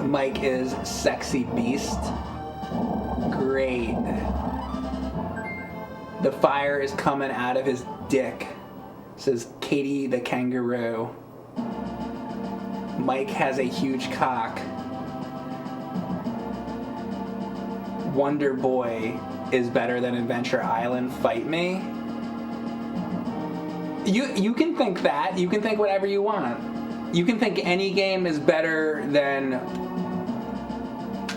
Mike is sexy beast. Great. The fire is coming out of his dick, says Katie the kangaroo. Mike has a huge cock. Wonder Boy is better than Adventure Island. Fight me. You can think that. You can think whatever you want. You can think any game is better than.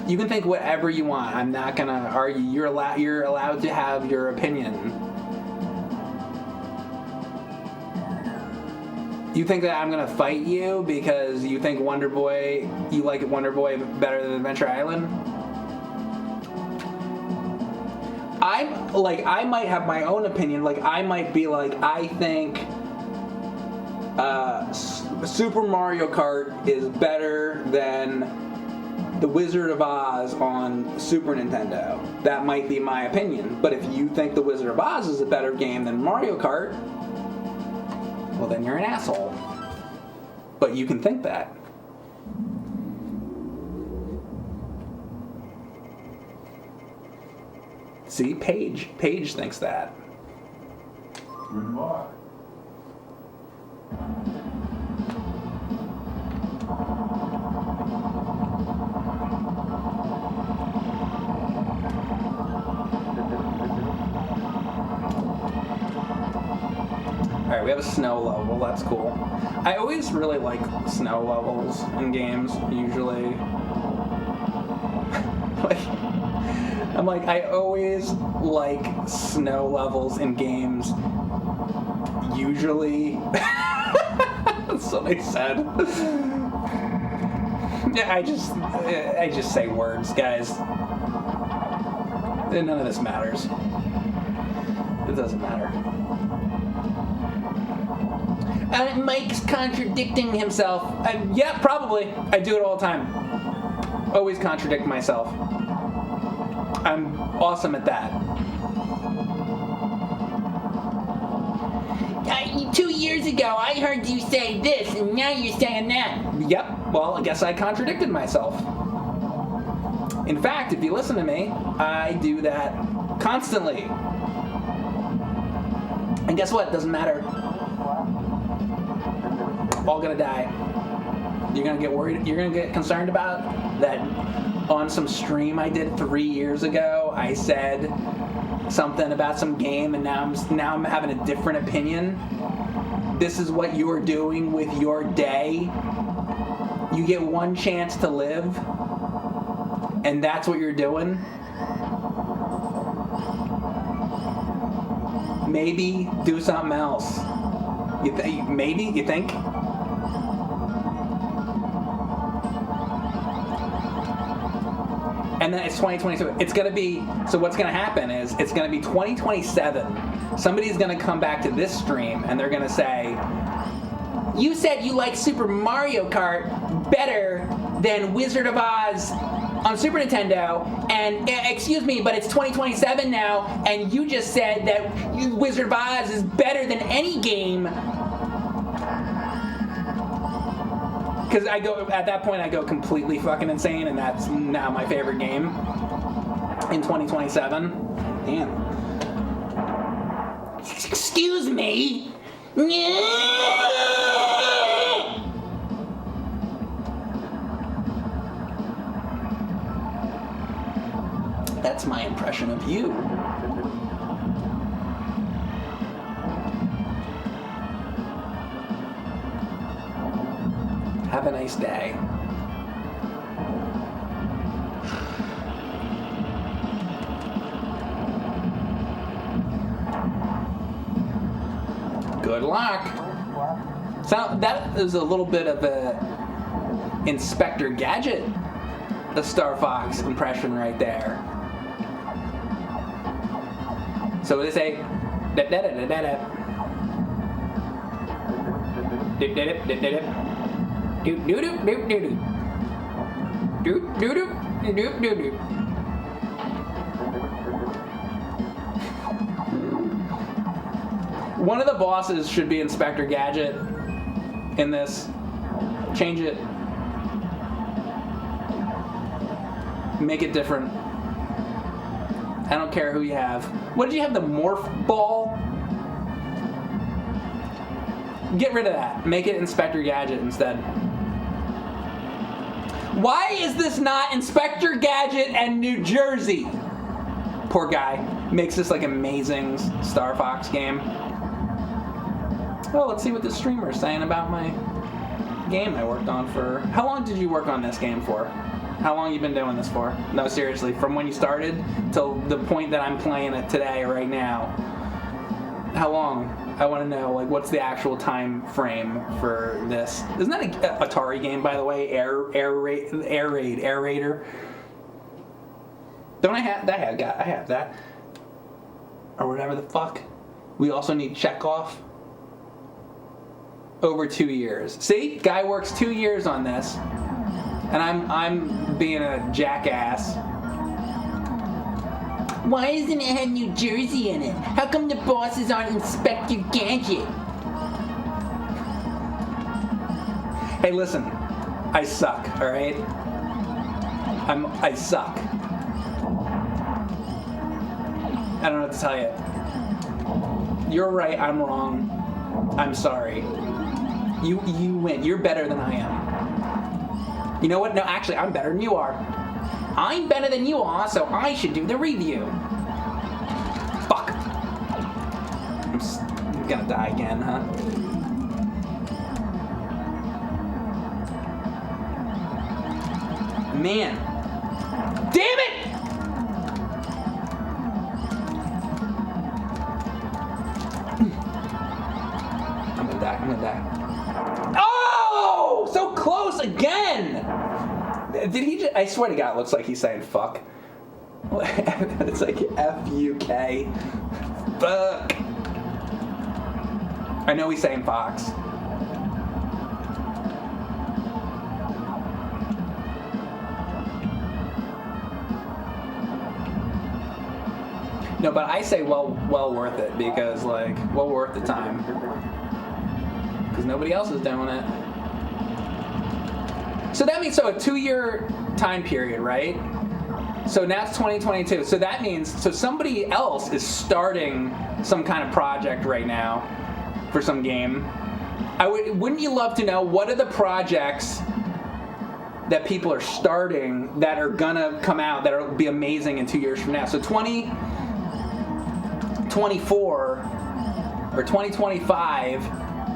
You can think whatever you want. I'm not gonna argue. You're allowed to have your opinion. You think that I'm gonna fight you because you think Wonder Boy, you like Wonder Boy better than Adventure Island? I might have my own opinion. Like, I might be like, I think Super Mario Kart is better than The Wizard of Oz on Super Nintendo. That might be my opinion. But if you think The Wizard of Oz is a better game than Mario Kart, well, then you're an asshole. But you can think that. See, Paige thinks that. Good luck. Alright, we have a snow level, that's cool. I always really like snow levels in games, usually. I always like snow levels in games, usually. That's what I said. Yeah, I just say words, guys. None of this matters. It doesn't matter. Mike's contradicting himself. Yeah, probably. I do it all the time. Always contradict myself. I'm awesome at that. 2 years ago, I heard you say this, and now you're saying that. Yep, well, I guess I contradicted myself. In fact, if you listen to me, I do that constantly. And guess what? Doesn't matter. All gonna die. You're gonna get worried. You're gonna get concerned about that. On some stream I did 3 years ago, I said something about some game, and now I'm having a different opinion. This is what you're doing with your day. You get one chance to live, and that's what you're doing. Maybe do something else. Maybe you think? And then it's 2022. It's going to be, so what's going to happen is it's going to be 2027. Somebody's going to come back to this stream and they're going to say, you said you like Super Mario Kart better than Wizard of Oz on Super Nintendo, and excuse me, but it's 2027 now, and you just said that Wizard of Oz is better than any game. Because at that point I go completely fucking insane, and that's now my favorite game in 2027. Damn. Excuse me. That's my impression of you. Have a nice day. Good luck. So that is a little bit of a Inspector Gadget, the Star Fox impression right there. So it is a One of the bosses should be Inspector Gadget in this. Change it. Make it different. I don't care who you have. What did you have? The morph ball? Get rid of that. Make it Inspector Gadget instead. Why is this not Inspector Gadget and New Jersey? Poor guy. Makes this like amazing Star Fox game. Oh, let's see what the streamer is saying about my game I worked on for... How long did you work on this game for? How long you been doing this for? No, seriously, from when you started till the point that I'm playing it today, right now. How long? I want to know, like, what's the actual time frame for this? Isn't that an Atari game, by the way? Air Raider. Don't I have that? I have that. Or whatever the fuck. We also need Chekhov. Over 2 years. See? Guy works 2 years on this. And I'm being a jackass. Why doesn't it have New Jersey in it? How come the bosses aren't Inspector Gadget? Hey, listen. I suck, alright? I suck. I don't know what to tell you. You're right, I'm wrong. I'm sorry. You win. You're better than I am. You know what? No, actually, I'm better than you are. I'm better than you are, so I should do the review. Fuck. I'm gonna die again, huh? Man. Damn it! I'm gonna die. Oh! So close again! Did he just... I swear to God, it looks like he's saying fuck. It's like F-U-K. Fuck. I know he's saying fox. No, but I say well worth it because, like, well worth the time. Because nobody else is doing it. So that means, a 2-year time period, right? So now it's 2022. So that means, somebody else is starting some kind of project right now for some game. Wouldn't you love to know what are the projects that people are starting that are gonna come out that will be amazing in 2 years from now? So 2024 or 2025,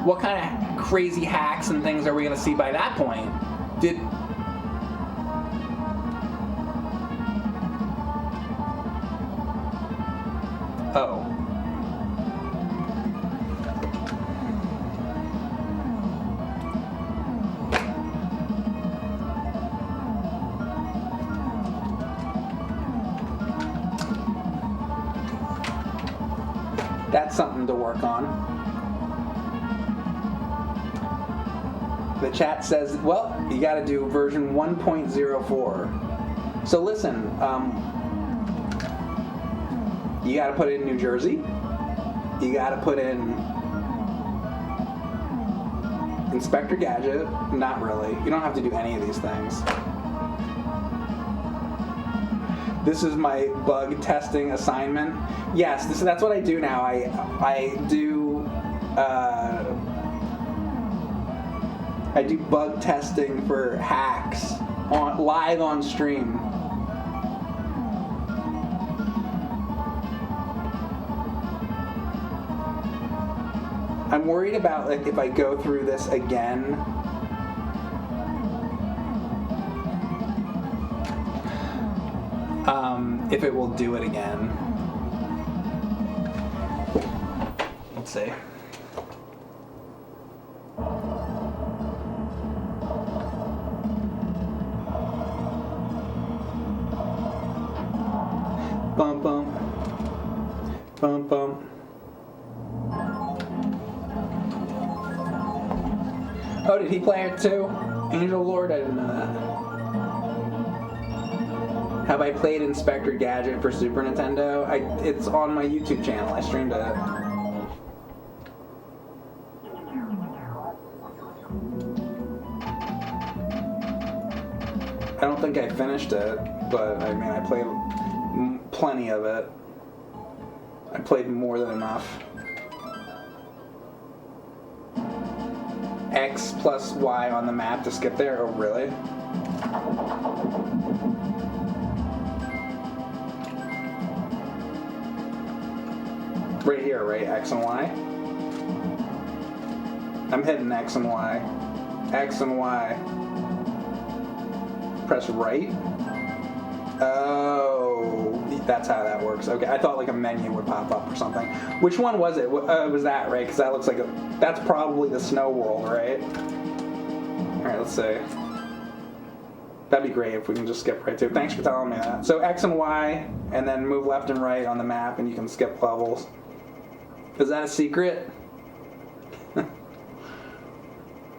what kind of crazy hacks and things are we gonna see by that point? Oh. That's something to work on. The chat says, well, you gotta do version 1.04. So listen, you gotta put in New Jersey. You gotta put in Inspector Gadget. Not really. You don't have to do any of these things. This is my bug testing assignment. Yes, that's what I do now. I do bug testing for hacks live on stream. I'm worried about, like, if I go through this again. If it will do it again. Let's see. Bum bum. Bum bum. Oh, did he play it too? Angel Lord? I didn't know that. Have I played Inspector Gadget for Super Nintendo? It's on my YouTube channel. I streamed it. I don't think I finished it. but I mean, I played plenty of it. I played more than enough. X plus Y on the map to skip there? Oh, really? Right here, right? X and Y? I'm hitting X and Y. X and Y. Press right? Oh, that's how that works. Okay, I thought like a menu would pop up or something. Which one was it? Was that, right? Because that looks like that's probably the snow world, right? Alright, let's see. That'd be great if we can just skip right to it. Thanks for telling me that. So X and Y, and then move left and right on the map, and you can skip levels. Is that a secret?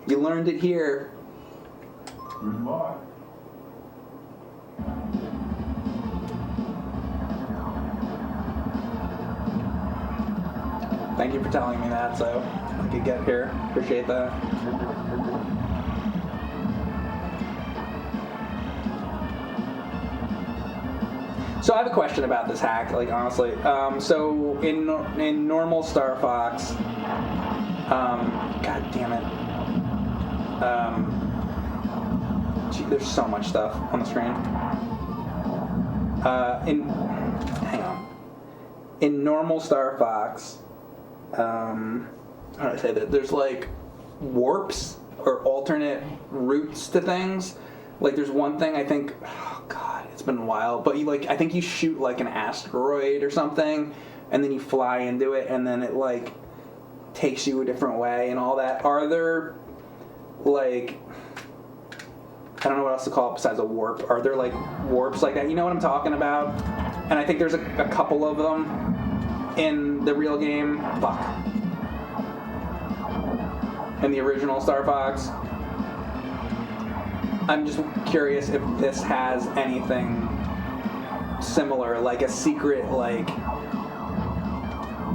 You learned it here. Good luck. Thank you for telling me that, so I could get here. Appreciate that. So I have a question about this hack, like honestly. So in normal Star Fox, God damn it. Gee, there's so much stuff on the screen. Hang on. In normal Star Fox, how do I say that? There's like warps or alternate routes to things. Like there's one thing I think, oh God, it's been a while, but I think you shoot like an asteroid or something, and then you fly into it, and then it like takes you a different way and all that. Are there like, I don't know what else to call it besides a warp. Are there like warps like that? You know what I'm talking about? And I think there's a couple of them in the real game. Fuck. In the original Star Fox. I'm just curious if this has anything similar, like a secret, like,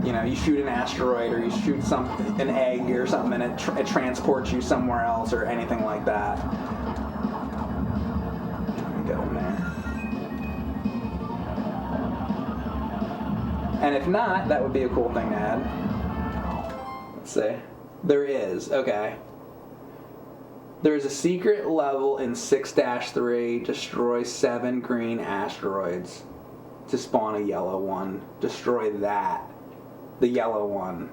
you know, you shoot an asteroid or you shoot an egg or something, and it transports you somewhere else or anything like that. Let me go in there. And if not, that would be a cool thing to add. Let's see. There is. Okay. There's a secret level in 6-3. Destroy 7 green asteroids to spawn a yellow one. Destroy that. The yellow one.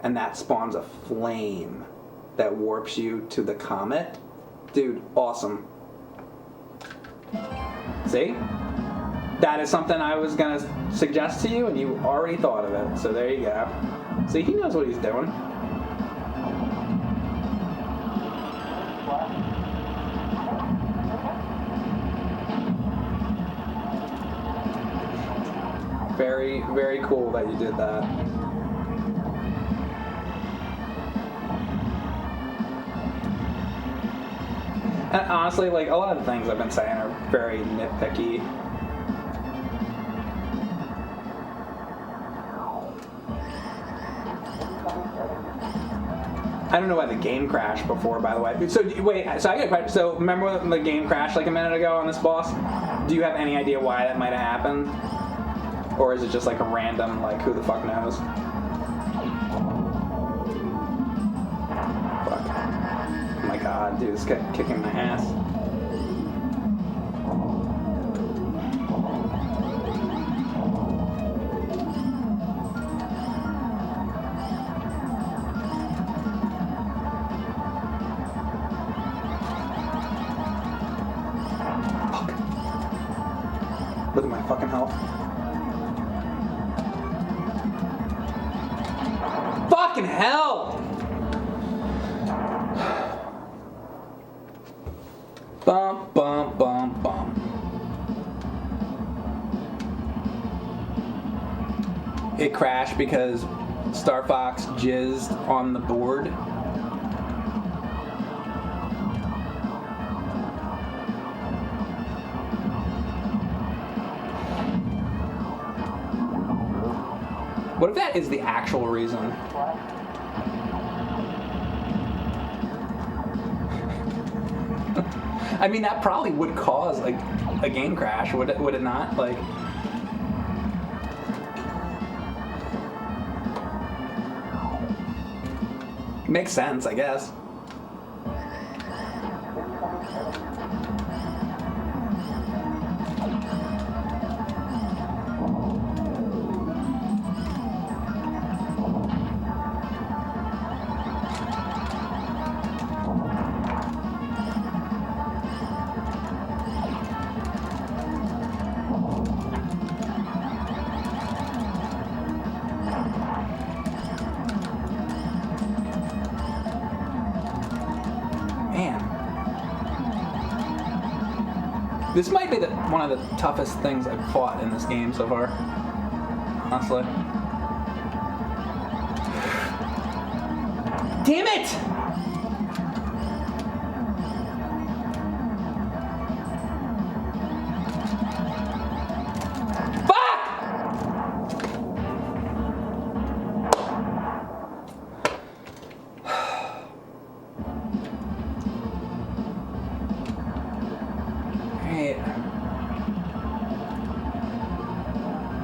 And that spawns a flame that warps you to the comet. Dude, awesome. See? That is something I was going to suggest to you, and you already thought of it. So there you go. See, he knows what he's doing. Very, very cool that you did that. And honestly, like, a lot of the things I've been saying are very nitpicky. I don't know why the game crashed before, by the way. So, wait, so I get a question. So, remember when the game crashed like a minute ago on this boss? Do you have any idea why that might have happened? Or is it just like a random, like, who the fuck knows? Fuck. Oh my god, dude, this kept kicking my ass. Fuck. Look at my fucking health. Fucking hell! Bum, bum, bum, bum. It crashed because Star Fox jizzed on the board. What if that is the actual reason? I mean, that probably would cause like a game crash, would it not? Like, makes sense, I guess. This might be one of the toughest things I've fought in this game so far, honestly. Damn it! Fuck!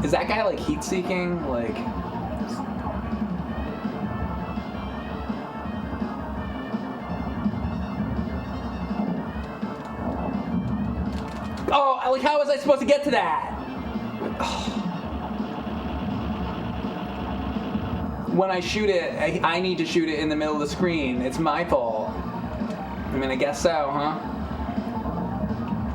Is that guy like heat seeking? Like, oh, like how was I supposed to get to that? When I shoot it, I need to shoot it in the middle of the screen. It's my fault. I mean, I guess so, huh?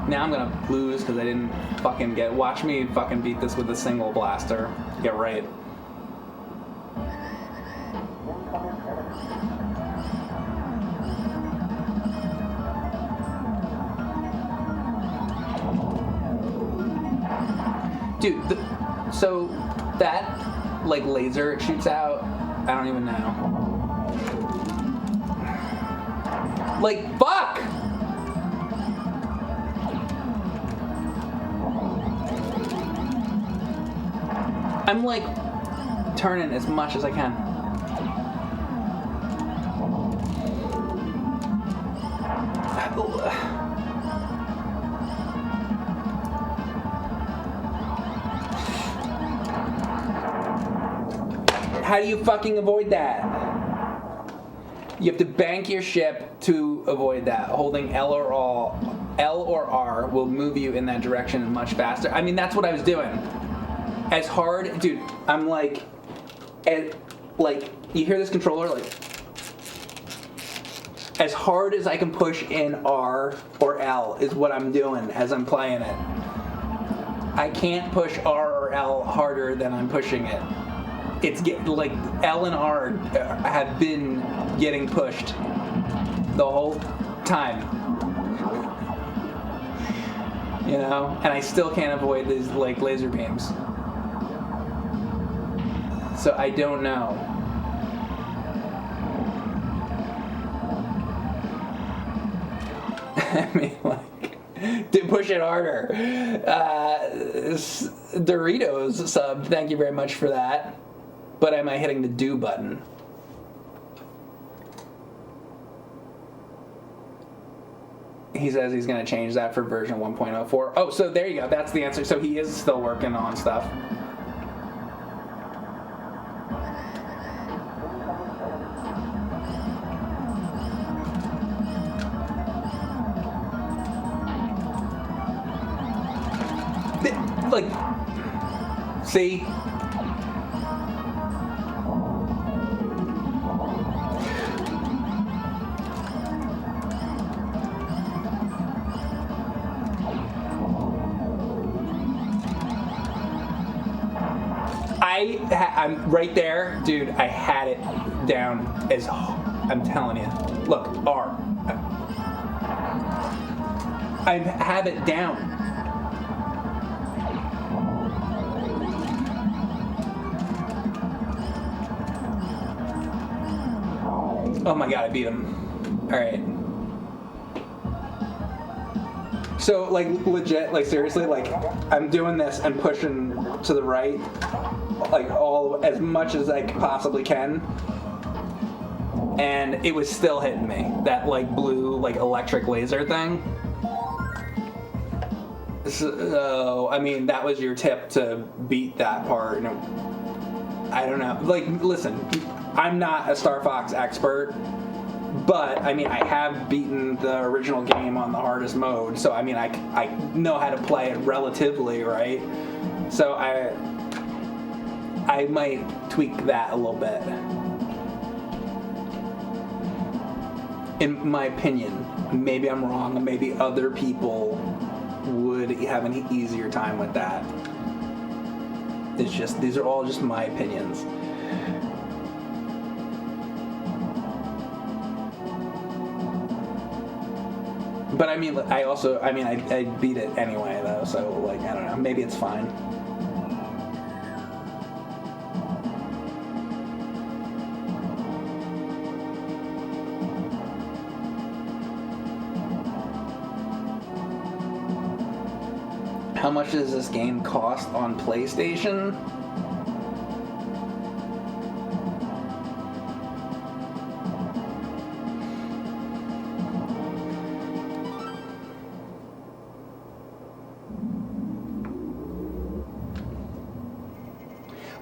Now I'm gonna lose because I didn't fucking watch me fucking beat this with a single blaster. Get right. Dude, so that like laser it shoots out, I don't even know. Like, fuck! I'm like turning as much as I can. How do you fucking avoid that? You have to bank your ship to avoid that. Holding L or R will move you in that direction much faster. I mean, that's what I was doing. As hard, dude, I'm like, you hear this controller, like, as hard as I can push in R or L is what I'm doing as I'm playing it. I can't push R or L harder than I'm pushing it. It's like L and R have been getting pushed the whole time. You know, and I still can't avoid these like laser beams. So I don't know. I mean, like, to push it harder. Doritos sub, thank you very much for that. But am I hitting the do button? He says he's going to change that for version 1.04. Oh, so there you go. That's the answer. So he is still working on stuff. Like, see? I'm right there, dude. I had it down as I'm telling you. Look, R. I have it down. Oh my god, I beat him. Alright. So, like, legit, like, seriously, like, I'm doing this and pushing to the right, like, as much as I possibly can. And it was still hitting me. That, like, blue, like, electric laser thing. So, I mean, that was your tip to beat that part. I don't know. Like, listen, I'm not a Star Fox expert, but, I mean, I have beaten the original game on the hardest mode, so, I mean, I know how to play it relatively, right? So, I might tweak that a little bit. In my opinion. Maybe I'm wrong, maybe other people would have an easier time with that. It's just, these are all just my opinions. But I mean, I beat it anyway though, so like, I don't know, maybe it's fine. How much does this game cost on PlayStation?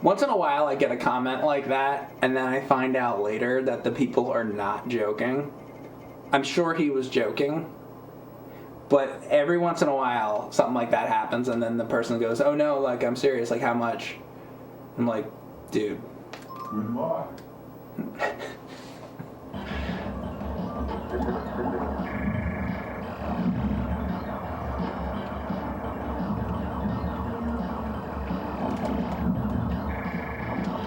Once in a while I get a comment like that, and then I find out later that the people are not joking. I'm sure he was joking. But every once in a while, something like that happens, and then the person goes, "Oh no, like I'm serious. Like how much?" I'm like, "Dude." Good luck.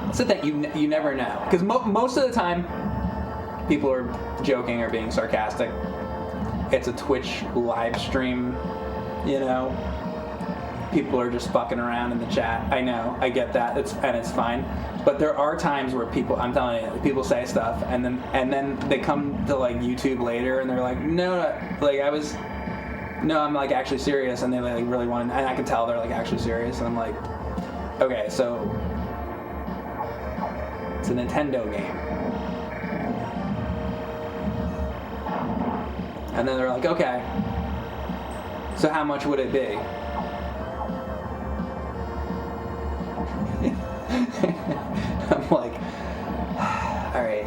That's the thing. You never know, because most of the time, people are joking or being sarcastic. It's a Twitch live stream, you know. People are just fucking around in the chat. I know, I get that. It's fine. But there are times where I'm telling you, people say stuff and then they come to like YouTube later and they're like, no, I'm like actually serious, and they like really want, and I can tell they're like actually serious, and I'm like, okay, so it's a Nintendo game. And then they're like, okay, so how much would it be? I'm like, all right.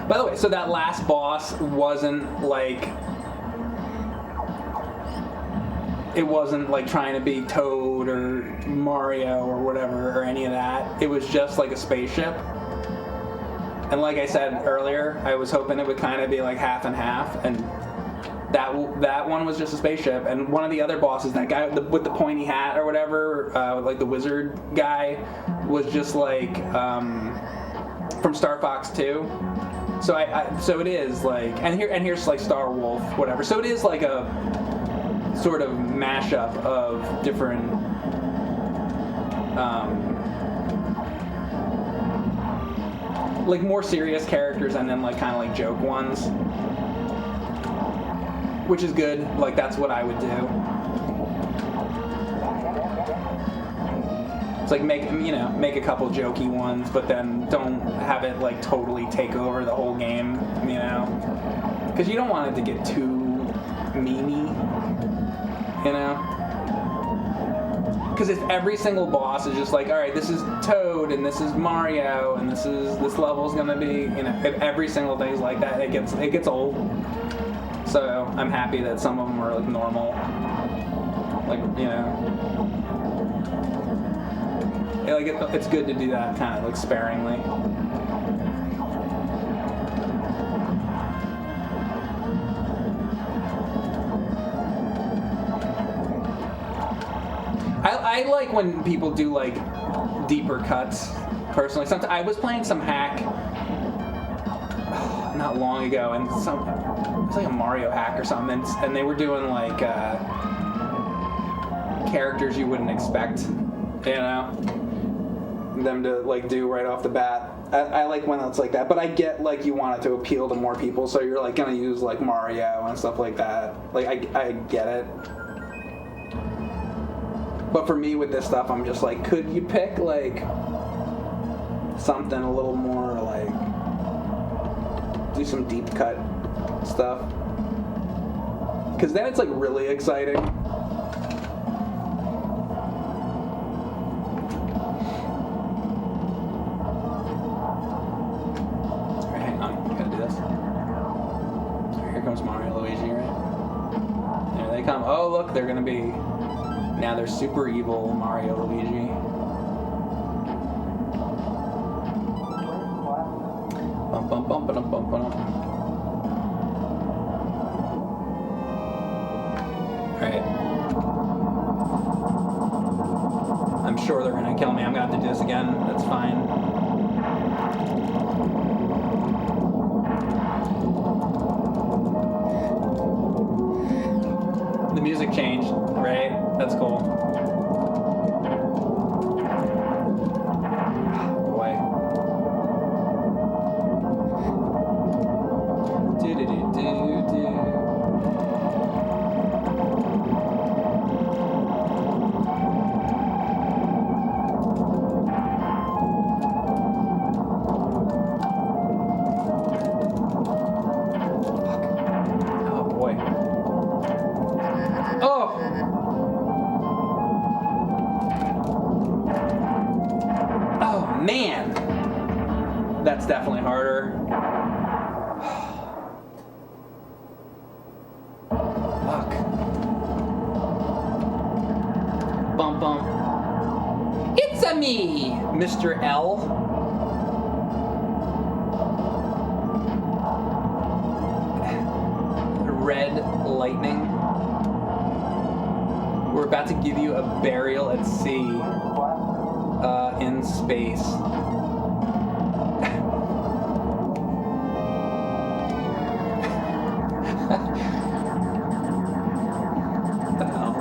By the way, so that last boss wasn't like, it wasn't like trying to be Toad or Mario or whatever or any of that. It was just like a spaceship. And like I said earlier, I was hoping it would kind of be like half and half, and that one was just a spaceship. And one of the other bosses, that guy with the pointy hat or whatever, like the wizard guy, was just like from Star Fox 2. So it is like, and here's like Star Wolf, whatever. So it is like a sort of mashup of different like more serious characters and then like kind of like joke ones, which is good. Like that's what I would do. It's like make a couple jokey ones, but then don't have it like totally take over the whole game, you know, because you don't want it to get too memey, you know. Because if every single boss is just like, all right, this is Toad and this is Mario and this level's gonna be, you know, if every single thing's like that, it gets old. So I'm happy that some of them are like normal, like, you know, it's good to do that kind of like sparingly. I like when people do like deeper cuts. Personally, sometimes I was playing some hack not long ago, and it was like a Mario hack or something, and they were doing like characters you wouldn't expect, you know, them to like do right off the bat. I like when it's like that, but I get like you want it to appeal to more people, so you're like gonna use like Mario and stuff like that. Like I get it. But for me with this stuff, I'm just like, could you pick like something a little more like, do some deep cut stuff? Because then it's like really exciting. Alright, hang on, I gotta do this. Here comes Mario Luigi, right? There they come. Oh look, they're gonna be, now they're super evil Mario Luigi. Bum bum bum bum bum bum. Alright. I'm sure they're gonna kill me. I'm gonna have to do this again. That's fine. The music changed, right? That's cool. Boy. Do-do-do-do-do. Oh boy. Oh! Oh man! That's definitely harder. Fuck. Bum bum. It's a me, Mr. L. Red lightning. We're about to give you a burial at sea. In space. What the hell?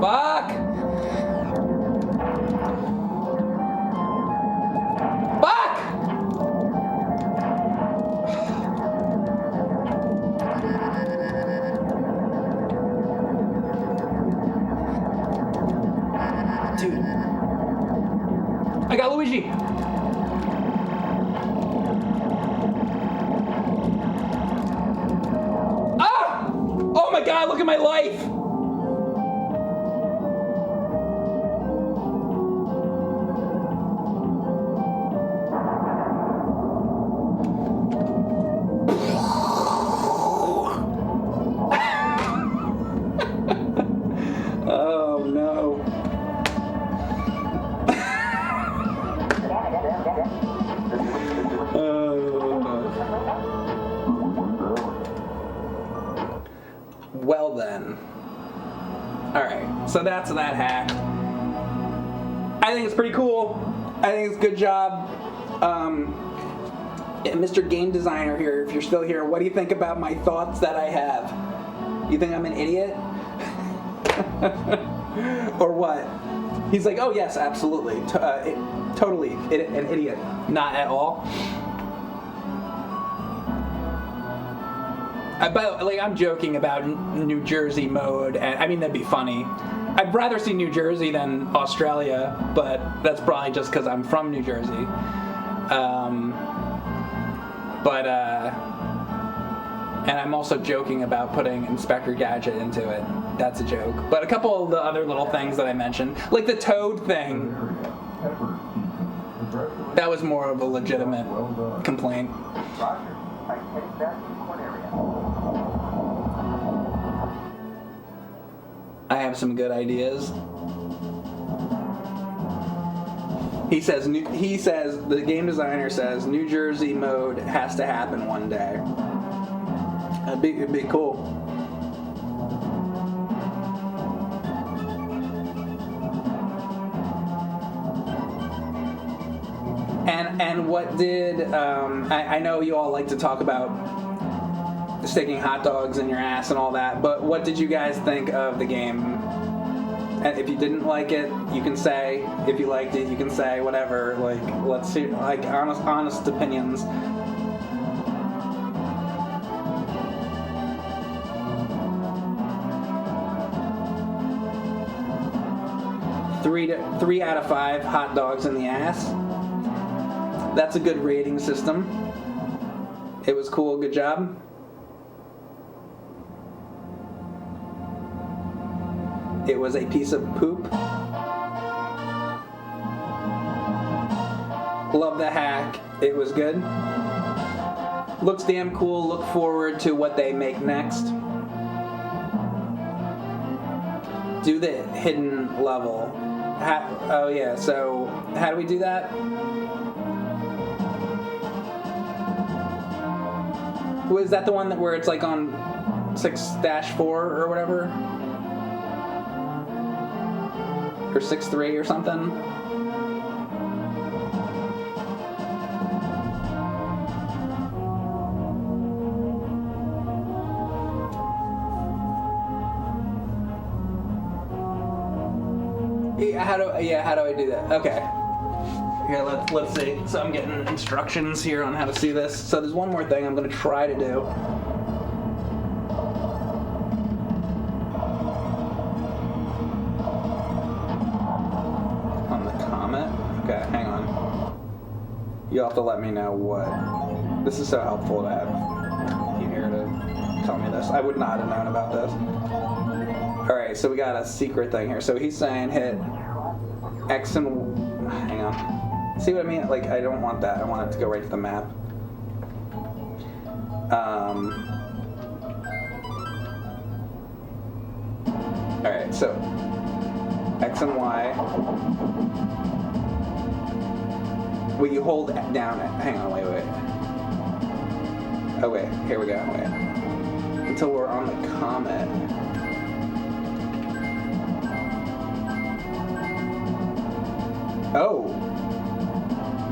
Fuck! Fuck! Dude. I got Luigi! Ah! Oh my god, look at my life! Oh no. Well then. Alright, so that's that hack. I think it's pretty cool. I think it's a good job. Mr. Game Designer here, if you're still here, what do you think about my thoughts that I have? You think I'm an idiot? Or what? He's like, oh yes, absolutely. Totally an idiot. Not at all. But like, I'm joking about New Jersey mode, and I mean that'd be funny. I'd rather see New Jersey than Australia, but that's probably just because I'm from New Jersey. And I'm also joking about putting Inspector Gadget into it. That's a joke. But a couple of the other little things that I mentioned, like the Toad thing, that was more of a legitimate complaint. I have some good ideas. He says the game designer says New Jersey mode has to happen one day. It'd be cool. And what did I know you all like to talk about sticking hot dogs in your ass and all that, but what did you guys think of the game? And if you didn't like it, you can say. If you liked it, you can say whatever. Like, let's see, like honest opinions. Three out of 5 hot dogs in the ass. That's a good rating system. It was cool. Good job. It was a piece of poop. Love the hack. It was good. Looks damn cool. Look forward to what they make next. Do the hidden level. Oh yeah, so how do we do that? Was that the one where it's like on 6-4 or whatever? Or 6-3 or something? How do I do that? Okay. Here, let's see. So I'm getting instructions here on how to see this. So there's one more thing I'm going to try to do. On the comment. Okay, hang on. You'll have to let me know what. This is so helpful to have you here to tell me this. I would not have known about this. Alright, so we got a secret thing here. So he's saying hit X and... Hang on. See what I mean? Like, I don't want that. I want it to go right to the map. Alright, so X and Y. Will you hold down? Hang on, wait. Oh, wait. Here we go. Wait. Until we're on the comet. Oh.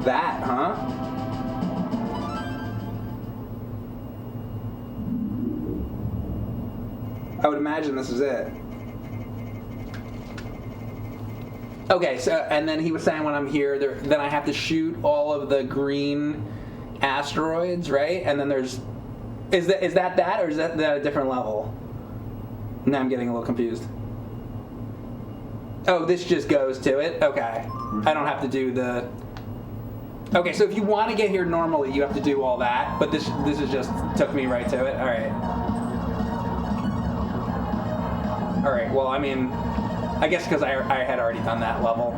That, huh? I would imagine this is it. Okay, so, and then he was saying when I'm here, then I have to shoot all of the green asteroids, right? And then there's... Is that or is that a different level? Now I'm getting a little confused. Oh, this just goes to it? Okay. I don't have to do the... Okay, so if you want to get here normally, you have to do all that, but this is just took me right to it. All right. All right. Well, I mean, I guess because I had already done that level,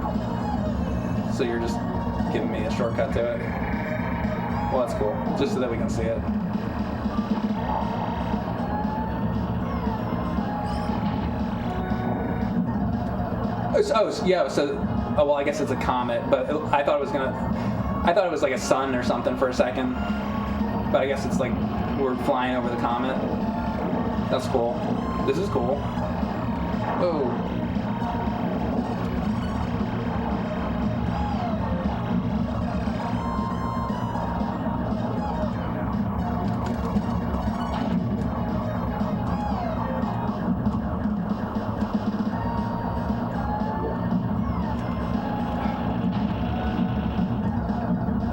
so you're just giving me a shortcut to it. Well, that's cool, just so that we can see it. Well, I guess it's a comet, but I thought it was like a sun or something for a second. But I guess it's like we're flying over the comet. That's cool. This is cool. Oh.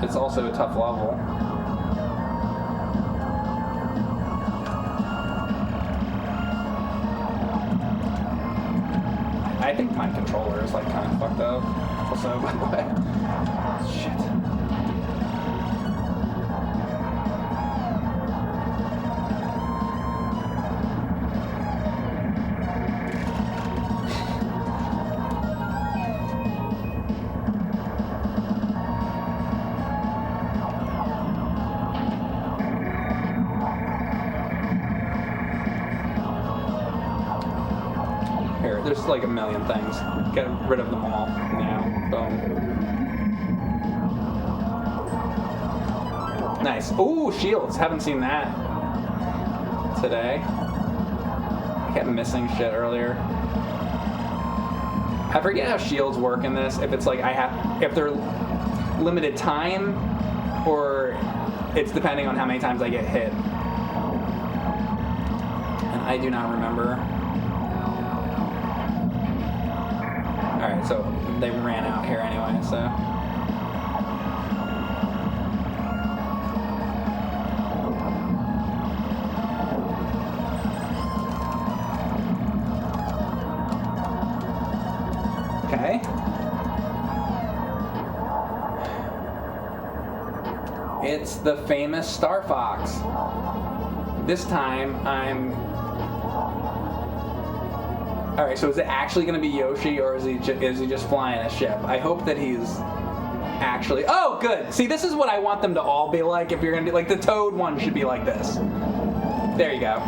It's also a tough level. I think my controller is like kind of fucked up. Also, by the way. Shit. There's like a million things. Get rid of them all now. Boom. Nice. Ooh, shields. Haven't seen that today. I kept missing shit earlier. I forget how shields work in this. If it's like if they're limited time, or it's depending on how many times I get hit. And I do not remember. All right, so they ran out here anyway, so. Okay. It's the famous Star Fox. This time I'm... Alright, so is it actually going to be Yoshi, or is he just flying a ship? I hope that he's actually... Oh, good! See, this is what I want them to all be like. If you're going to do... Like, the Toad one should be like this. There you go.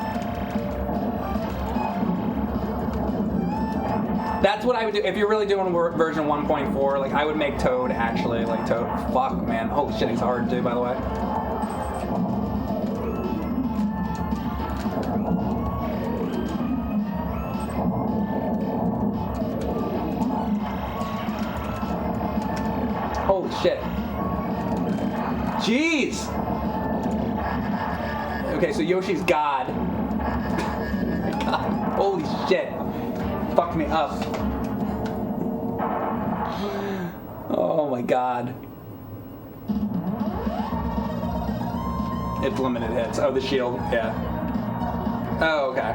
That's what I would do. If you're really doing version 1.4, like, I would make Toad actually, like, Toad. Fuck, man. Holy shit, he's hard, too, by the way. Holy shit. Jeez! Okay, so Yoshi's God. God. Holy shit. Fuck me up. Oh my god. It's limited hits. Oh, the shield. Yeah. Oh, okay.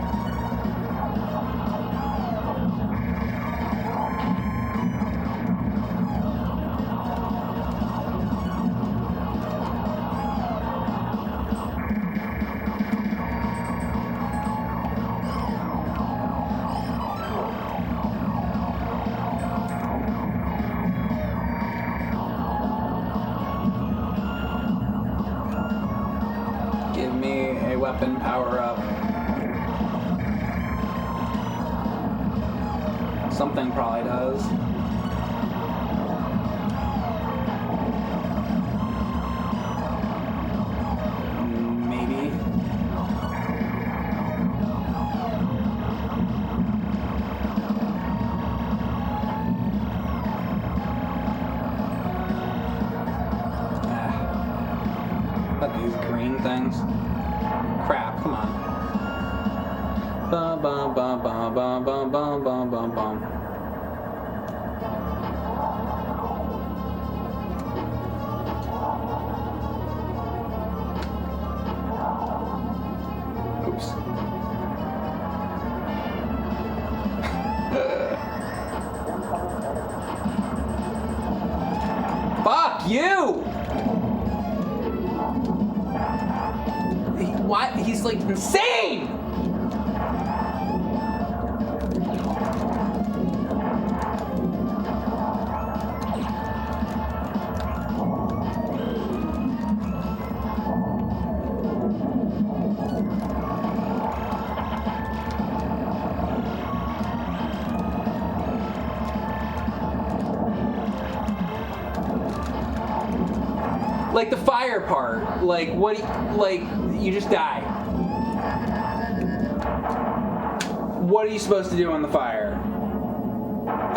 Give me a weapon power up. Something probably does. Maybe. Not these green things. Crap, come on. Bum bum bum bum bum bum bum bum bum bum. Oops. Fuck you! What? He's like insane! Like the fire part, like what? Like you just die. What are you supposed to do on the fire?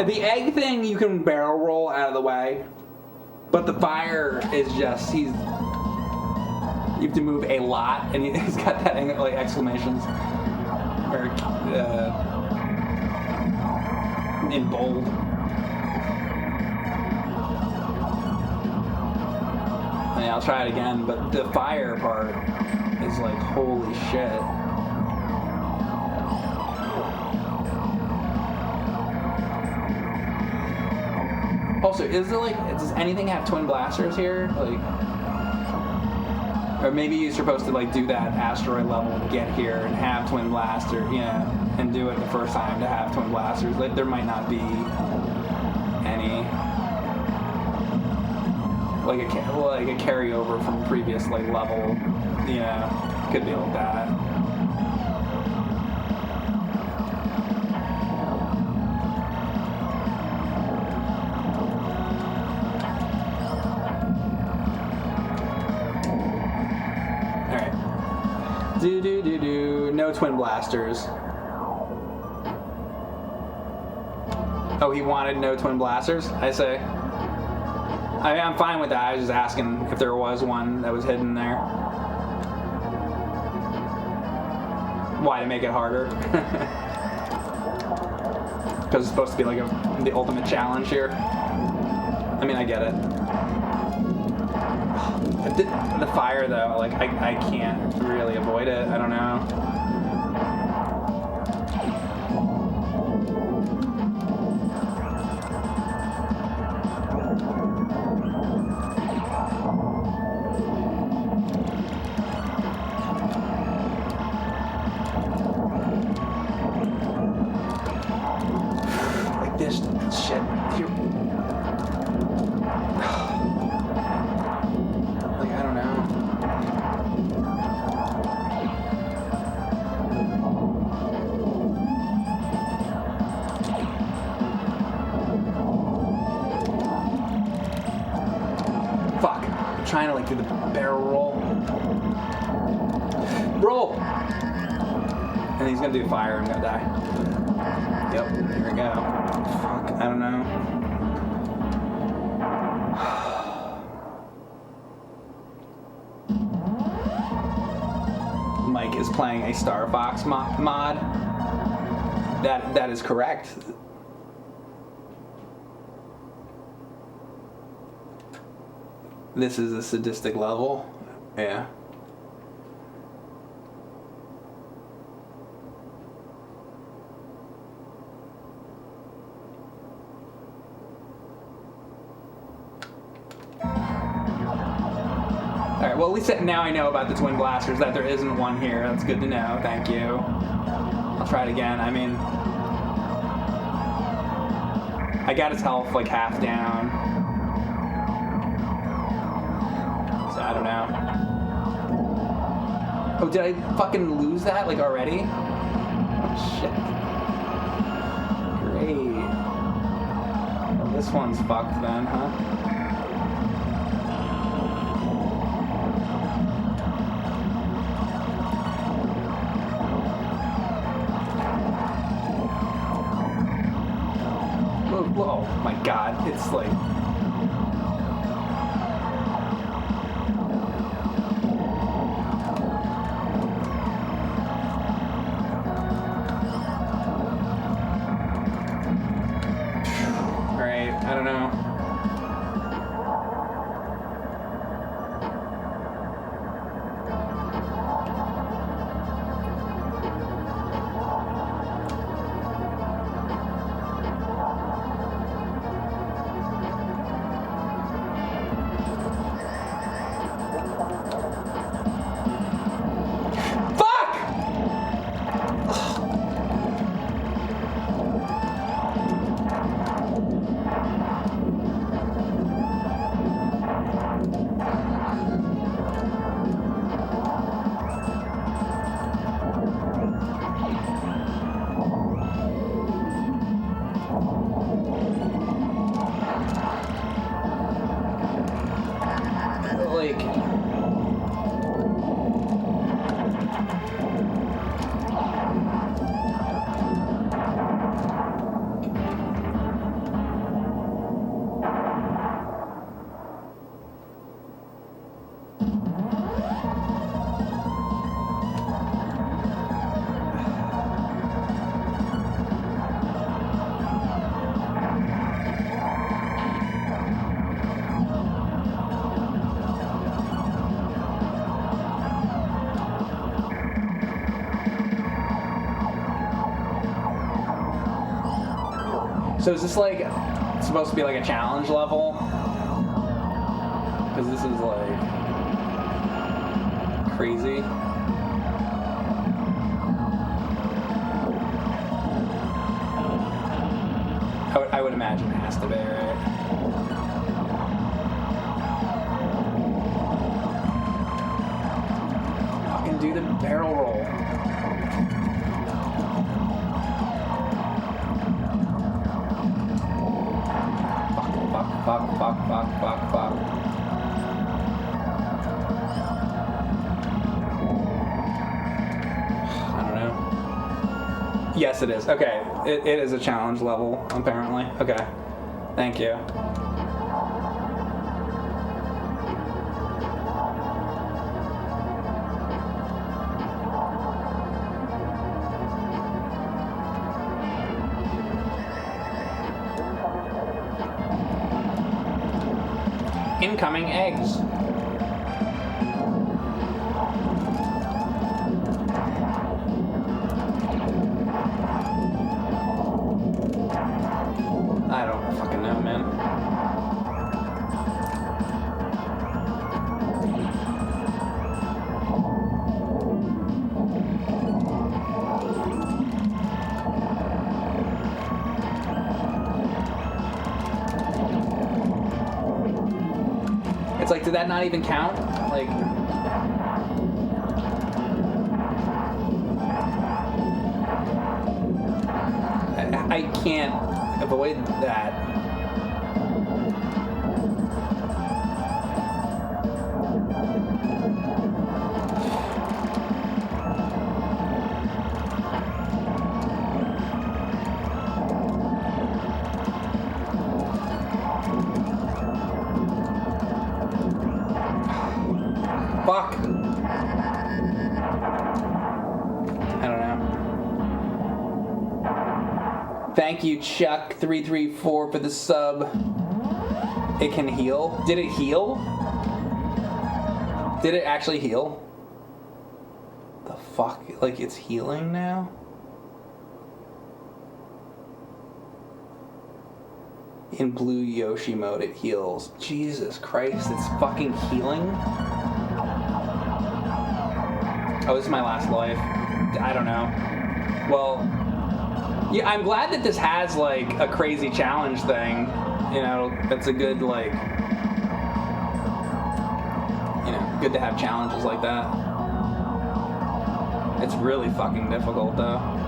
The egg thing you can barrel roll out of the way, but the fire is just you have to move a lot, and he's got that like exclamations or in bold. I'll try it again, but the fire part is like, holy shit. Also, is there like, does anything have twin blasters here? Like, or maybe you're supposed to like do that asteroid level, get here and have twin blaster, you know, and do it the first time to have twin blasters. Like, there might not be any. Like a carryover from previous like level, you know, could be like that. No twin blasters. Oh, he wanted no twin blasters, I say. I'm fine with that. I was just asking if there was one that was hidden there. Why, to make it harder? Because it's supposed to be like the ultimate challenge here. I mean, I get it. The fire, though, like, I can't really avoid it. I don't know. Like this shit here. Like, I don't know. Fuck. I'm trying to, like, do the barrel roll. Roll! And he's gonna do fire. I'm gonna die. Yep, here we go. Fuck, I don't know. Mike is playing a Star Fox mod. That is correct. This is a sadistic level. Yeah. Alright, well, at least now I know about the twin blasters, that there isn't one here. That's good to know. Thank you. I'll try it again. I mean, I got his health like half down. So I don't know. Oh, did I fucking lose that like already? Oh, shit. Great. Well, this one's fucked then, huh? Oh my god, it's like... Alright, I don't know. So is this like supposed to be like a challenge level? Because this is like crazy. I would imagine it has to be, right? Fucking do the barrel roll. Fuck. Yes, it is. Okay, it is a challenge level, apparently. Okay, thank you. Incoming eggs. I don't fucking know, man. It's like, did that not even count? Like, I can't avoid that. Fuck. I don't know. Thank you, Chuck334 for the sub. It can heal. Did it heal? Did it actually heal? The fuck? Like it's healing now? In blue Yoshi mode, it heals. Jesus Christ, it's fucking healing? Oh, this is my last life. I don't know. Well, yeah, I'm glad that this has, like, a crazy challenge thing. You know, that's a good, like, you know, good to have challenges like that. It's really fucking difficult, though.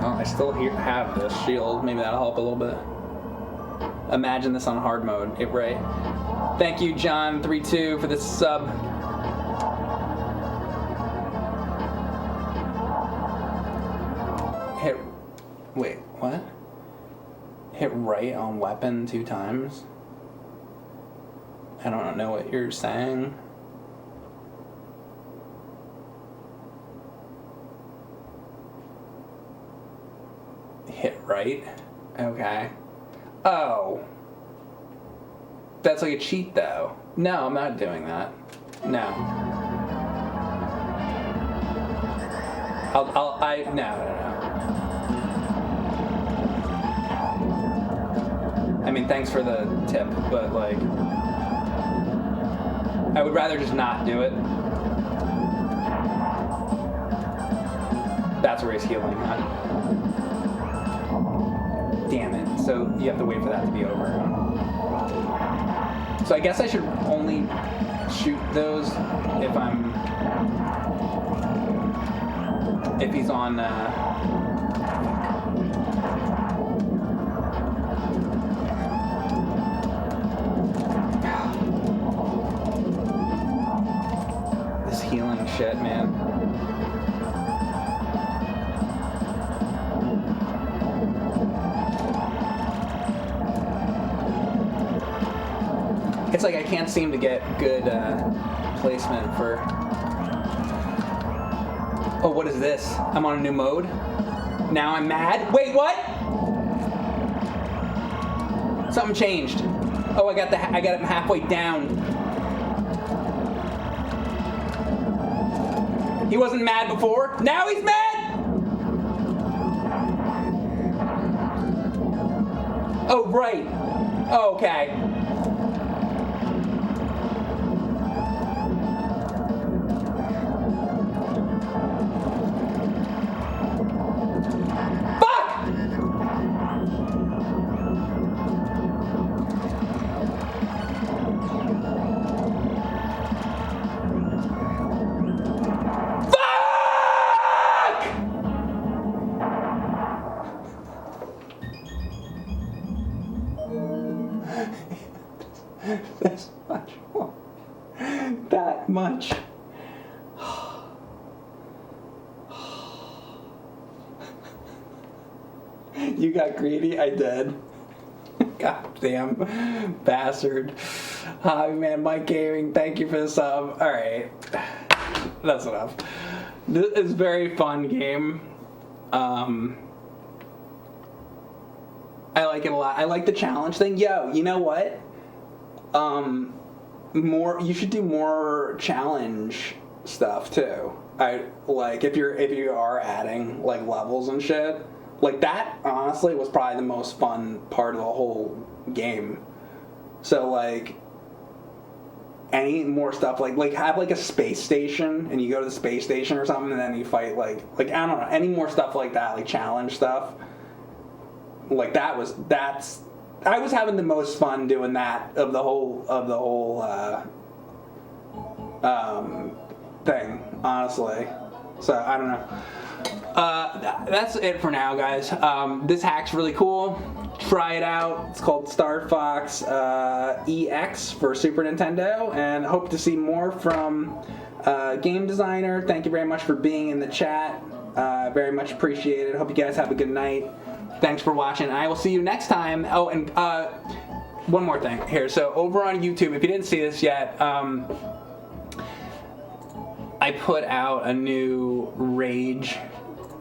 I still have this shield. Maybe that'll help a little bit. Imagine this on hard mode. Right. Thank you, John32, for this sub. Wait, what? Hit right on weapon 2 times? I don't know what you're saying. Hit right? Okay. Oh. That's like a cheat, though. No, I'm not doing that. No. No. I mean, thanks for the tip, but, like, I would rather just not do it. That's where he's healing, huh? Damn it. So you have to wait for that to be over. So I guess I should only shoot those if he's on, this healing shit, man. It's like I can't seem to get good placement for... Oh, what is this? I'm on a new mode? Now I'm mad? Wait, what? Something changed. Oh, I got him halfway down. He wasn't mad before. Now he's mad? Oh, right. Oh, okay. You got greedy? I did. Goddamn bastard. Hi, man. Mike Erin, thank you for the sub. Alright. That's enough. This is a very fun game. I like it a lot. I like the challenge thing. Yo, you know what? You should do more challenge stuff too. I like if you are adding like levels and shit. Like that honestly was probably the most fun part of the whole game. So like any more stuff like have like a space station and you go to the space station or something and then you fight like I don't know, any more stuff like that, like challenge stuff. Like I was having the most fun doing that of the whole thing, honestly. So I don't know. That's it for now, guys. This hack's really cool. Try it out. It's called Star Fox EX for Super Nintendo, and hope to see more from Game Designer. Thank you very much for being in the chat. Very much appreciated. Hope you guys have a good night. Thanks for watching. I will see you next time. Oh, and one more thing here. So over on YouTube, if you didn't see this yet, I put out a new Rage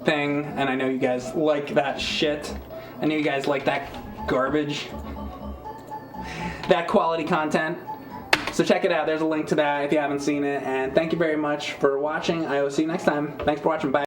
thing, and I know you guys like that shit. I know you guys like that garbage, that quality content. So check it out. There's a link to that if you haven't seen it. And thank you very much for watching. I will see you next time. Thanks for watching. Bye.